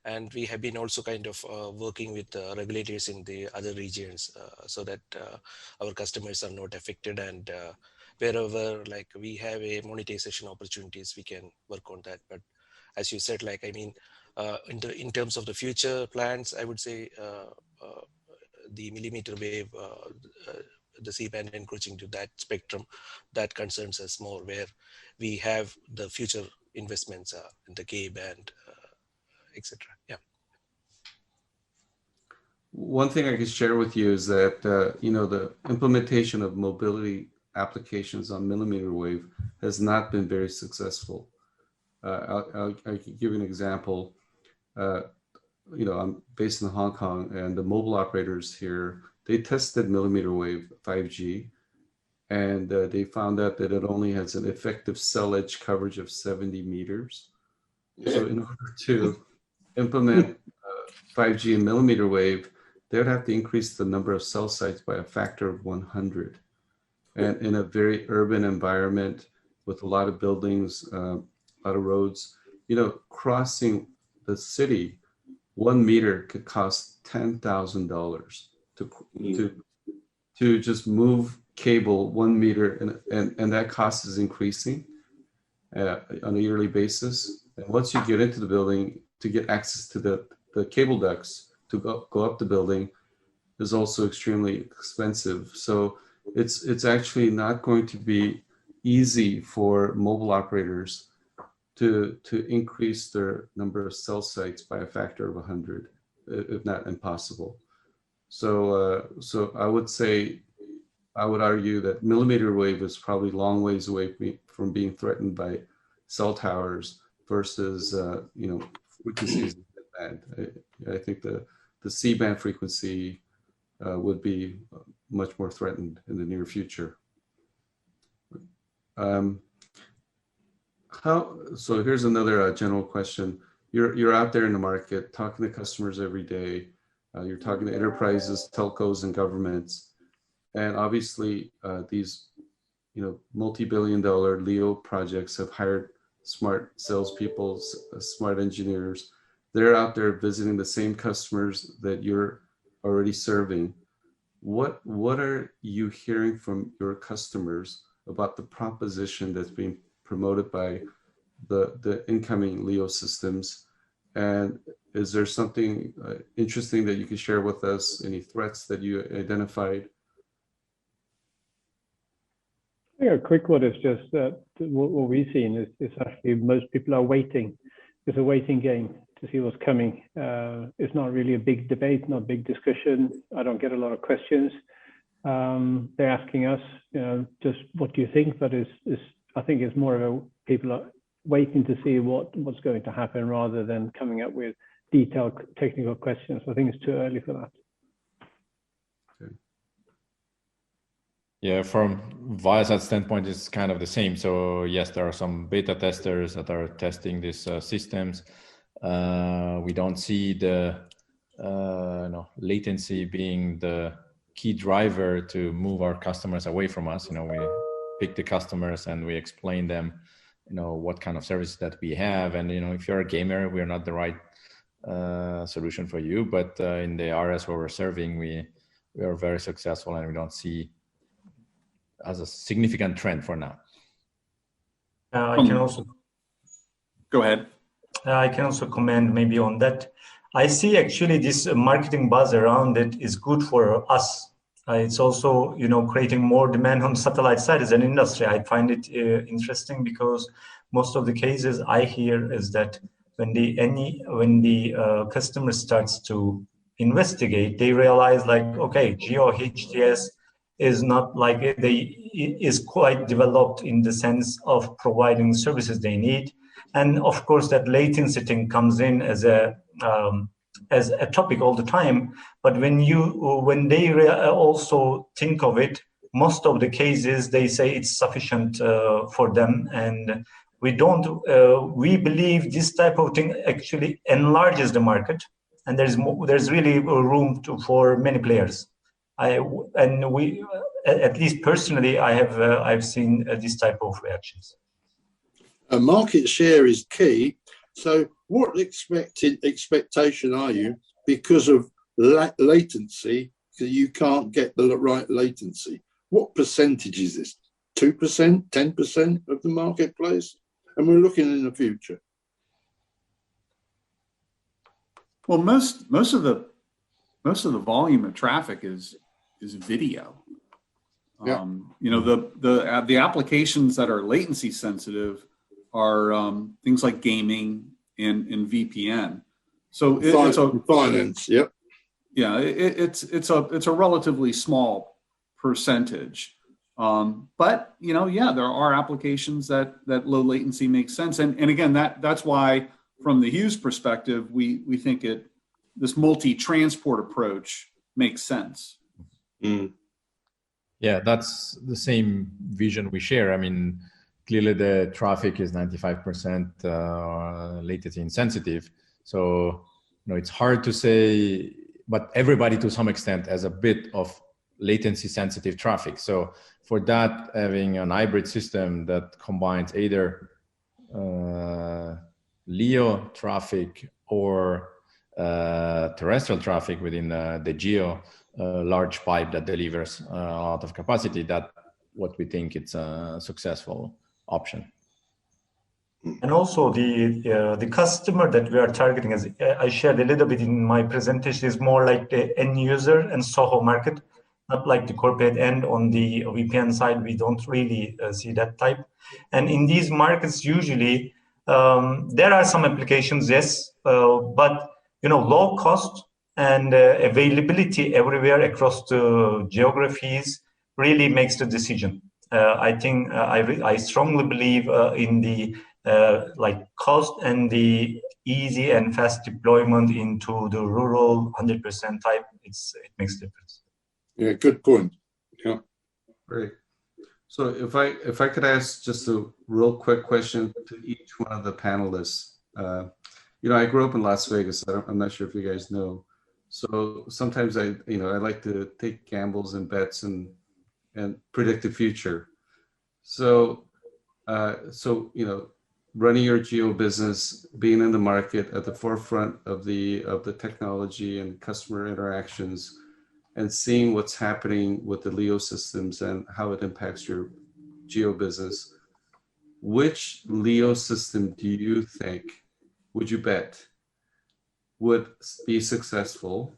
And we have been also kind of working with regulators in the other regions so that our customers are not affected, and wherever like we have a monetization opportunities, we can work on that. But as you said, like, I mean, in terms of the future plans, I would say the millimeter wave, the C-band encroaching to that spectrum, that concerns us more, where we have the future investments in the K-band, etc. Yeah. One thing I can share with you is that you know, the implementation of mobility applications on millimeter wave has not been very successful. I'll give you an example. You know, I'm based in Hong Kong, and the mobile operators here, they tested millimeter wave 5G, and they found out that it only has an effective cell edge coverage of 70 meters. So in order to implement 5G in millimeter wave, they would have to increase the number of cell sites by a factor of 100. And in a very urban environment with a lot of buildings, a lot of roads, you know, crossing the city, 1 meter could cost $10,000 to just move cable 1 meter, and that cost is increasing on a yearly basis. And once you get into the building, to get access to the cable ducts to go up the building is also extremely expensive. So it's actually not going to be easy for mobile operators to increase their number of cell sites by a factor of 100, if not impossible. So I would say, I would argue that millimeter wave is probably long ways away from being threatened by cell towers versus you know, frequencies in the band. I think the C-band frequency would be much more threatened in the near future. So here's another general question. You're out there in the market talking to customers every day. You're talking to enterprises, telcos, and governments. And obviously these, you know, multi-billion-dollar LEO projects have hired smart salespeople, smart engineers. They're out there visiting the same customers that you're already serving. What are you hearing from your customers about the proposition that's being promoted by the incoming LEO systems? And is there something interesting that you can share with us? Any threats that you identified? Yeah, a quick one is just that what we've seen is actually most people are waiting. It's a waiting game to see what's coming. It's not really a big debate, not a big discussion. I don't get a lot of questions. They're asking us, you know, just what do you think? But I think it's more of a people are waiting to see what's going to happen rather than coming up with detailed technical questions. I think it's too early for that. Okay. Yeah, from Viasat standpoint, it's kind of the same. So yes, there are some beta testers that are testing these systems. We don't see the latency being the key driver to move our customers away from us. You know, we pick the customers and we explain them what kind of services that we have. And, if you're a gamer, we're not the right solution for you. But in the areas where we're serving, we are very successful, and we don't see as a significant trend for now. I can also go ahead. I can also comment maybe on that. I see actually this marketing buzz around it is good for us. It's also, creating more demand on satellite side as an industry. I find it interesting because most of the cases I hear is that when the customer starts to investigate, they realize like, okay, GEO HTS is not like is quite developed in the sense of providing services they need, and of course that latency thing comes in as a topic all the time. But when they also think of it, most of the cases they say it's sufficient for them, and we believe this type of thing actually enlarges the market, and there's really room for many players. At least personally, I've seen this type of reactions. A market share is key. So what expectation are you because of latency? So you can't get the right latency. What percentage is this? 2%, 10% of the marketplace? And we're looking in the future. Well, most of the volume of traffic is video. Yeah. The applications that are latency sensitive are things like gaming and VPN. So it's a finance. Yep. Yeah, it's a relatively small percentage. But there are applications that low latency makes sense. And again, that's why from the Hughes perspective, we think this multi-transport approach makes sense. Mm. Yeah, that's the same vision we share. I mean, clearly the traffic is 95% latency insensitive. So, it's hard to say, but everybody to some extent has a bit of latency sensitive traffic. So for that, having an hybrid system that combines either LEO traffic or terrestrial traffic within the GEO large pipe that delivers a lot of capacity, that what we think it's a successful option. And also the customer that we are targeting, as I shared a little bit in my presentation, is more like the end user and SOHO market, not like the corporate end. On the VPN side, we don't really see that type. And in these markets, usually there are some applications, yes, but low cost and availability everywhere across the geographies really makes the decision. I think I strongly believe in the cost and the easy and fast deployment into the rural 100% type. It makes a difference. Yeah, good point. Yeah, great. So if I could ask just a real quick question to each one of the panelists. I grew up in Las Vegas. I'm not sure if you guys know. So sometimes I like to take gambles and bets and predict the future. So running your GEO business, being in the market at the forefront of the technology and customer interactions, and seeing what's happening with the LEO systems and how it impacts your GEO business, which LEO system do you think, would you bet, would be successful?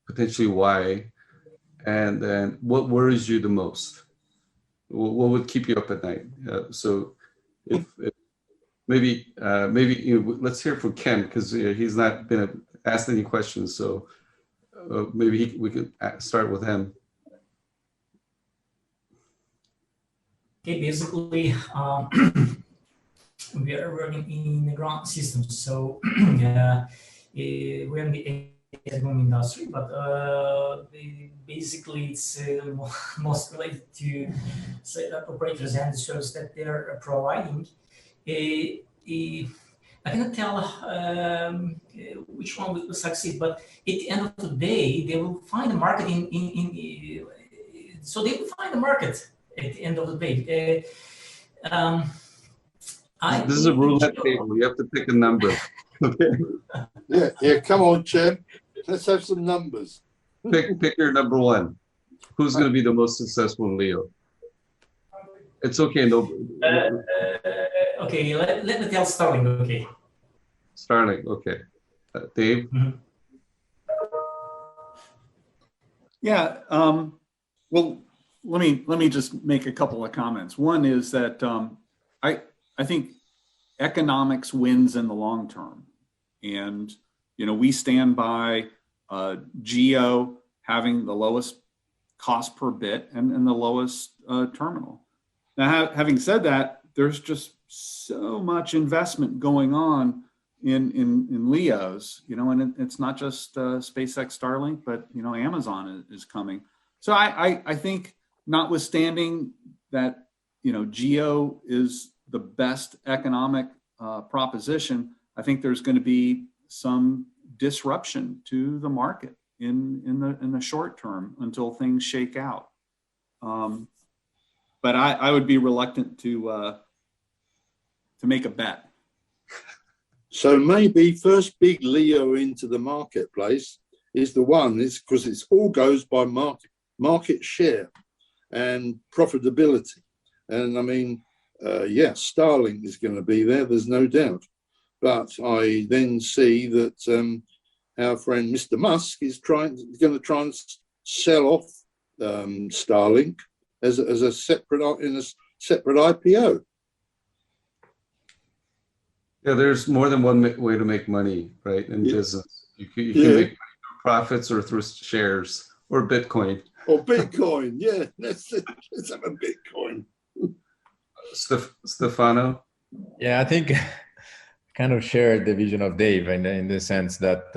Potentially why? And then what worries you the most? What would keep you up at night? So if maybe let's hear from Ken, because he's not been asked any questions. So maybe we could start with him. Okay, basically, we are working in the ground systems. So we're in the telecom industry, but basically it's most related to setup operators and the service that they're providing. I cannot tell which one will succeed, but at the end of the day, they will find a market so they will find a market at the end of the day. This is a roulette table. You have to pick a number. Yeah, come on, Cem. Let's have some numbers. Pick your number one. Who's going to be the most successful in Leo? It's okay. No. Okay, let me tell Starling. Okay. Starling. Okay. Dave. Yeah. Well, let me just make a couple of comments. One is that I think economics wins in the long term, and we stand by GEO having the lowest cost per bit and the lowest terminal. Now, having said that, there's just so much investment going on in LEOs, and it's not just SpaceX Starlink, but Amazon is coming. So I think, notwithstanding that GEO is the best economic proposition, I think there's going to be some disruption to the market in the short term until things shake out. But I would be reluctant to make a bet. So maybe first big LEO into the marketplace is the one, because it all goes by market share and profitability. And I mean, Starlink is going to be there, there's no doubt. But I then see that our friend Mr. Musk is going to try and sell off Starlink as a separate IPO. Yeah, there's more than one way to make money, right? In business, you can make money through profits or through shares or Bitcoin. Or Bitcoin, yeah. Let's have a Bitcoin. Stefano? Yeah, I think kind of share the vision of Dave in the sense that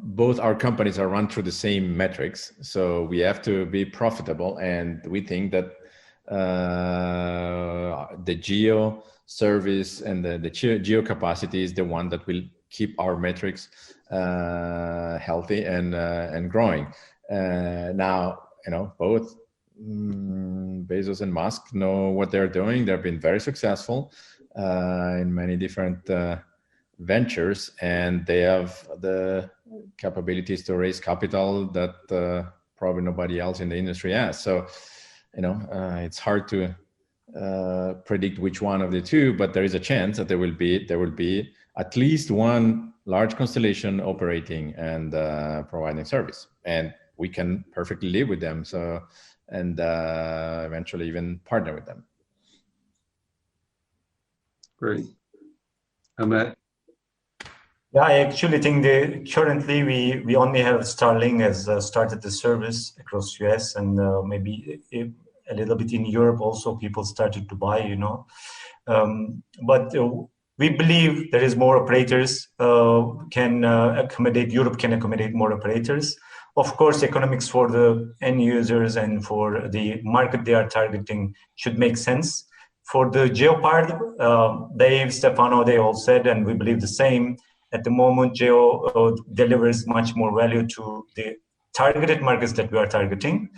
both our companies are run through the same metrics, so we have to be profitable, and we think that the GEO service and the GEO capacity is the one that will keep our metrics healthy and growing. Now, both Bezos and Musk know what they're doing. They've been very successful in many different ventures, and they have the capabilities to raise capital that probably nobody else in the industry has. So, it's hard to predict which one of the two, but there is a chance that there will be at least one large constellation operating and providing service, and we can perfectly live with them. So, and eventually even partner with them. Great. Ahmet? Yeah, I actually think currently we only have Starlink has started the service across US, and maybe a little bit in Europe also people started to buy, but we believe there is more operators can accommodate, Europe can accommodate more operators. Of course, economics for the end users and for the market they are targeting should make sense. For the GEO part, Dave, Stefano, they all said, and we believe the same. At the moment, GEO delivers much more value to the targeted markets that we are targeting.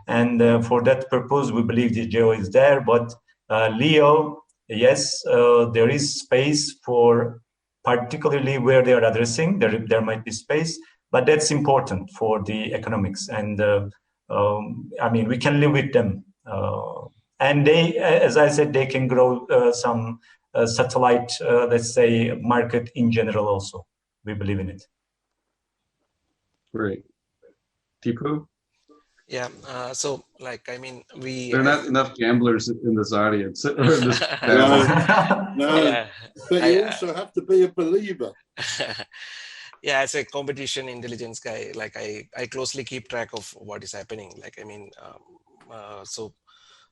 And for that purpose, we believe the GEO is there. But LEO, yes, there is space for particularly where they are addressing. There might be space, but that's important for the economics. And we can live with them. And they, as I said, they can grow some satellite, let's say, market in general also. We believe in it. Great. Tipu? Yeah, There are not enough gamblers in this audience. Or in this No, Yeah. but you also have to be a believer. Yeah, as a competition intelligence guy, I closely keep track of what is happening.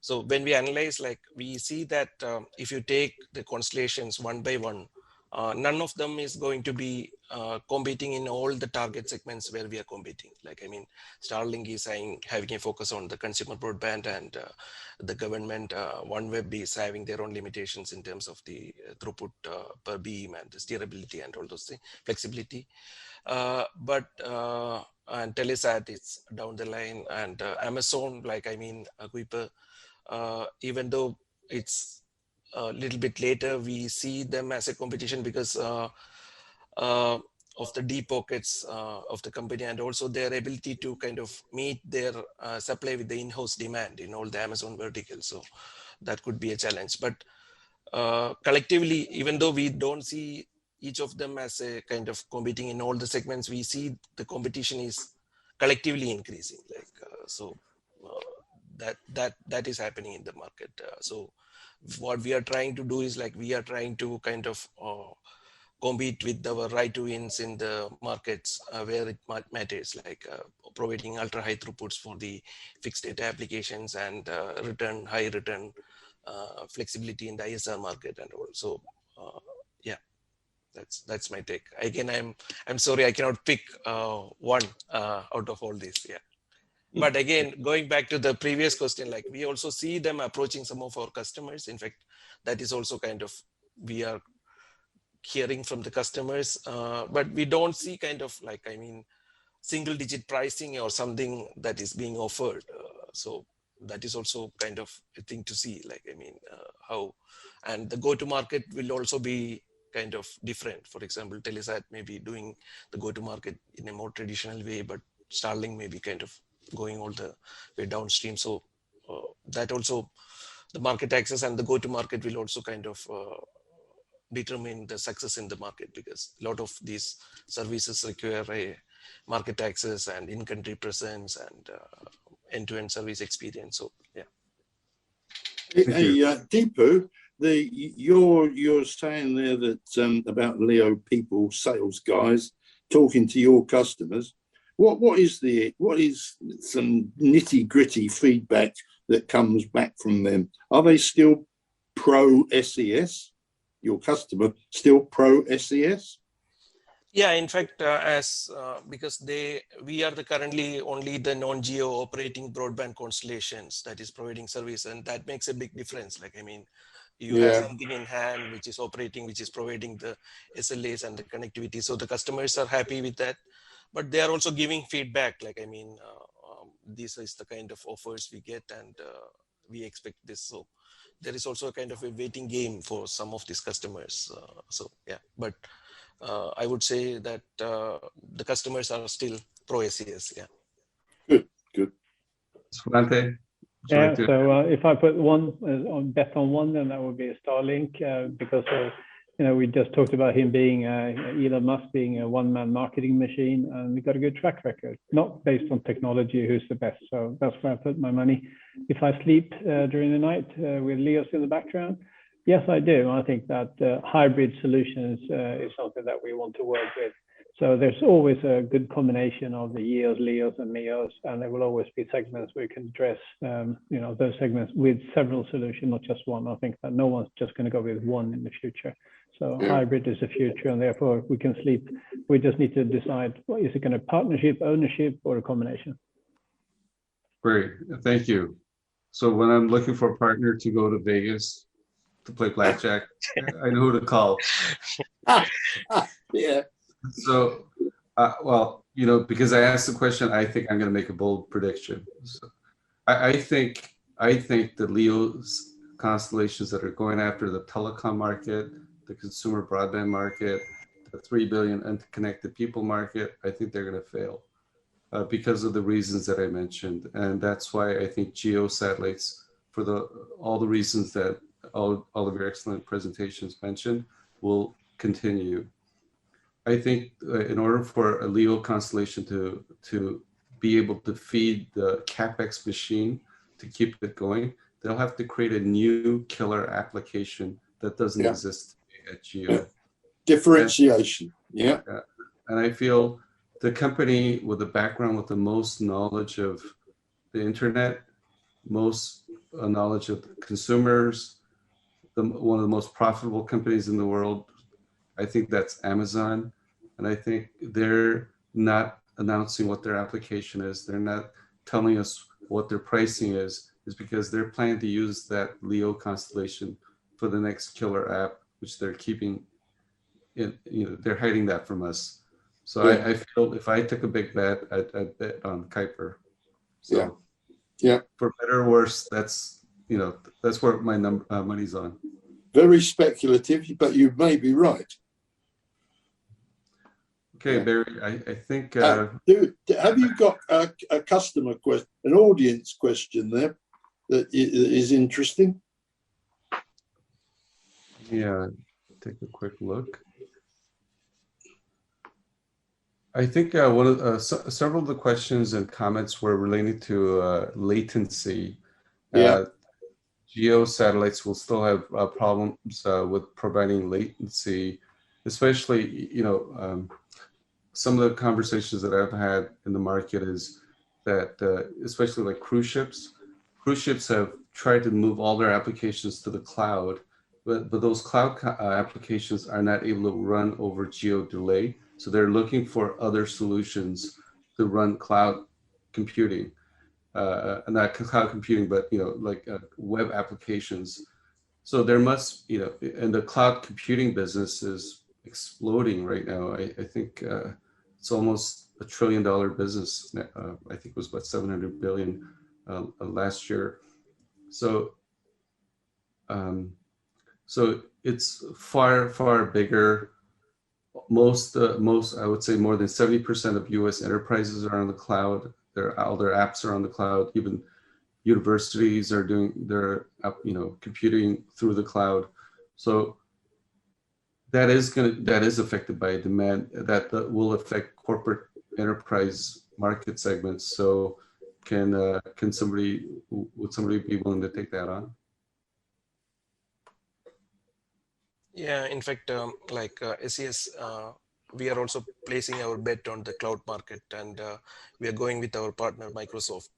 So when we analyze, we see that if you take the constellations one by one, none of them is going to be competing in all the target segments where we are competing. Starlink is having a focus on the consumer broadband, and the government OneWeb is having their own limitations in terms of the throughput per beam and the steerability and all those things, flexibility. And Telesat is down the line, and Amazon, Kuiper, even though it's a little bit later, we see them as a competition because of the deep pockets of the company, and also their ability to kind of meet their supply with the in-house demand in all the Amazon verticals. So that could be a challenge. But collectively, even though we don't see each of them as a kind of competing in all the segments, we see the competition is collectively increasing. That is happening in the market. So what we are trying to do is like we are trying to kind of compete with our right to wins in the markets where it matters, like providing ultra high throughputs for the fixed data applications and high return flexibility in the ISR market, and also yeah, that's my take. Again, I'm sorry I cannot pick one out of all this. Yeah. But again, going back to the previous question, like we also see them approaching some of our customers. In fact, that is also kind of, we are hearing from the customers, but we don't see kind of like, I mean, single digit pricing or something that is being offered. So that is also kind of a thing to see, like, I mean, how, and the go-to-market will also be kind of different. For example, Telesat may be doing the go-to-market in a more traditional way, but Starlink may be kind of going all the way downstream. So that also, the market access and the go-to-market will also kind of determine the success in the market, because a lot of these services require a market access and in-country presence and end-to-end service experience. So yeah. Hey, Deepu, you're saying there that about Leo people, sales guys, talking to your customers. What is some nitty-gritty feedback that comes back from them? Are they still pro SES? Your customer still pro SES? Yeah, in fact, because we are currently only the non-geo operating broadband constellations that is providing service, and that makes a big difference. Like, I mean, you have something in hand which is operating, which is providing the SLAs and the connectivity. So the customers are happy with that, but they are also giving feedback. Like, I mean, this is the kind of offers we get, and we expect this. So there is also a kind of a waiting game for some of these customers. So yeah, but I would say that the customers are still pro SES. Yeah. Good. Svante? Yeah. So if I put one bet on one, then that would be Starlink, because we just talked about him being Elon Musk being a one-man marketing machine, and we got a good track record, not based on technology, who's the best. So that's where I put my money. If I sleep during the night with Leos in the background, yes, I do. I think that hybrid solutions is something that we want to work with. So there's always a good combination of the EOS, LEOs, and MEOs, and there will always be segments where you can address, those segments with several solutions, not just one. I think that no one's just going to go with one in the future. So hybrid is the future, and therefore we can sleep. We just need to decide, is it going to partnership, ownership, or a combination? Great, thank you. So when I'm looking for a partner to go to Vegas to play blackjack, I know who to call. Yeah. So, well, because I asked the question, I think I'm going to make a bold prediction. So I think the LEO's constellations that are going after the telecom market, the consumer broadband market, the 3 billion unconnected people market, I think they're going to fail because of the reasons that I mentioned. And that's why I think GEO satellites, for all the reasons that all of your excellent presentations mentioned, will continue. I think in order for a LEO constellation to be able to feed the CapEx machine to keep it going, they'll have to create a new killer application that doesn't exist at GEO. Differentiation. And I feel the company with the background with the most knowledge of the internet, most knowledge of consumers, one of the most profitable companies in the world, I think that's Amazon. And I think they're not announcing what their application is. They're not telling us what their pricing is because they're planning to use that LEO constellation for the next killer app, which they're keeping they're hiding that from us. So I feel if I took a big bet, I'd bet on Kuiper. So for better or worse, that's that's where my money's on. Very speculative, but you may be right. Okay, Barry, I think. Have you got a customer question, an audience question there that is interesting? Yeah, take a quick look. I think several of the questions and comments were related to latency. Yeah. GEO satellites will still have problems with providing latency, especially, some of the conversations that I've had in the market is that, especially like cruise ships have tried to move all their applications to the cloud, but those cloud applications are not able to run over GEO delay. So they're looking for other solutions to run cloud computing, not cloud computing, but like web applications. So there must, and the cloud computing business is exploding right now. I think it's almost $1 trillion business. I think it was about 700 billion last year. So, so it's far bigger. Most I would say more than 70% of U.S. enterprises are on the cloud. All their apps are on the cloud. Even universities are doing their computing through the cloud. So that is affected by demand that will affect corporate enterprise market segments. So would somebody be willing to take that on? Yeah, in fact, like SES, we are also placing our bet on the cloud market, and we are going with our partner Microsoft.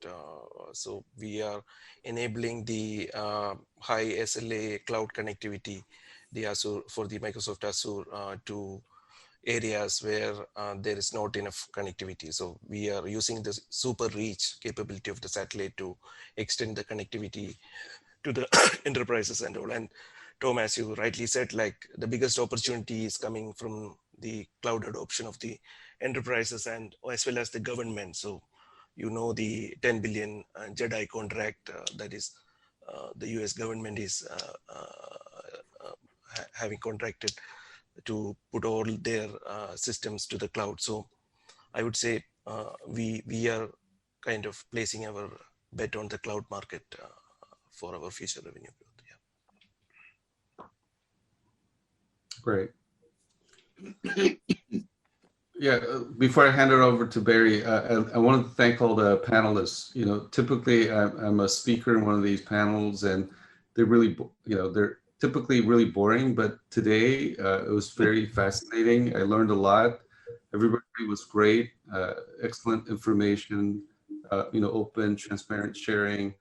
So we are enabling the high SLA cloud connectivity, the Azure, for the Microsoft Azure to areas where there is not enough connectivity. So we are using the super reach capability of the satellite to extend the connectivity to the enterprises and all. And Tom, as you rightly said, like the biggest opportunity is coming from the cloud adoption of the enterprises and as well as the government. So, the 10 billion JEDI contract that is the US government is having contracted to put all their systems to the cloud. So I would say we are kind of placing our bet on the cloud market for our future revenue growth. Great. Yeah, before I hand it over to Barry, I wanted to thank all the panelists. Typically I'm a speaker in one of these panels, and they're really, they're typically really boring, but today it was very fascinating. I learned a lot. Everybody was great, excellent information, open, transparent sharing.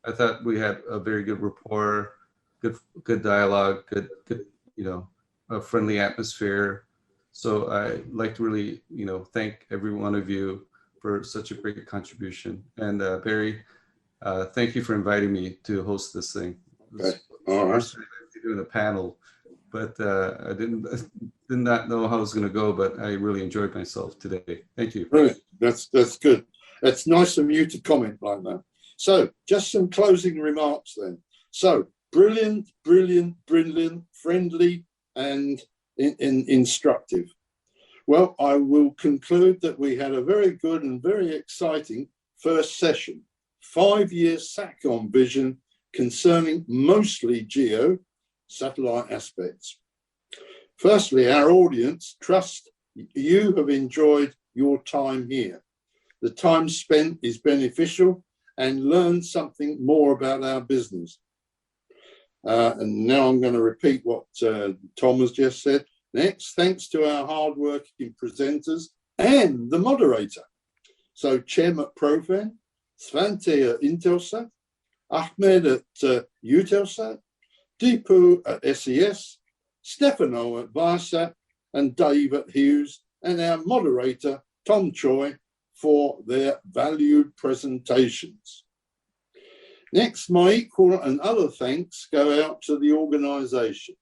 I thought we had a very good rapport, good dialogue, good, a friendly atmosphere. So I'd like to really, thank every one of you for such a great contribution. And Barry, thank you for inviting me to host this thing. Okay. All right. Doing a panel, but I did not know how it was going to go, but I really enjoyed myself today. Thank you. Brilliant. That's good. It's nice of you to comment like that. So just some closing remarks then. So brilliant, friendly, and instructive. Well, I will conclude that we had a very good and very exciting first session, 5-year Satcom vision concerning mostly GEO satellite aspects. Firstly, our audience trust you have enjoyed your time here. The time spent is beneficial and learned something more about our business. And now I'm going to repeat what Tom has just said. Next, thanks to our hardworking presenters and the moderator. So Cem at Profen'in, Svante at Intelsat, Ahmed at Eutelsat, Deepu at SES, Stefano at Viasat, and Dave at Hughes, and our moderator, Tom Choi, for their valued presentations. Next, my equal and other thanks go out to the organisation.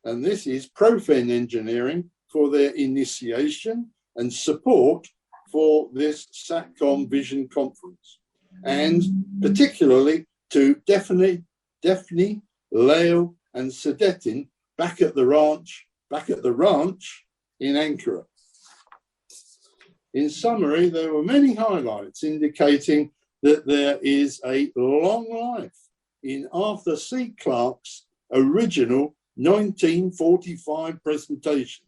And this is Profen'in Engineering for their initiation and support for this Satcom Vision Conference. And particularly to Daphne, Leo, and Sedetin back at the ranch in Ankara. In summary, there were many highlights indicating that there is a long life in Arthur C. Clarke's original 1945 presentation,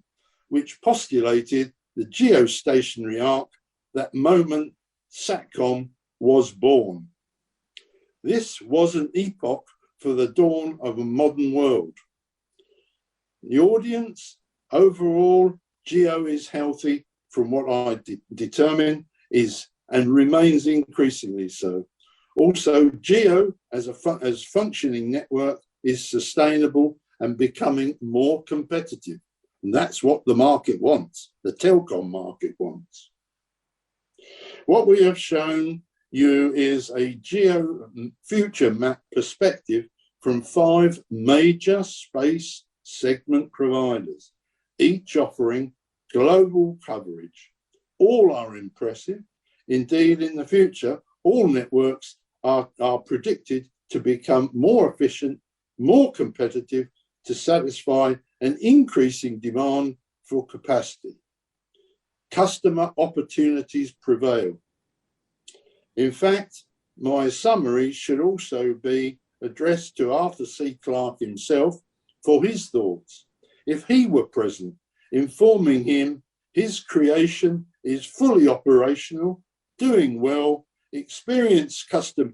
which postulated the geostationary arc, that moment Satcom was born. This was an epoch for the dawn of a modern world. The audience, overall, GEO is healthy from what I determine is and remains increasingly so. Also, GEO as functioning network is sustainable and becoming more competitive. And that's what the market wants, the telecom market wants. What we have shown you is a GEO future map perspective from 5 major space segment providers, each offering global coverage. All are impressive. Indeed, in the future, all networks are predicted to become more efficient, more competitive to satisfy an increasing demand for capacity. Customer opportunities prevail. In fact, my summary should also be addressed to Arthur C. Clarke himself for his thoughts. If he were present, informing him his creation is fully operational, doing well, experienced customer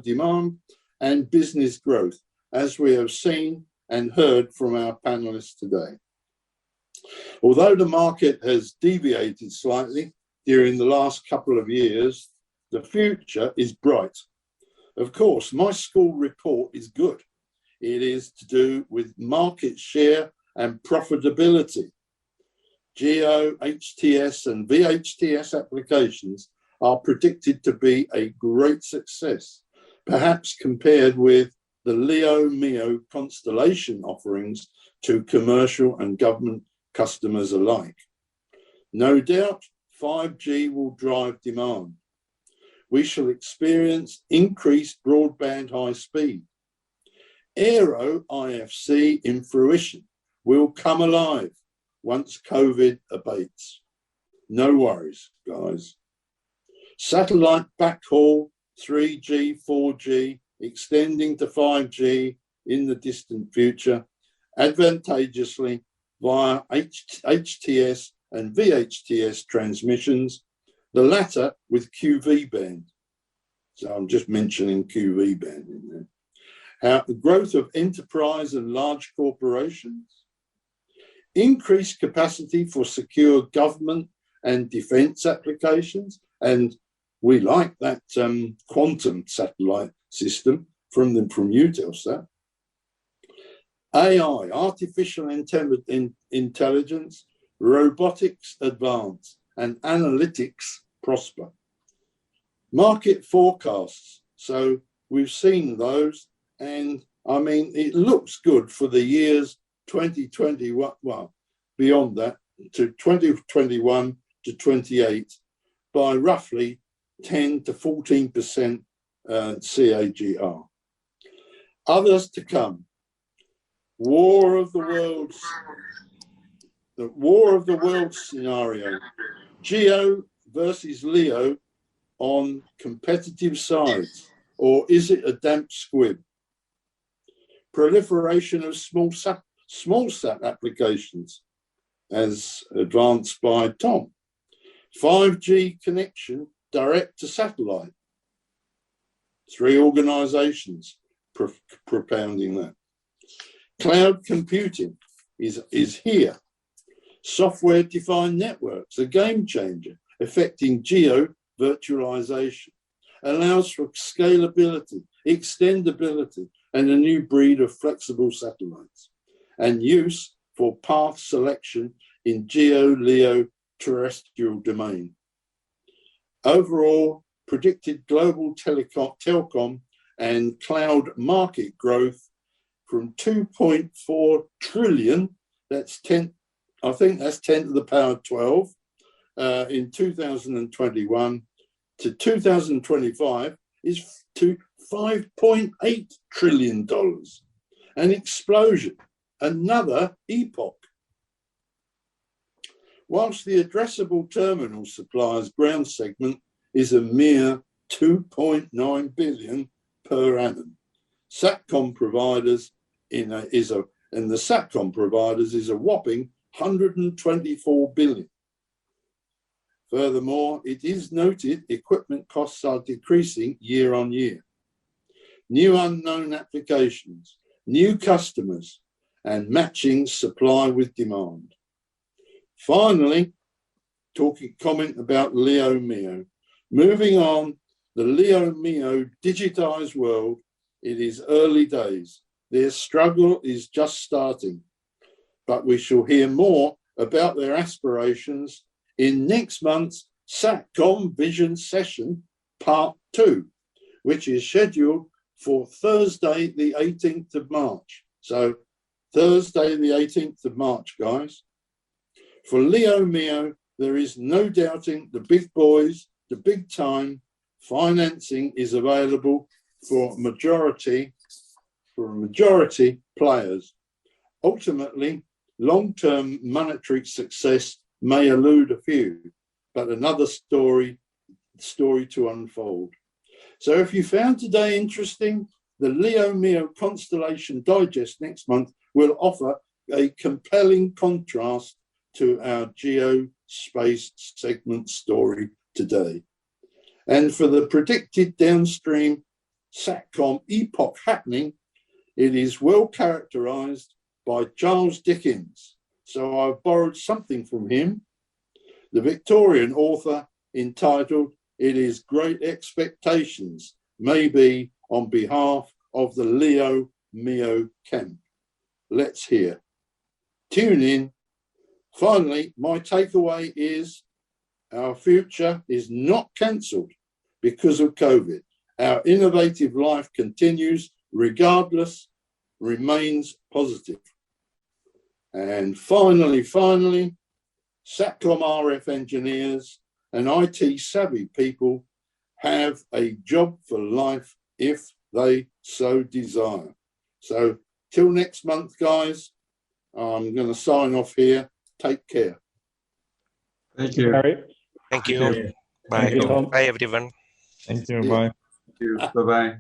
demand and business growth, as we have seen and heard from our panelists today. Although the market has deviated slightly during the last couple of years, the future is bright. Of course, my school report is good. It is to do with market share and profitability. GEO, HTS and VHTS applications are predicted to be a great success, perhaps compared with the LEO-MEO constellation offerings to commercial and government customers alike. No doubt 5G will drive demand. We shall experience increased broadband high speed. Aero IFC in fruition will come alive once COVID abates. No worries, guys. Satellite backhaul, 3G, 4G, extending to 5G in the distant future, advantageously via HTS and VHTS transmissions, the latter with QV band. So I'm just mentioning QV band in there. The growth of enterprise and large corporations, increased capacity for secure government and defense applications, and we like that quantum satellite system from Eutelsat. AI, artificial intelligence, robotics advance, and analytics prosper. Market forecasts, so we've seen those, and I mean, it looks good for the years 2021, well, beyond that, to 2021 to 28 by roughly 10 to 14% CAGR. Others to come. The War of the Worlds scenario. GEO versus LEO on competitive sides, or is it a damp squib? Proliferation of small sat applications, as advanced by Tom. 5G connection direct to satellite. 3 organizations propounding that. Cloud computing is here. Software-defined networks, a game changer, affecting GEO virtualization, allows for scalability, extendability, and a new breed of flexible satellites, and use for path selection in GEO-LEO terrestrial domain. Overall, predicted global telecom and cloud market growth from 2.4 trillion, that's 10, I think that's 10 to the power 12, in 2021 to 2025, is to $5.8 trillion. An explosion, another epoch. Whilst the addressable terminal suppliers ground segment is a mere 2.9 billion per annum, Satcom providers is a whopping 124 billion. Furthermore, it is noted equipment costs are decreasing year on year. New unknown applications, new customers, and matching supply with demand. Finally, comment about LEO MEO. Moving on, the LEO MEO digitized world, it is early days. Their struggle is just starting, but we shall hear more about their aspirations in next month's Satcom Vision Session Part 2, which is scheduled for Thursday, the 18th of March. So Thursday, the 18th of March, guys. For LEO MEO, there is no doubting the big boys, the big time financing is available for majority players. Ultimately, long-term monetary success may elude a few, but another story to unfold. So if you found today interesting, the LEO MEO Constellation Digest next month will offer a compelling contrast to our geospace segment story today. And for the predicted downstream Satcom epoch happening, it is well characterized by Charles Dickens. So I've borrowed something from him, the Victorian author, entitled "It is Great Expectations," maybe on behalf of the LEO MEO camp. Let's hear. Tune in. Finally, my takeaway is our future is not cancelled because of COVID. Our innovative life continues regardless, remains positive. And finally, Satcom RF engineers and IT savvy people have a job for life if they so desire. So till next month, guys, I'm going to sign off here. Take care. Thank you. Thank you. Thank you. Bye. Thank you, Tom. Bye, everyone. Thank you. Yeah. Bye. Thank you. Bye-bye.